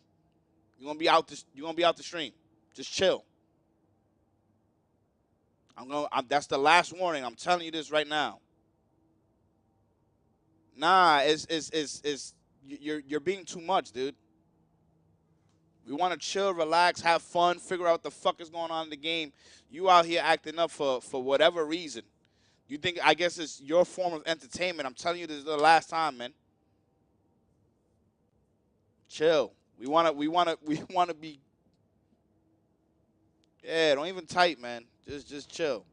You're gonna be out this. You're gonna be out the stream. Just chill. That's the last warning. I'm telling you this right now. Nah, you're being too much, dude. We want to chill, relax, have fun, figure out what the fuck is going on in the game. You out here acting up for whatever reason. You think I guess it's your form of entertainment. I'm telling you this is the last time, man. Chill. We wanna be. Yeah, don't even type, man. Just chill.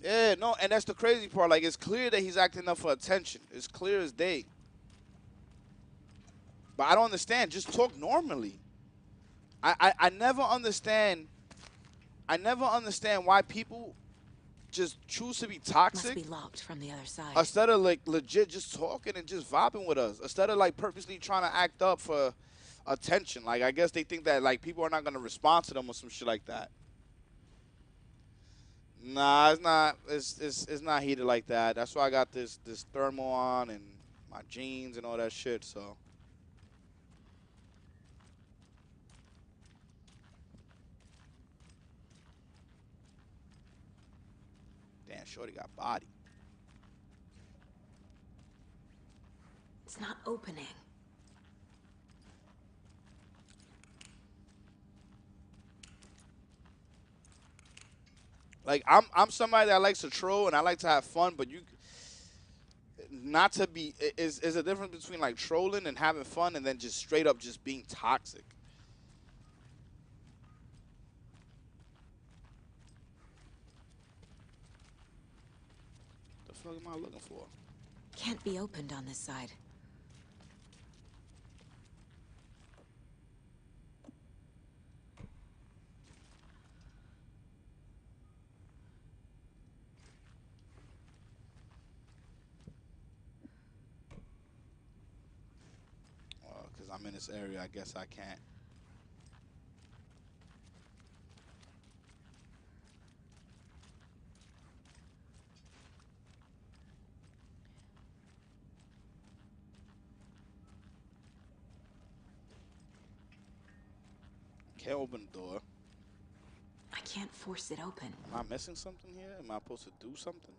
Yeah, no, and that's the crazy part. Like it's clear that he's acting up for attention. It's clear as day. But I don't understand. Just talk normally. I never understand. I never understand why people just choose to be toxic. Must be locked from the other side. Instead of like legit just talking and just vibing with us. Instead of like purposely trying to act up for attention. Like I guess they think that like people are not gonna respond to them or some shit like that. Nah, it's not. It's not heated like that. That's why I got this thermal on and my jeans and all that shit. So damn, shorty got body. It's not opening. Like I'm somebody that likes to troll and I like to have fun, but you not to be is a difference between like trolling and having fun and then just straight up just being toxic. fuck am I looking for? Can't be opened on this side. Because I'm in this area, I guess I can't. Can't open the door. I can't force it open. Am I missing something here? Am I supposed to do something?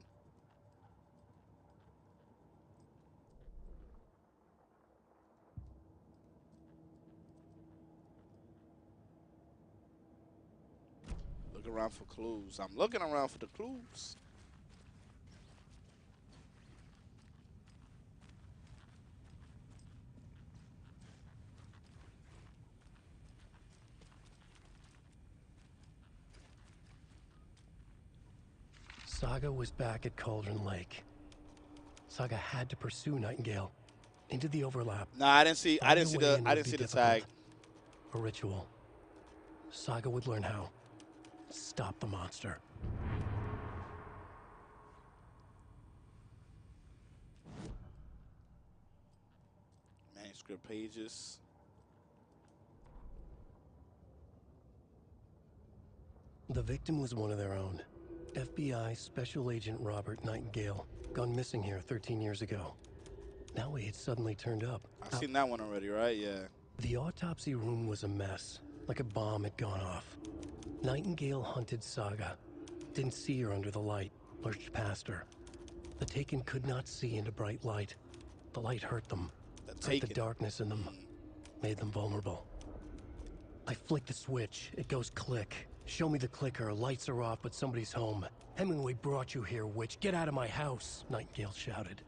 Look around for clues. I'm looking around for the clues. Saga was back at Cauldron Lake. Saga had to pursue Nightingale into the overlap. Nah, I didn't see the tag. A ritual. Saga would learn how. Stop the monster. Manuscript pages. The victim was one of their own. FBI Special Agent Robert Nightingale, gone missing here 13 years ago. Now he had suddenly turned up. I've seen that one already, right? Yeah. The autopsy room was a mess, like a bomb had gone off. Nightingale hunted Saga. Didn't see her under the light, lurched past her. The Taken could not see into bright light. The light hurt them. Hurt the darkness in them. Made them vulnerable. I flick the switch. It goes click. Show me the clicker. Lights are off, but somebody's home. Hemingway brought you here, witch. Get out of my house, Nightingale shouted.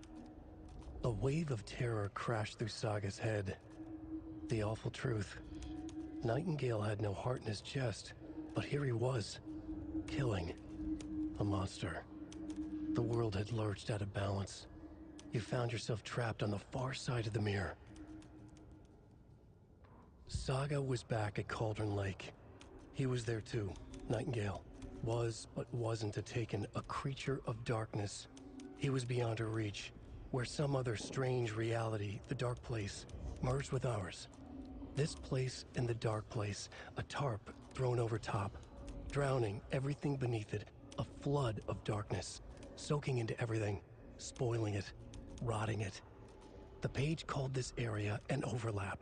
A wave of terror crashed through Saga's head. The awful truth. Nightingale had no heart in his chest, but here he was, killing a monster. The world had lurched out of balance. You found yourself trapped on the far side of the mirror. Saga was back at Cauldron Lake. He was there too, Nightingale. Was, but wasn't a Taken, a creature of darkness. He was beyond her reach, where some other strange reality, the dark place, merged with ours. This place and the dark place, a tarp thrown over top, drowning everything beneath it, a flood of darkness, soaking into everything, spoiling it, rotting it. The page called this area an overlap.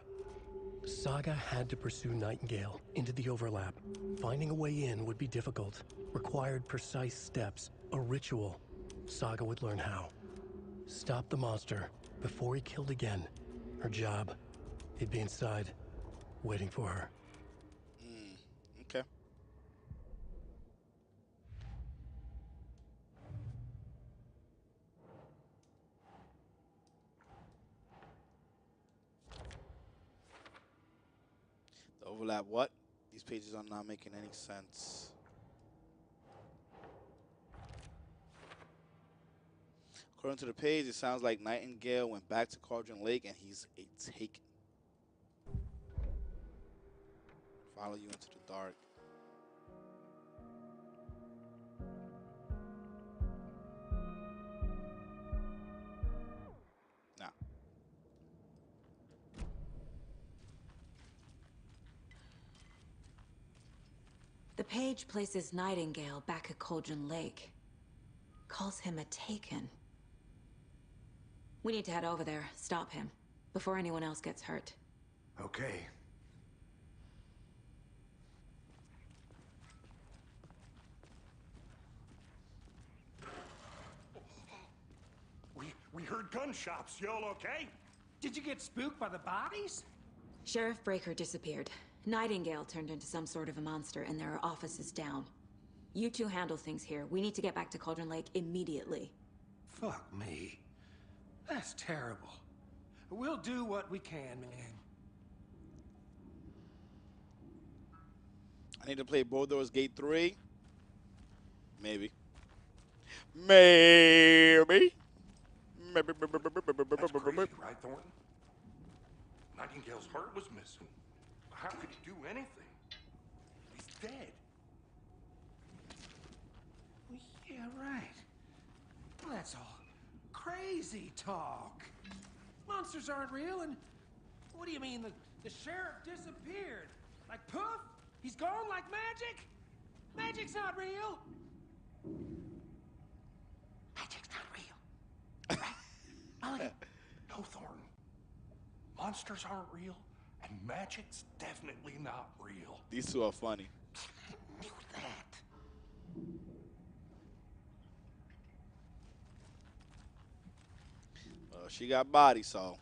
Saga had to pursue Nightingale into the overlap. Finding a way in would be difficult, required precise steps, a ritual. Saga would learn how. Stop the monster before he killed again. Her job. He'd be inside, waiting for her. Okay. The overlap what? These pages are not making any sense. According to the page, it sounds like Nightingale went back to Cauldron Lake and he's a Taken. Follow you into the dark. Nah. The page places Nightingale back at Cauldron Lake. Calls him a Taken. We need to head over there, stop him, before anyone else gets hurt. Okay. We heard gunshots. Y'all okay? Did you get spooked by the bodies? Sheriff Breaker disappeared. Nightingale turned into some sort of a monster, and there are offices down. You two handle things here. We need to get back to Cauldron Lake immediately. Fuck me. That's terrible. We'll do what we can, man. I need to play Baldur's Gate 3. Maybe. Maybe. Maybe. That's crazy, right, Thornton? Nightingale's heart was missing. How could he do anything? He's dead. Well, yeah, right. Well, that's all crazy talk. Monsters aren't real, and what do you mean the sheriff disappeared? Like poof? He's gone like magic? Magic's not real. Magic's not real. Mulligan. No, Thornton. Monsters aren't real, and magic's definitely not real. These two are funny. Knew that. She got body, so.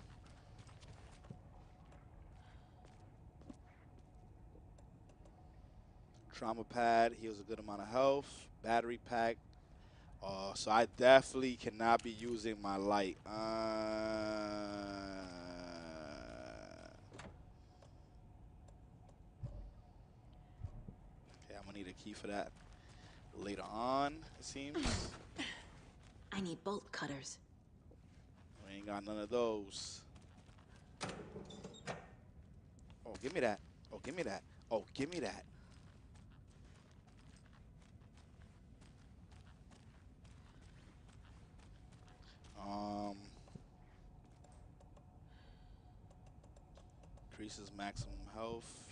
Trauma pad heals a good amount of health. Battery pack. So I definitely cannot be using my light. Okay, I'm gonna need a key for that later on, it seems. I need bolt cutters. We ain't got none of those. Oh, give me that. Oh, give me that. Oh, give me that. Increases maximum health.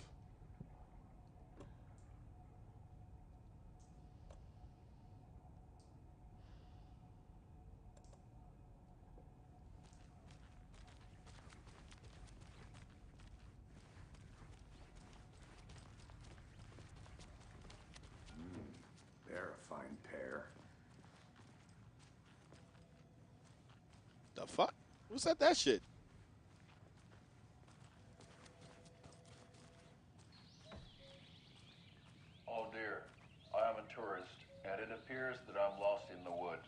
They're a fine pair. The fuck? Who said that shit? Oh dear, I am a tourist, and it appears that I'm lost in the woods.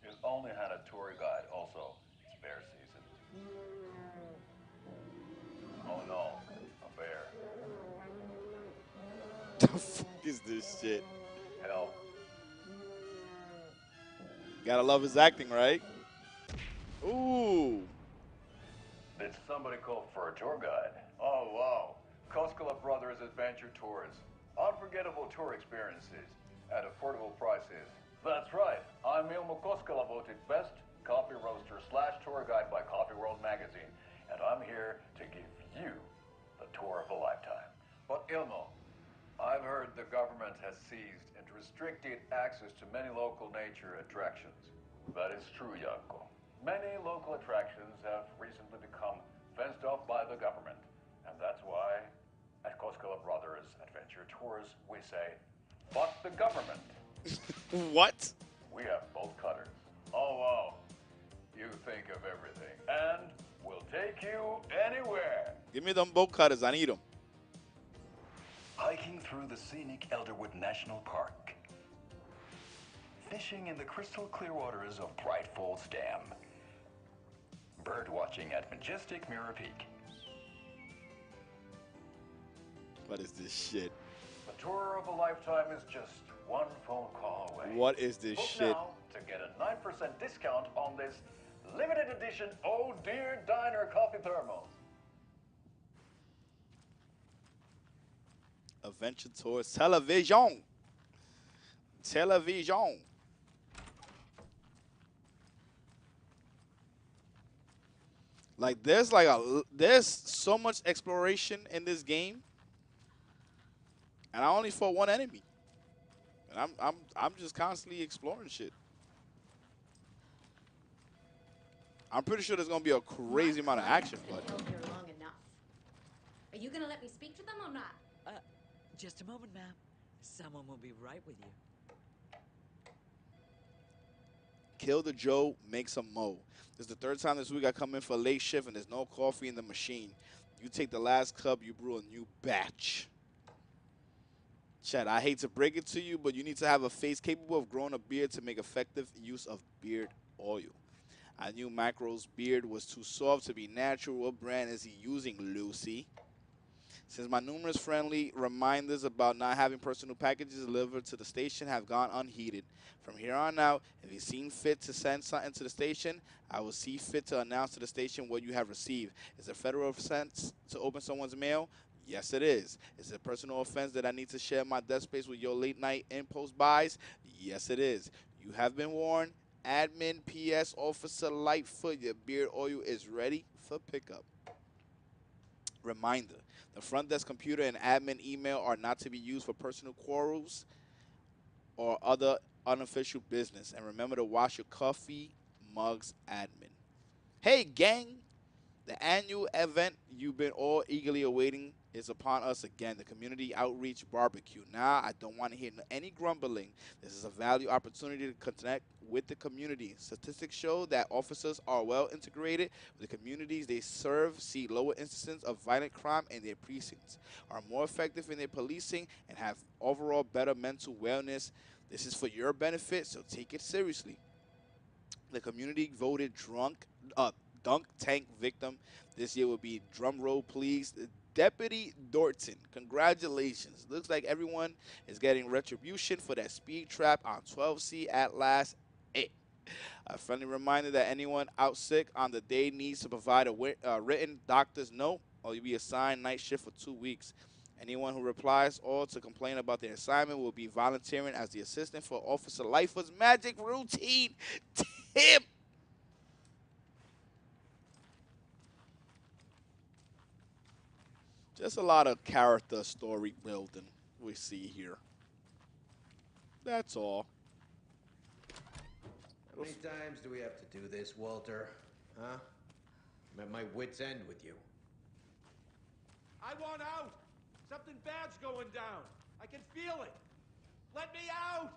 You only had a tour guide, also. It's bear season. Oh no, a bear. The fuck is this shit? Help. Gotta love his acting, right? Ooh. Did somebody call for a tour guide? Oh wow, Koskela Brothers Adventure Tours. Unforgettable tour experiences at affordable prices. That's right, I'm Ilmo Koskela, voted best coffee roaster / tour guide by Coffee World magazine, and I'm here to give you the tour of a lifetime. But Ilmo, I've heard the government has seized and restricted access to many local nature attractions. That is true, Yanko. Many local attractions have recently become fenced off by the government, and that's why at Koskela Brothers Adventure Tours we say, fuck the government. What? We have bolt cutters. Oh wow, you think of everything, and we'll take you anywhere. Give me them bolt cutters. I need them. Hiking through the scenic Elderwood National Park. Fishing in the crystal clear waters of Bright Falls Dam. Bird watching at majestic Mirror Peak. What is this shit? The tour of a lifetime is just one phone call away. What is this Book shit? now to get a 9% discount on this limited edition Oh Dear Diner coffee thermos. Adventure Tours Television. Television. Like there's so much exploration in this game, and I only fought one enemy, and I'm just constantly exploring shit. I'm pretty sure there's gonna be a crazy amount of action, but Held here long enough. Are you gonna let me speak to them or not? Just a moment, ma'am. Someone will be right with you. kill the Joe, make some mo. This is the third time this week I come in for a late shift and there's no coffee in the machine. You take the last cup, you brew a new batch. Chad, I hate to break it to you, but you need to have a face capable of growing a beard to make effective use of beard oil. I knew Macro's beard was too soft to be natural. What brand is he using, Lucy? Since my numerous friendly reminders about not having personal packages delivered to the station have gone unheeded, from here on out, if you seem fit to send something to the station, I will see fit to announce to the station what you have received. Is it a federal offense to open someone's mail? Yes, it is. Is it a personal offense that I need to share my desk space with your late night impulse buys? Yes, it is. You have been warned. Admin PS Officer Lightfoot, your beard oil is ready for pickup. Reminder, the front desk computer and admin email are not to be used for personal quarrels or other unofficial business. And remember to wash your coffee mugs, admin. Hey, gang! The annual event you've been all eagerly awaiting is upon us again, the Community Outreach Barbecue. Now, I don't want to hear any grumbling. This is a value opportunity to connect with the community. Statistics show that officers are well integrated with the communities they serve, see lower instances of violent crime in their precincts, are more effective in their policing, and have overall better mental wellness. This is for your benefit, so take it seriously. The community voted dunk tank victim this year will be, drum roll please, Deputy Dorton. Congratulations. Looks like everyone is getting retribution for that speed trap on 12C at last. A friendly reminder that anyone out sick on the day needs to provide a written doctor's note or you'll be assigned night shift for 2 weeks. Anyone who replies or to complain about their assignment will be volunteering as the assistant for Officer Lightfoot's magic routine. Tip! Just a lot of character story building we see here. That's all. How many times do we have to do this, Walter? Huh? I'm at my wit's end with you. I want out! Something bad's going down. I can feel it. Let me out!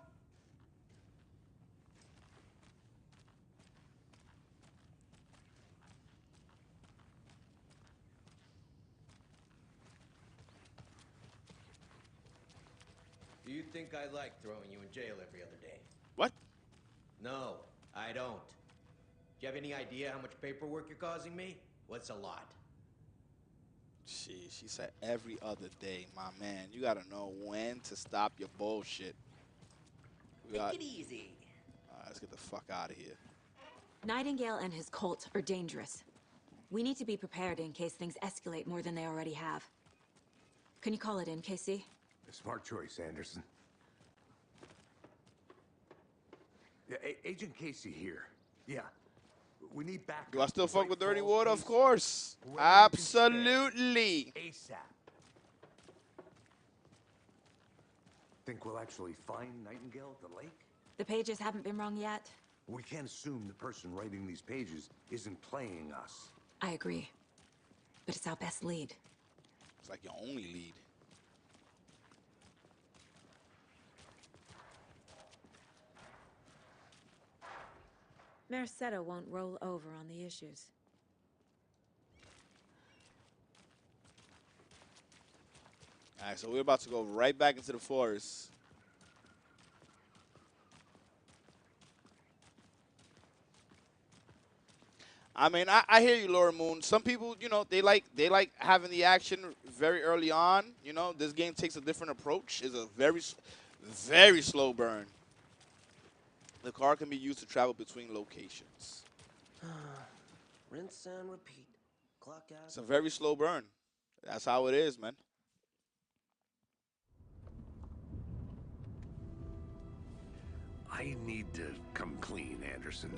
Do you think I like throwing you in jail every other day? What? No, I don't. Do you have any idea how much paperwork you're causing me? What's a lot? She said every other day, my man. You gotta know when to stop your bullshit. Take it easy. Let's get the fuck out of here. Nightingale and his cult are dangerous. We need to be prepared in case things escalate more than they already have. Can you call it in, KC? A smart choice, Anderson. Yeah, Agent Casey here. Yeah. We need backup. Do I still fuck with Dirty Falls, Water? Of Ace, course. wherever you can Absolutely. stay. ASAP. Think we'll actually find Nightingale at the lake? The pages haven't been wrong yet. We can't assume the person writing these pages isn't playing us. I agree. But it's our best lead. It's like your only lead. Merced won't roll over on the issues. Alright, so we're about to go right back into the forest. I mean, I hear you, Laura Moon. Some people, you know, they like having the action very early on. You know, this game takes a different approach. It's a very slow burn. The car can be used to travel between locations. Rinse and repeat. Clock out. It's a very slow burn. That's how it is, man. I need to come clean, Anderson.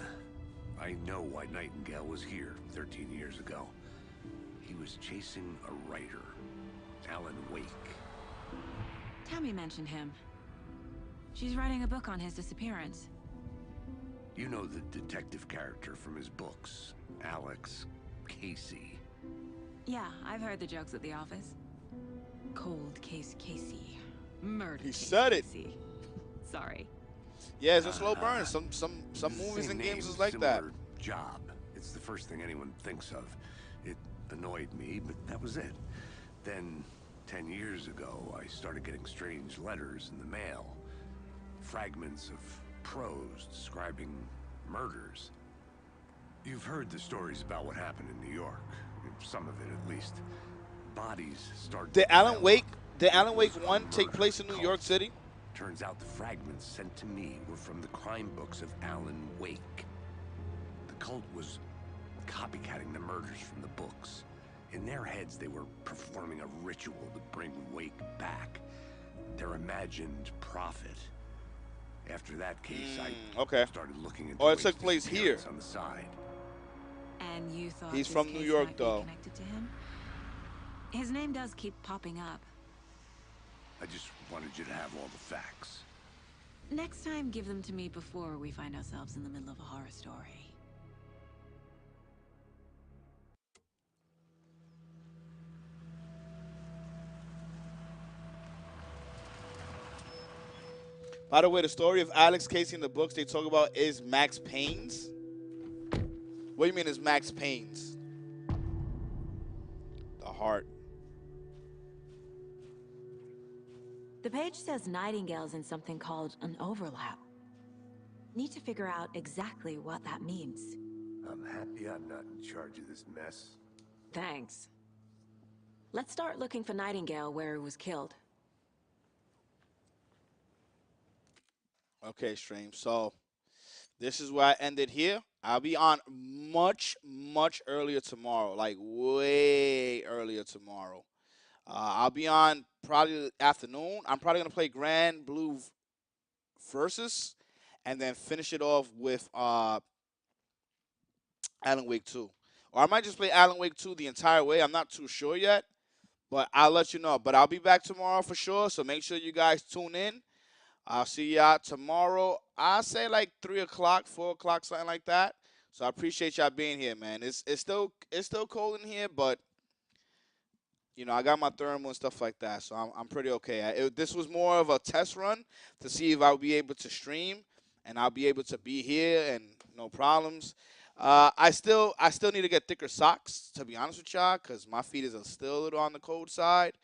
I know why Nightingale was here 13 years ago. He was chasing a writer, Alan Wake. Tammy mentioned him. She's writing a book on his disappearance. You know the detective character from his books, Alex Casey. Yeah, I've heard the jokes at the office. Cold case Casey. Murder He case said it. Casey. Sorry. Yeah, it's a slow burn. Some movies Same and games name, is like that. similar job. It's the first thing anyone thinks of. It annoyed me, but that was it. Then, 10 years ago, I started getting strange letters in the mail. Fragments of prose describing murders. You've heard the stories about what happened in New York. Some of it, at least. bodies start Did to Alan pile Wake up. did It Alan Wake was a 1 take murder place in New York cult. City? Turns out the fragments sent to me were from the crime books of Alan Wake. The cult was copycatting the murders from the books. In their heads, they were performing a ritual to bring Wake back. Their imagined prophet. After that case, I started looking into Oh, it Wake's took place here. disappearance on the side. And you thought He's this from New case York, might though. be connected to him? His name does keep popping up. I just wanted you to have all the facts. Next time, give them to me before we find ourselves in the middle of a horror story. By the way, the story of Alex Casey in the books they talk about is Max Payne's. What do you mean is Max Payne's? The heart. The page says Nightingale's in something called an overlap. Need to figure out exactly what that means. I'm happy I'm not in charge of this mess. Thanks. Let's start looking for Nightingale where he was killed. Okay, stream. So this is where I ended here. I'll be on much earlier tomorrow, like way earlier tomorrow. I'll be on probably afternoon. I'm probably gonna play Grand Blue Versus, and then finish it off with Alan Wake 2. Or I might just play Alan Wake 2 the entire way. I'm not too sure yet, but I'll let you know. But I'll be back tomorrow for sure, so make sure you guys tune in. I'll see y'all tomorrow. I'll say like 3 o'clock, 4 o'clock, something like that. So I appreciate y'all being here, man. It's still cold in here, but you know, I got my thermal and stuff like that, so I'm pretty okay. This was more of a test run to see if I'll be able to stream and I'll be able to be here and no problems. I still need to get thicker socks, to be honest with y'all, because my feet is still a little on the cold side.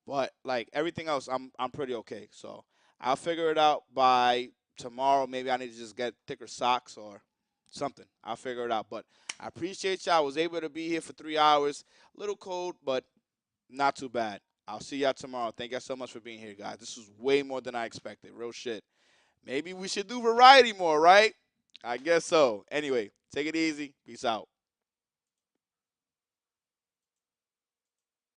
But like everything else, I'm pretty okay. So I'll figure it out by tomorrow. Maybe I need to just get thicker socks or something. I'll figure it out. But I appreciate y'all. I was able to be here for 3 hours. A little cold, but not too bad. I'll see y'all tomorrow. Thank y'all so much for being here, guys. This was way more than I expected. Real shit. Maybe we should do variety more, right? I guess so. Anyway, take it easy. Peace out.